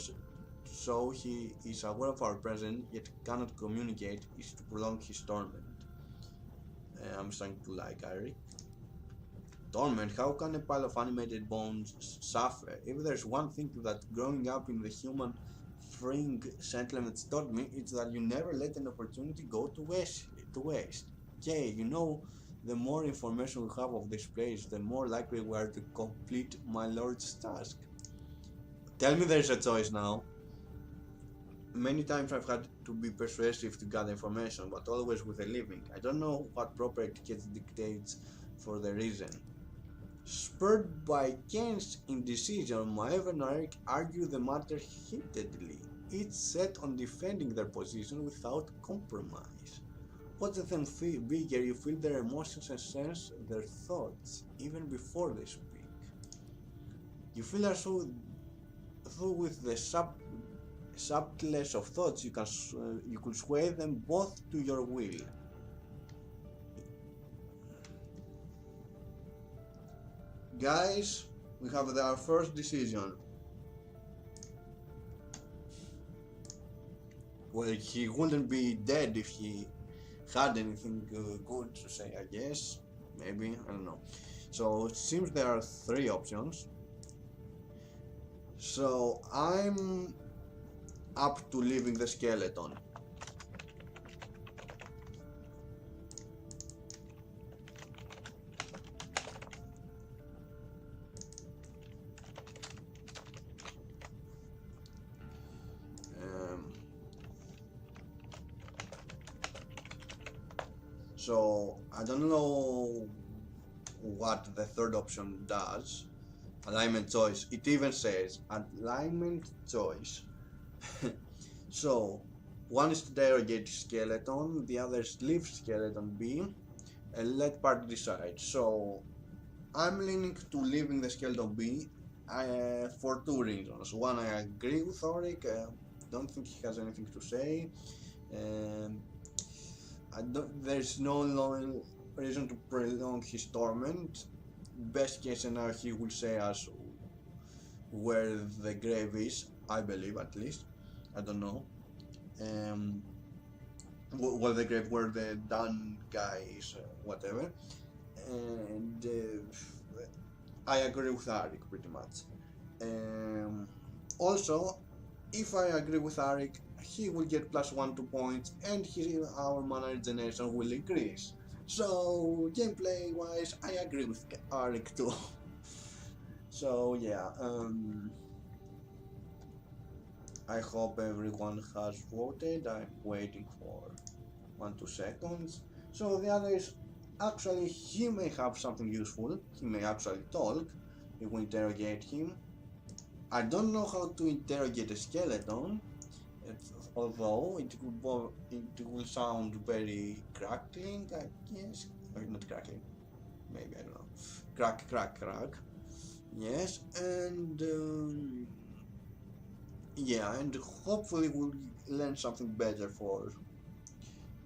so he is aware of our presence yet cannot communicate is to prolong his torment. I'm starting to like Eric. Torment? How can a pile of animated bones suffer? If there's one thing that growing up in the human freeing settlements taught me, it's that you never let an opportunity go to waste. Okay, you know, the more information we have of this place, the more likely we are to complete my lord's task. Tell me there's a choice now. Many times I've had to be persuasive to gather information, but always with a living. I don't know what proper etiquette dictates for the reason. Spurred by Ken's indecision, Maeve and Eric argue the matter heatedly, each set on defending their position without compromise. Watch them bigger, you feel their emotions and sense their thoughts, even before they speak. You feel as though with the subtlest of thoughts you could sway them both to your will. Guys, we have our first decision. Well, he wouldn't be dead if he had anything good to say, I guess. Maybe, I don't know. So it seems there are three options. So I'm up to leaving the skeleton. So I don't know what the third option does. Alignment choice. It even says alignment choice. So one is to derogate skeleton, the other is leave skeleton be and let party decide. So I'm leaning to leaving the skeleton be for two reasons. One, I agree with Auric. Don't think he has anything to say. Um, there's no reason to prolong his torment. Best case scenario, he will say us where the grave is, I believe at least. I don't know. Um, well, the grave where the done guy is, whatever. And I agree with Arik pretty much. Um, Also, if I agree with Arik, he will get +1 2 points, and our mana regeneration will increase. So gameplay wise, I agree with Arik too. So yeah, I hope everyone has voted. I'm waiting for 1 2 seconds. So the other is actually he may have something useful. He may actually talk if we interrogate him. I don't know how to interrogate a skeleton, although it will sound very crackling, I guess. Or not crackling, maybe, I don't know. Crack, crack, crack. Yes, and yeah, and hopefully we'll learn something better for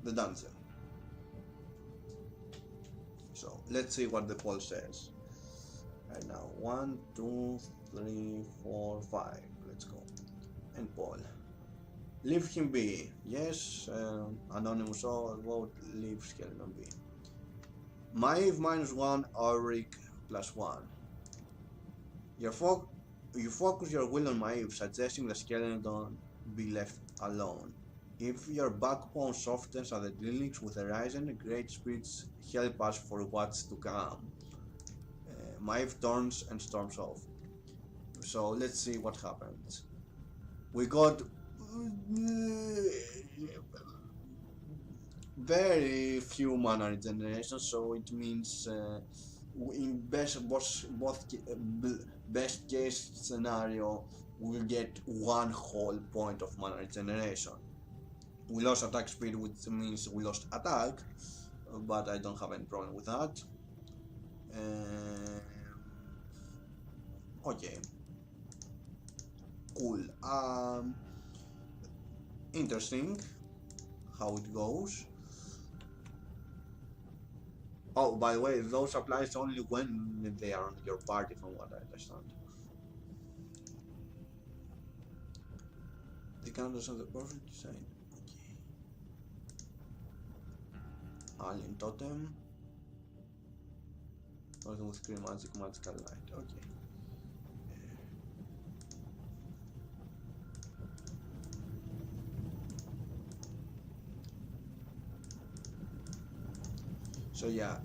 the dancer. So let's see what the poll says. Right now, 1 2 3 4 5. Let's go. And poll. Leave him be. Yes, anonymous all vote leave skeleton be. Maeve -1, Auric +1. You focus your will on Maeve, suggesting the skeleton be left alone. If your backbone softens at the dealings with Horizon, great spirits help us for what's to come. Maeve turns and storms off. So let's see what happens. We got very few mana regeneration, so it means in best case scenario we'll get 1 whole point of mana regeneration. We lost attack speed, which means we lost attack, but I don't have any problem with that. Okay, cool. Interesting how it goes. Oh, by the way, those applies only when they are on your party, from what I understand. They can understand the perfect design. Okay. Alien Totem. Working with Green Magic, Magical Light. Okay. So yeah,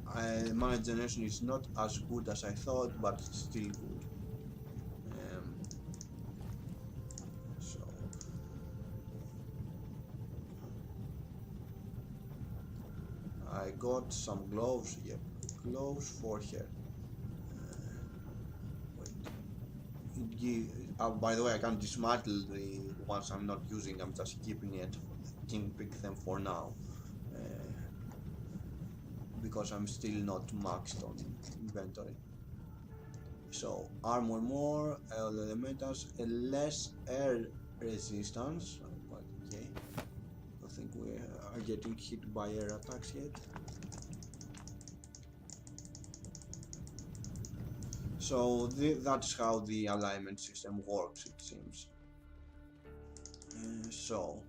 mana generation is not as good as I thought, but still good. So I got some gloves. Yep, gloves for her. Wait. By the way, I can dismantle the ones I'm not using. I'm just keeping them for now. Because I'm still not maxed on inventory. So armor more, all elementals, less air resistance. But okay, I think we are getting hit by air attacks yet. So that's how the alignment system works, it seems. So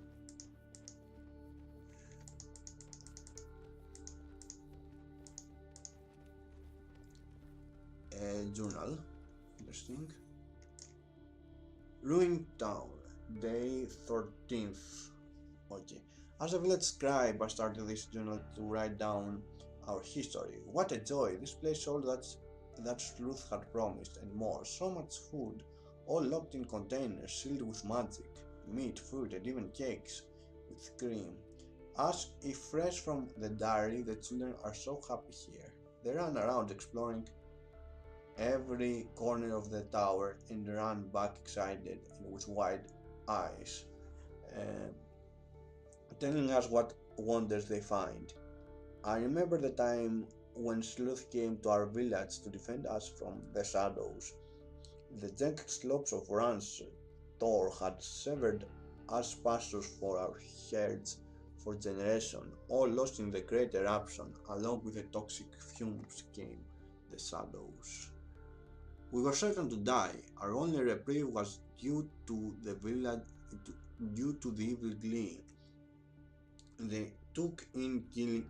journal, interesting. Ruined Town, day 13th. Okay. As a village scribe, I started this journal to write down our history. What a joy! This place all that Sleuth had promised, and more. So much food, all locked in containers, sealed with magic. Meat, fruit, and even cakes with cream. As if fresh from the dairy, the children are so happy here. They run around exploring every corner of the tower and run back excited and with wide eyes, uh, telling us what wonders they find. I remember the time when Sleuth came to our village to defend us from the shadows. The jagged slopes of Ran's Tor had severed us pastures for our herds for generations, all lost in the great eruption. Along with the toxic fumes came the shadows. We were certain to die. Our only reprieve was due to the evil glee. They took in killing.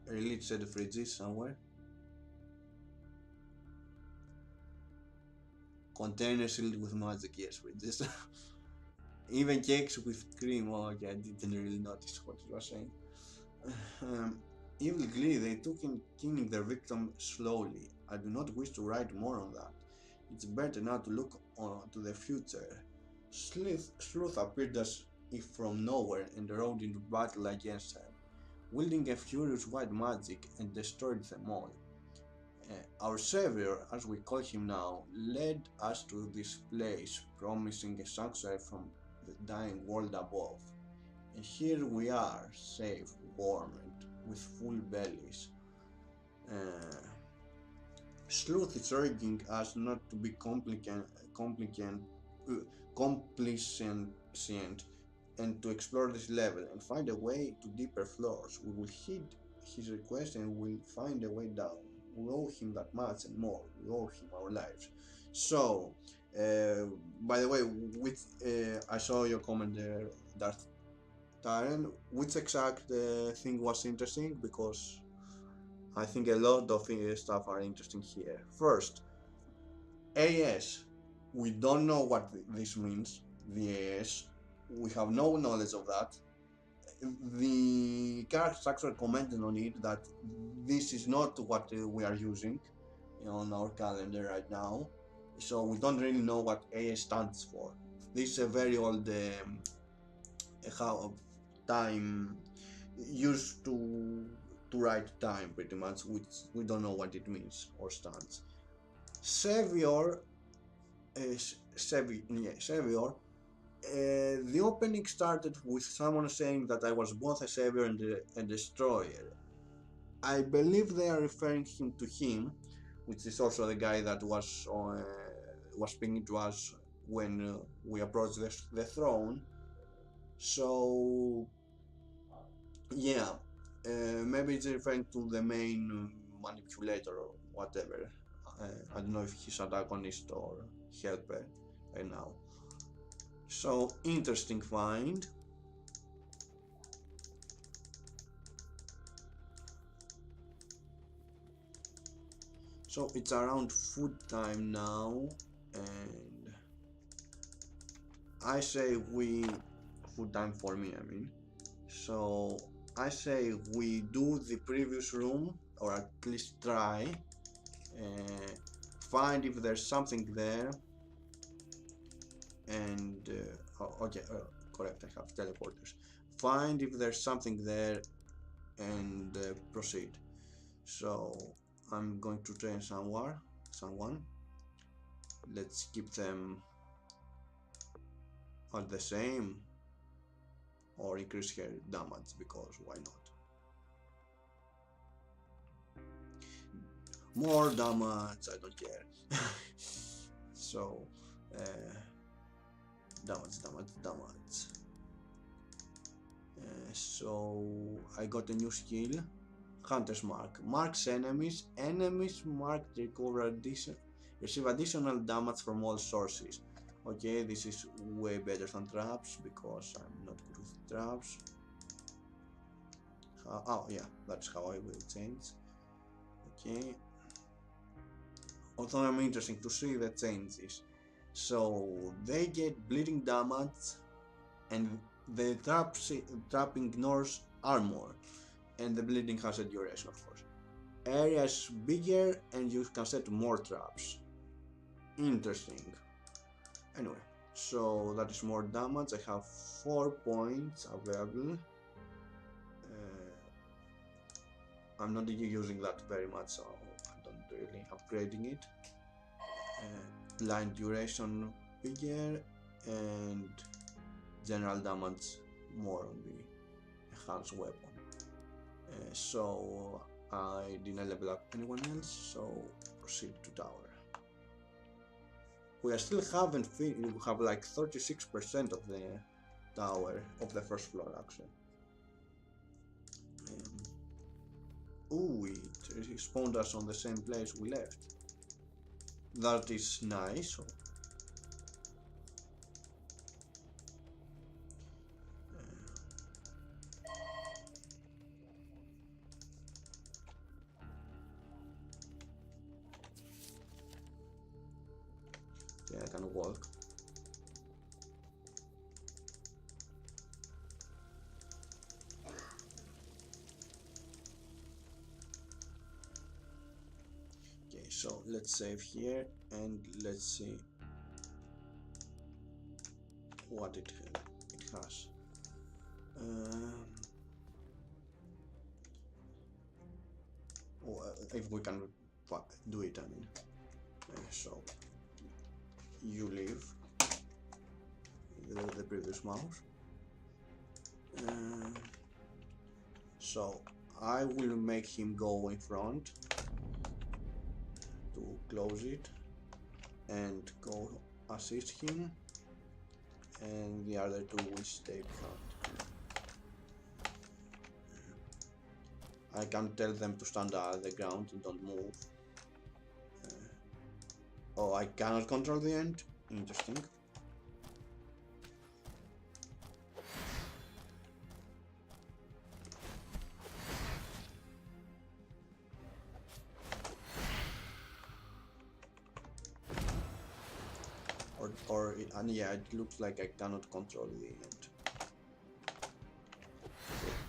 Really, it said fridges somewhere. Containers filled with magic, yes, fridges. Even cakes with cream. Oh, okay, I didn't really notice what it was saying. Um, Evil glee, they took in killing their victim slowly. I do not wish to write more on that. It's better now to look to the future. Sleuth appeared as if from nowhere and rode into battle against her, wielding a furious white magic, and destroyed them all. Our savior, as we call him now, led us to this place, promising a sanctuary from the dying world above. And here we are, safe, warm, and with full bellies. Uh, Sleuth is urging us not to be uh, complacent and to explore this level and find a way to deeper floors. We will heed his request and we'll find a way down. We owe him that much and more. We owe him our lives. So, by the way, I saw your comment there, Darth Tyrant. Which exact thing was interesting? Because I think a lot of stuff are interesting here. First, AS. We don't know what this means. The AS. We have no knowledge of that. The characters actually commented on it that this is not what we are using on our calendar right now. So we don't really know what AS stands for. This is a very old how time used to write time pretty much, which we don't know what it means or stands. Savior is Savior. The opening started with someone saying that I was both a savior and a destroyer. I believe they are referring him to him, which is also the guy that was speaking to us when we approached the throne. So yeah, maybe it's referring to the main manipulator or whatever. I don't know if he's antagonist or helper right now. So interesting find. So it's around food time now, and I say we food time for me. I mean, so I say we do the previous room, or at least try, find if there's something there, and okay, correct. I have teleporters. Find if there's something there, and proceed. So I'm going to train someone. Let's keep them at the same or increase her damage, because why not? More damage, I don't care. So damage. So I got a new skill, Hunter's Mark. Marks enemies. Enemies marked receive additional damage from all sources. Okay, this is way better than traps because I'm not good with traps. Oh yeah, that's how I will change. Okay. Although I'm interesting to see the changes. So they get bleeding damage, and the trap ignores armor, and the bleeding has a duration, of course. Area is bigger, and you can set more traps. Interesting. Anyway, so that is more damage. I have 4 points available. I'm not using that very much, so I don't really upgrading it. Line duration bigger, and general damage more on the enhanced weapon. So I didn't level up anyone else, so proceed to tower. We still haven't finished. We have like 36% of the tower of the first floor actually. Ooh, it spawned us on the same place we left. That is nice. Yeah, I can walk. Okay, so let's save here and let's see what it has. If we can do it, I mean. So you leave the previous mouse. So I will make him go in front to close it and go assist him, and the other two will stay behind. I can tell them to stand at the ground and don't move. Oh, I cannot control the end? Interesting. And yeah, it looks like I cannot control the end.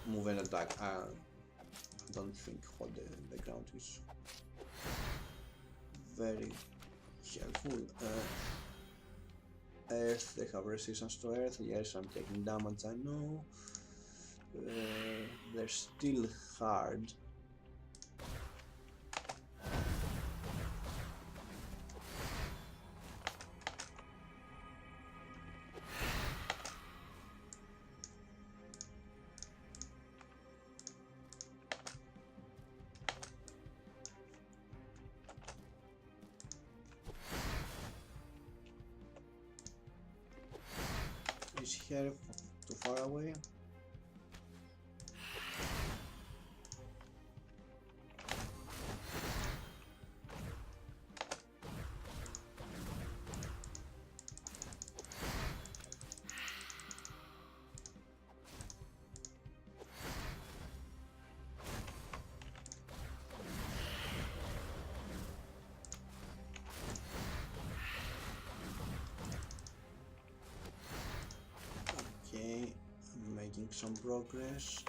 Move and attack. I don't think what the ground is very helpful. Earth, they have resistance to earth. Yes, I'm taking damage, I know. They're still hard. Is here too far away? Okay, I'm making some progress.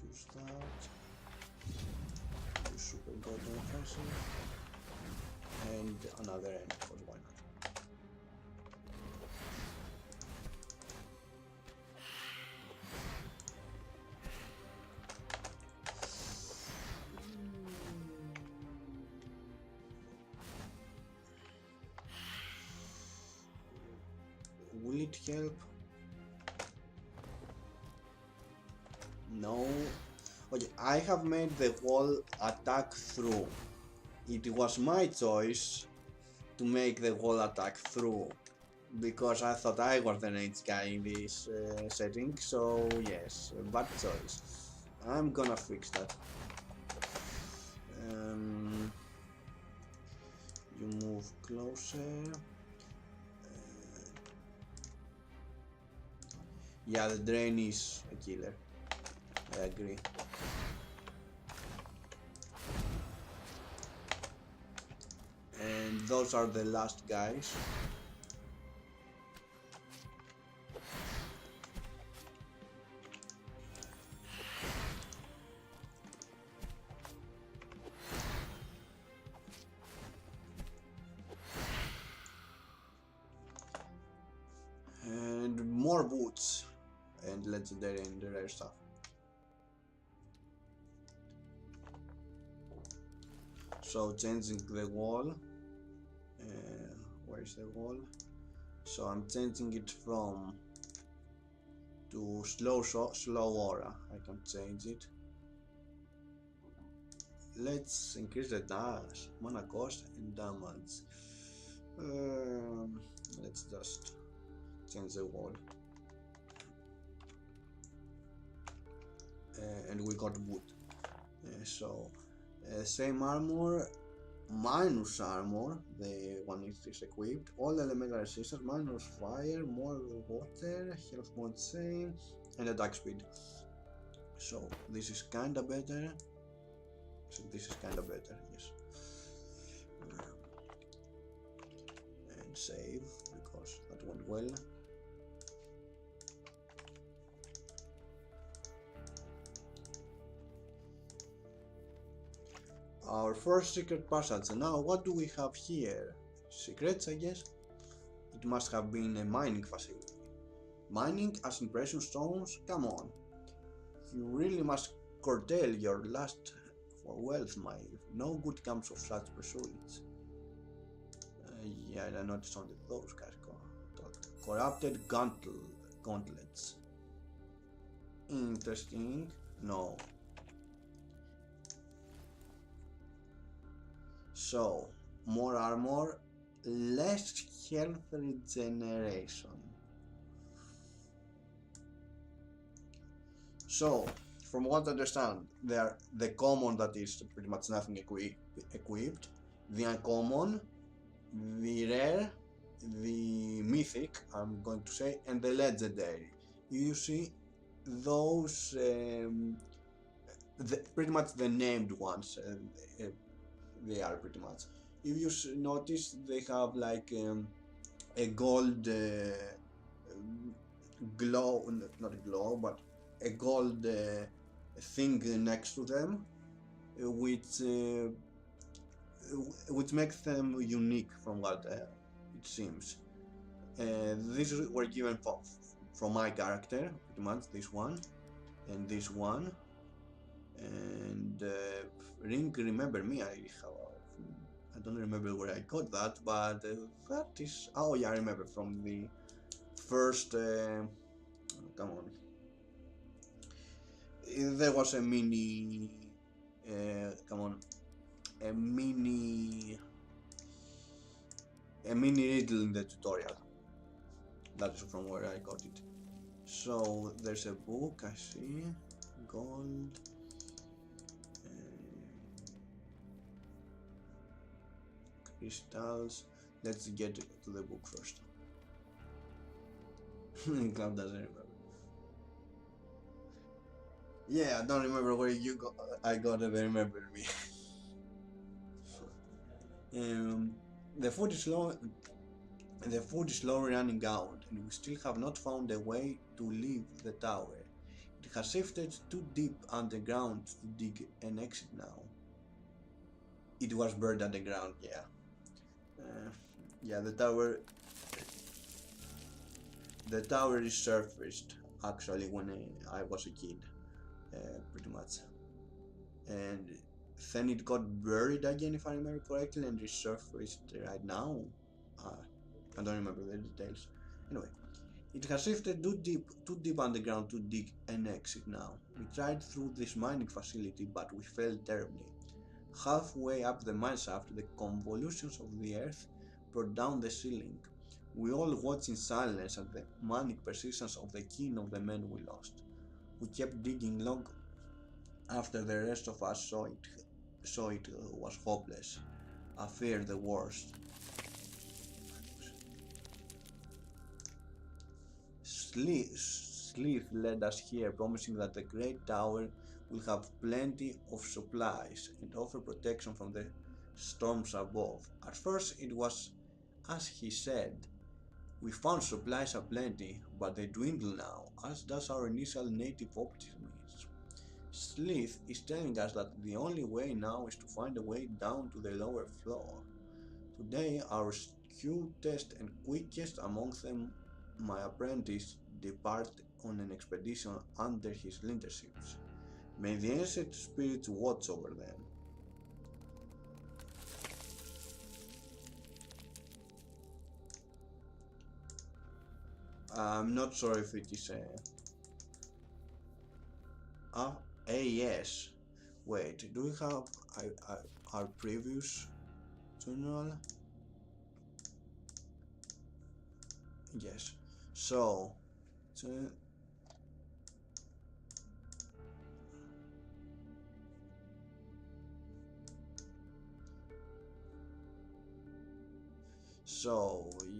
Use that. Use super golden offensive. And another end, because why not? Will it help? No. Okay, I have made the wall attack through. It was my choice to make the wall attack through, because I thought I was the ranged guy in this setting, so yes, bad choice. I'm gonna fix that. You move closer. Yeah, the drain is a killer. I agree. And those are the last guys. And more boots and legendary and rare stuff. So changing the wall, where is the wall? So I'm changing it from to slow aura. I can change it. Let's increase the dash, mana cost and damage. Let's just change the wall. And we got wood. Same armor, minus armor, the one is equipped, all elemental resistance, minus fire, more water, health more chain, and attack speed. So this is kinda better. Yes. And save, because that went well. Our first secret passage. Now what do we have here? Secrets, I guess? It must have been a mining facility. Mining as in precious stones? Come on. You really must curtail your lust for wealth, my youth. No good comes of such pursuits. Yeah, I noticed only those guys got corrupted gauntlets. Interesting. No. So, more armor, less health regeneration. So, from what I understand, they're the common that is pretty much nothing equipped, the uncommon, the rare, the mythic, I'm going to say, and the legendary. You see, those pretty much the named ones. They are pretty much. If you notice, they have like a gold glow, not a glow, but a gold thing next to them, which makes them unique from what it seems. These were given from my character, pretty much, this one and this one. And Ring Remember Me, I don't remember where I got that, but that is, oh yeah, I remember from the first, come on, there was a mini, a mini riddle in the tutorial. That is from where I got it. So there's a book, I see, gold. Crystals. Let's get to the book first. Cloud doesn't remember. Yeah, I don't remember where you got. I got it. Remember me. The food is low. The food is slowly running out, and we still have not found a way to leave the tower. It has shifted too deep underground to dig an exit now. It was buried underground, yeah. Yeah, the tower resurfaced actually when I was a kid, pretty much, and then it got buried again, if I remember correctly, and resurfaced right now. I don't remember the details. Anyway, it has shifted too deep underground to dig an exit now. We tried through this mining facility, but we failed terribly. Halfway up the mine shaft, the convolutions of the earth brought down the ceiling. We all watched in silence at the manic persistence of the kin of the men we lost. We kept digging long after the rest of us saw it was hopeless. I feared the worst. Sleeth led us here, promising that the great tower will have plenty of supplies and offer protection from the storms above. At first it was as he said. We found supplies aplenty, but they dwindle now, as does our initial native optimism. Slith is telling us that the only way now is to find a way down to the lower floor. Today, our cutest and quickest among them, my apprentice, depart on an expedition under his leadership. May the ancient spirits watch over them. I'm not sure if it is a yes. Wait, do we have our previous journal? Yes. So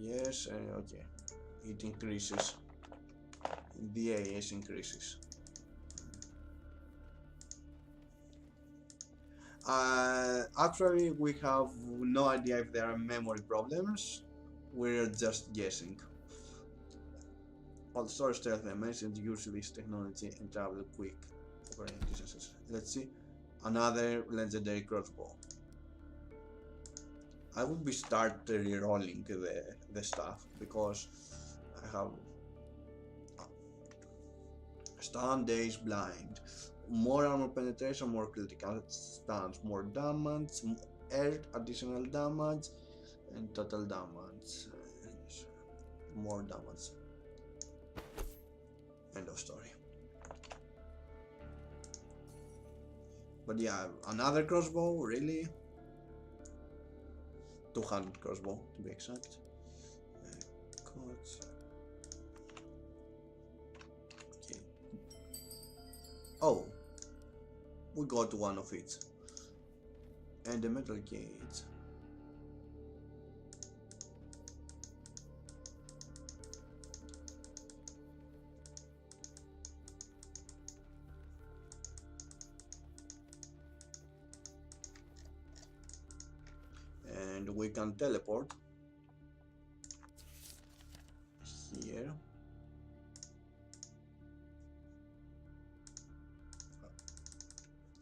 yes, okay. It increases. The AS increases. Actually, we have no idea if there are memory problems. We're just guessing. All storage stealth and mentioned use this technology and travel quick operating distances. Let's see. Another legendary crossbow. I would be start re-rolling the stuff because I have stun, daze, blind, more armor penetration, more critical stance, more damage, air additional damage, and total damage. More damage. End of story. But yeah, another crossbow, really? 200 crossbow to be exact. Okay. Oh, we got one of it. And the metal gate. And we can teleport here.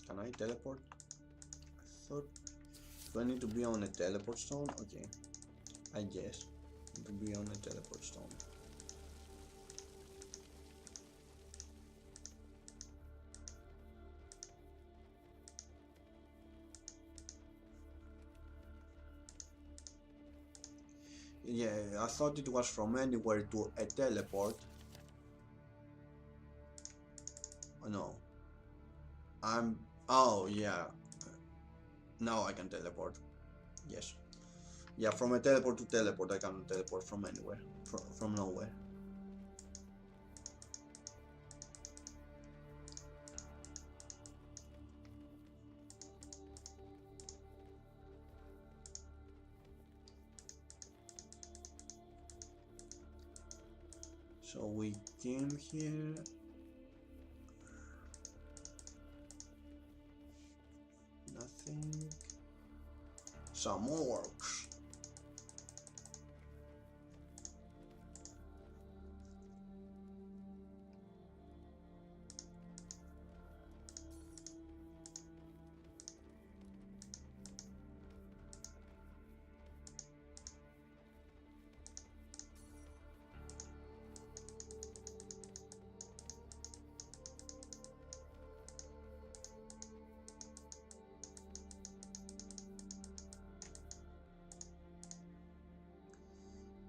Can I teleport? I thought. Do I need to be on a teleport stone? Okay. I guess. I need to be on a teleport stone. Yeah, I thought it was from anywhere to a teleport. Oh, no. Oh, yeah. Now I can teleport. Yes. Yeah, from a teleport to teleport, I can teleport from anywhere. From nowhere. So we came here. Nothing. Some orcs.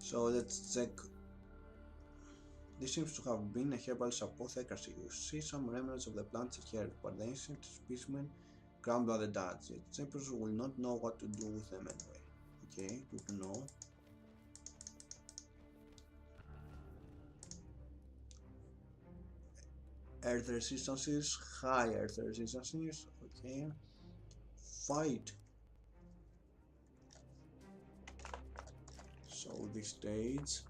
So let's check. This seems to have been a herbal apothecary. You see some remnants of the plants here, but the ancient specimen ground by the Dutch. The samples will not know what to do with them anyway. Okay, good to know. Earth resistances, high earth resistances. Okay. Fight. So this stage.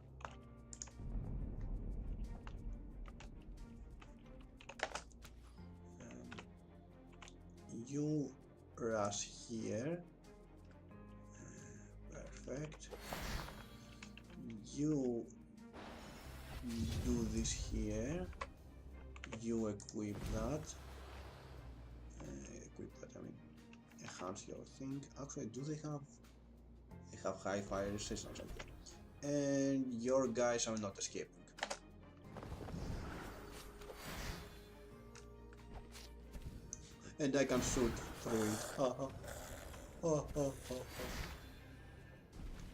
And you rush here. Perfect. You do this here. You equip that. I mean, enhance your thing. Actually, do they have? They have high fire resistance. Okay. And your guys are not escaping. And I can shoot through it.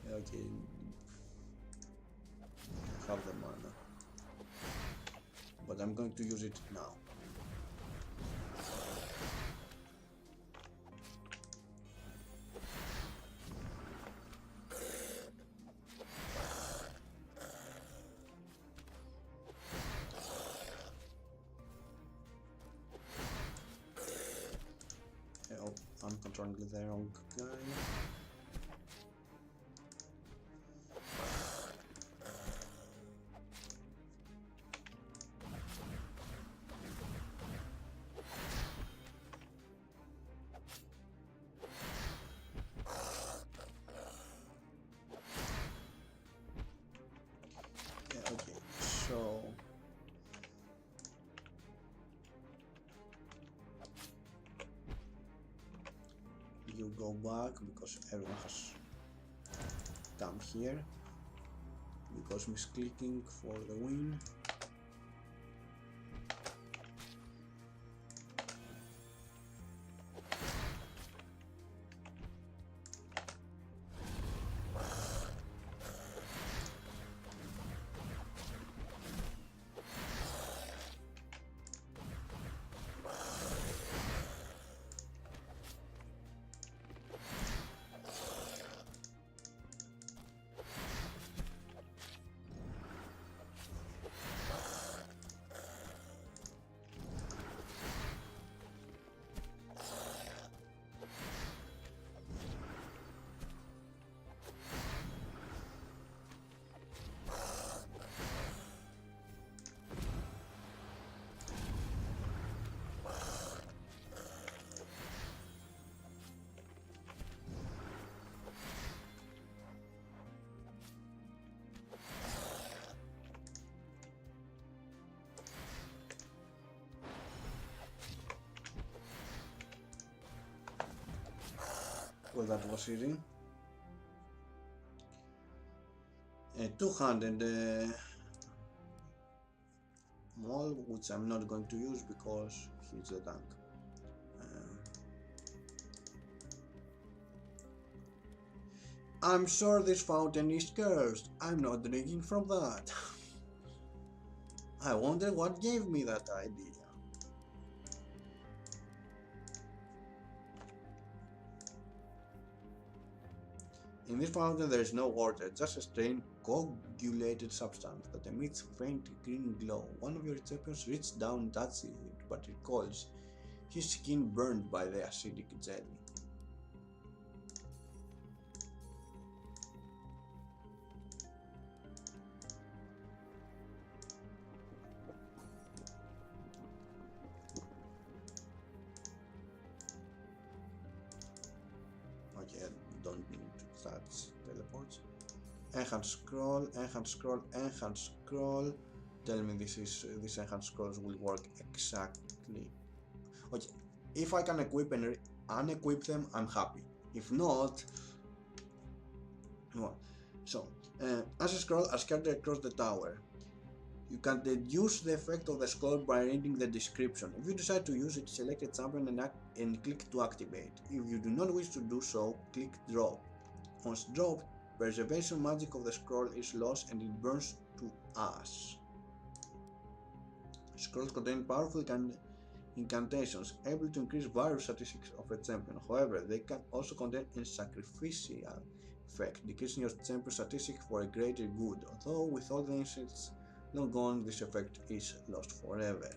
Okay. I have the mana. But I'm going to use it now. Oh, I'm controlling the wrong guy. Okay, so you go back because everyone has come here because misclicking for the win. Well, that was easy. Two-handed Maul, which I'm not going to use because he's a tank. I'm sure this fountain is cursed. I'm not drinking from that. I wonder what gave me that idea. In this fountain there is no water, just a strange coagulated substance that emits faint green glow. One of your champions reaches down and touches it, but recalls his skin burned by the acidic jelly. Okay, I don't need to touch teleports. Enhanced scroll, enhanced scroll, enhanced scroll. Tell me this enhanced scrolls will work exactly. Okay, if I can equip and unequip them, I'm happy. If not, well. So, as a scroll are scattered across the tower. You can deduce the effect of the scroll by reading the description. If you decide to use it, select a champion and click to activate. If you do not wish to do so, click drop. Once dropped, preservation magic of the scroll is lost and it burns to ash. Scrolls contain powerful incantations able to increase various statistics of a champion. However, they can also contain a sacrificial effect, decreasing your champion statistics for a greater good, although with all the insects long gone, this effect is lost forever.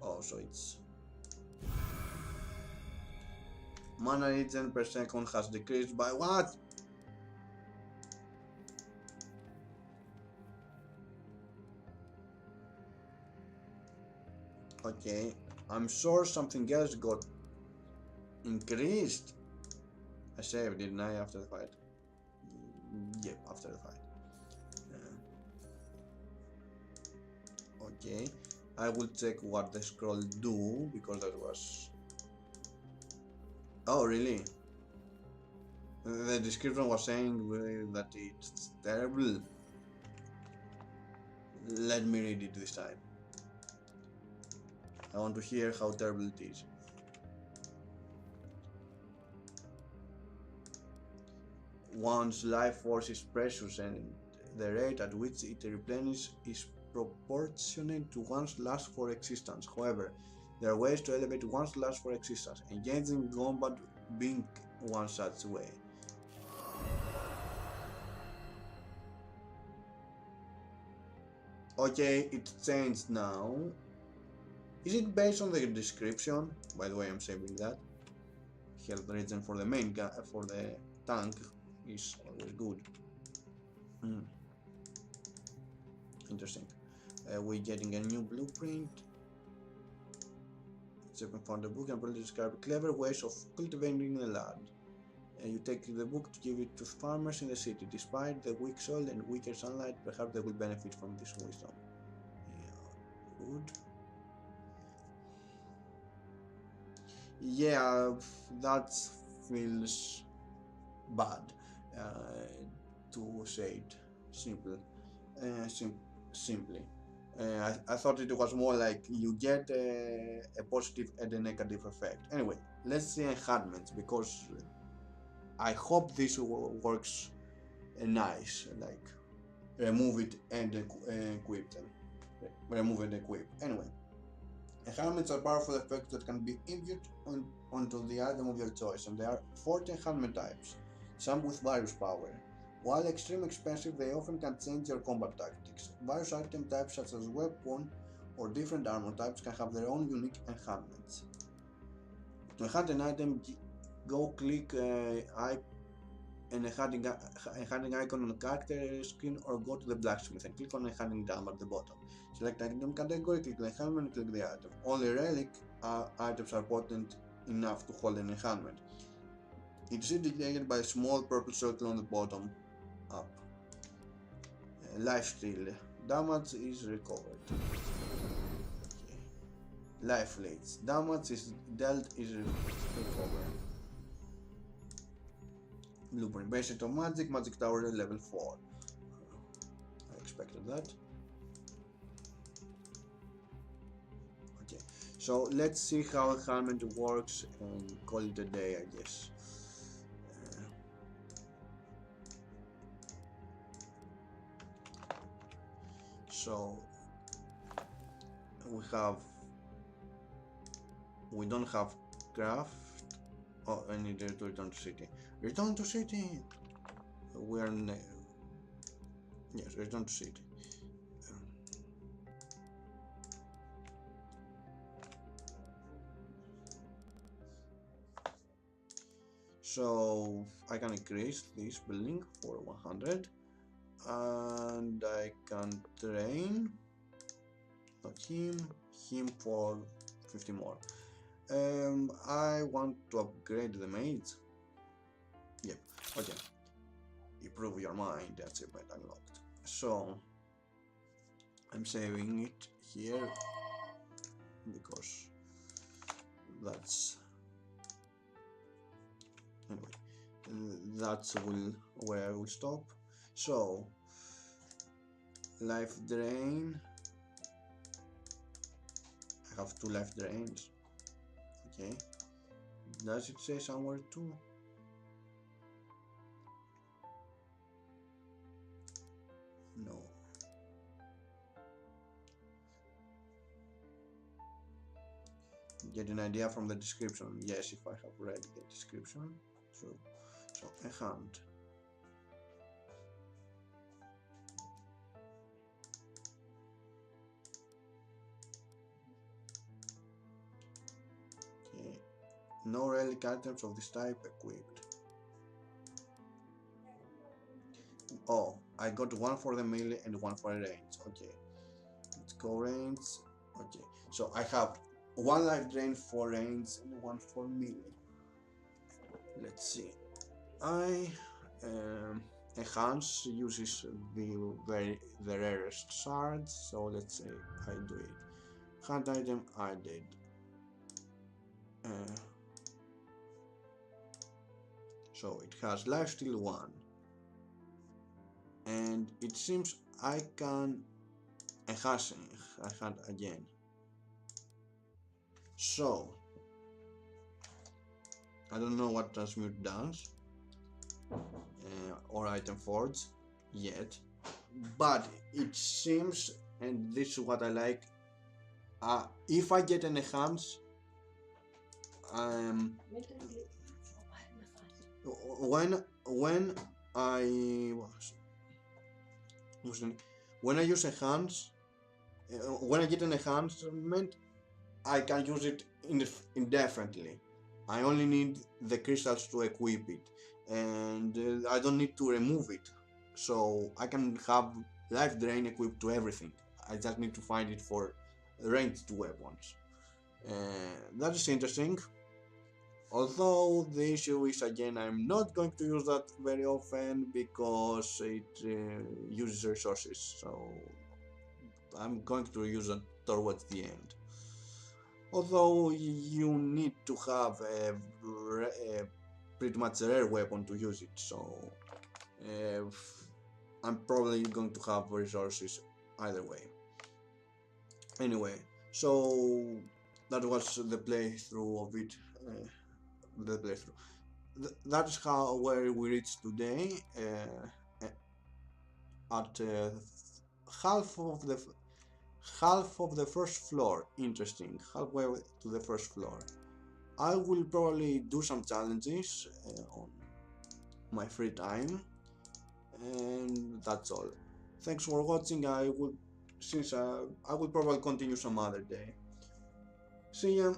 Oh, so it's mana regen per second has decreased by what? Okay, I'm sure something else got Increased. I saved, didn't I, after the fight? Yep, after the fight. Okay, I will check what the scroll do, because that was... Oh, really? The description was saying that it's terrible. Let me read it this time. I want to hear how terrible it is. One's life force is precious, and the rate at which it replenishes is proportionate to one's lust for existence. However, there are ways to elevate one's lust for existence, engaging in combat being one such way. Okay, it changed now. Is it based on the description? By the way, I'm saving that. Health regen for the main guy, for the tank is always good. Interesting. We're getting a new blueprint. Checking from the book and probably describe clever ways of cultivating the land. You take the book to give it to farmers in the city. Despite the weak soil and weaker sunlight, perhaps they will benefit from this wisdom. Yeah, good. Yeah, that feels bad, to say it simply. I thought it was more like you get a positive and a negative effect. Anyway, let's see enhancements, because I hope this works nice, like remove it and equip them. Remove and equip. Anyway, enhancements are powerful effects that can be imbued onto the item of your choice, and there are 40 enhancement types, some with various power. While extremely expensive, they often can change your combat tactics. Various item types such as weapon or different armor types can have their own unique enhancements. To enhance an item, go click an enhancing icon on the character screen, or go to the blacksmith and click on enhancing tab at the bottom. Select item category, click the enhancement, and click the item. Only relic items are potent enough to hold an enhancement. It is indicated by a small purple circle on the bottom up. Lifesteal. Damage is recovered. Okay. Life leads. Damage is dealt is recovered. Blueprint. Basic of magic. Magic tower level 4. I expected that. Okay. So let's see how enhancement works and call it a day, I guess. So we don't have craft. Oh, I need to return to city. Return to city. We're yes, return to city. So I can increase this building for 100, and I can train him for 50 more. I want to upgrade the mage. Yep. Okay. Improve your mind. Achievement unlocked. So I'm saving it here because that's anyway. That's where I will stop. So life drain. I have 2 life drains. Okay. Does it say somewhere too? No. Get an idea from the description. Yes, if I have read the description. So a hand. Okay. No relic items of this type equipped. Oh, I got one for the melee and one for range. Okay. Let's go range. Okay. So I have 1 life drain for range and 1 for melee. Let's see. I enhance uses the rarest shards, so let's say I do it. Hand item added. Uh, so it has lifesteal 1, and it seems I can enhance again. So I don't know what transmute does or item forge yet, but it seems, and this is what I like, if I get an enhance, when I when I use enhance, when I get an enhancement, I can use it indefinitely. I only need the crystals to equip it, and I don't need to remove it. So I can have life drain equipped to everything. I just need to find it for ranged weapons. That is interesting. Although the issue is, again, I'm not going to use that very often because it uses resources. So I'm going to use it towards the end. Although you need to have a pretty much rare weapon to use it, so I'm probably going to have resources either way. Anyway, so that was the playthrough of it. The playthrough. That is how where we reached today. At half of the half of the first floor. Interesting. Halfway to the first floor. I will probably do some challenges on my free time, and that's all. Thanks for watching. I will probably continue some other day. See ya.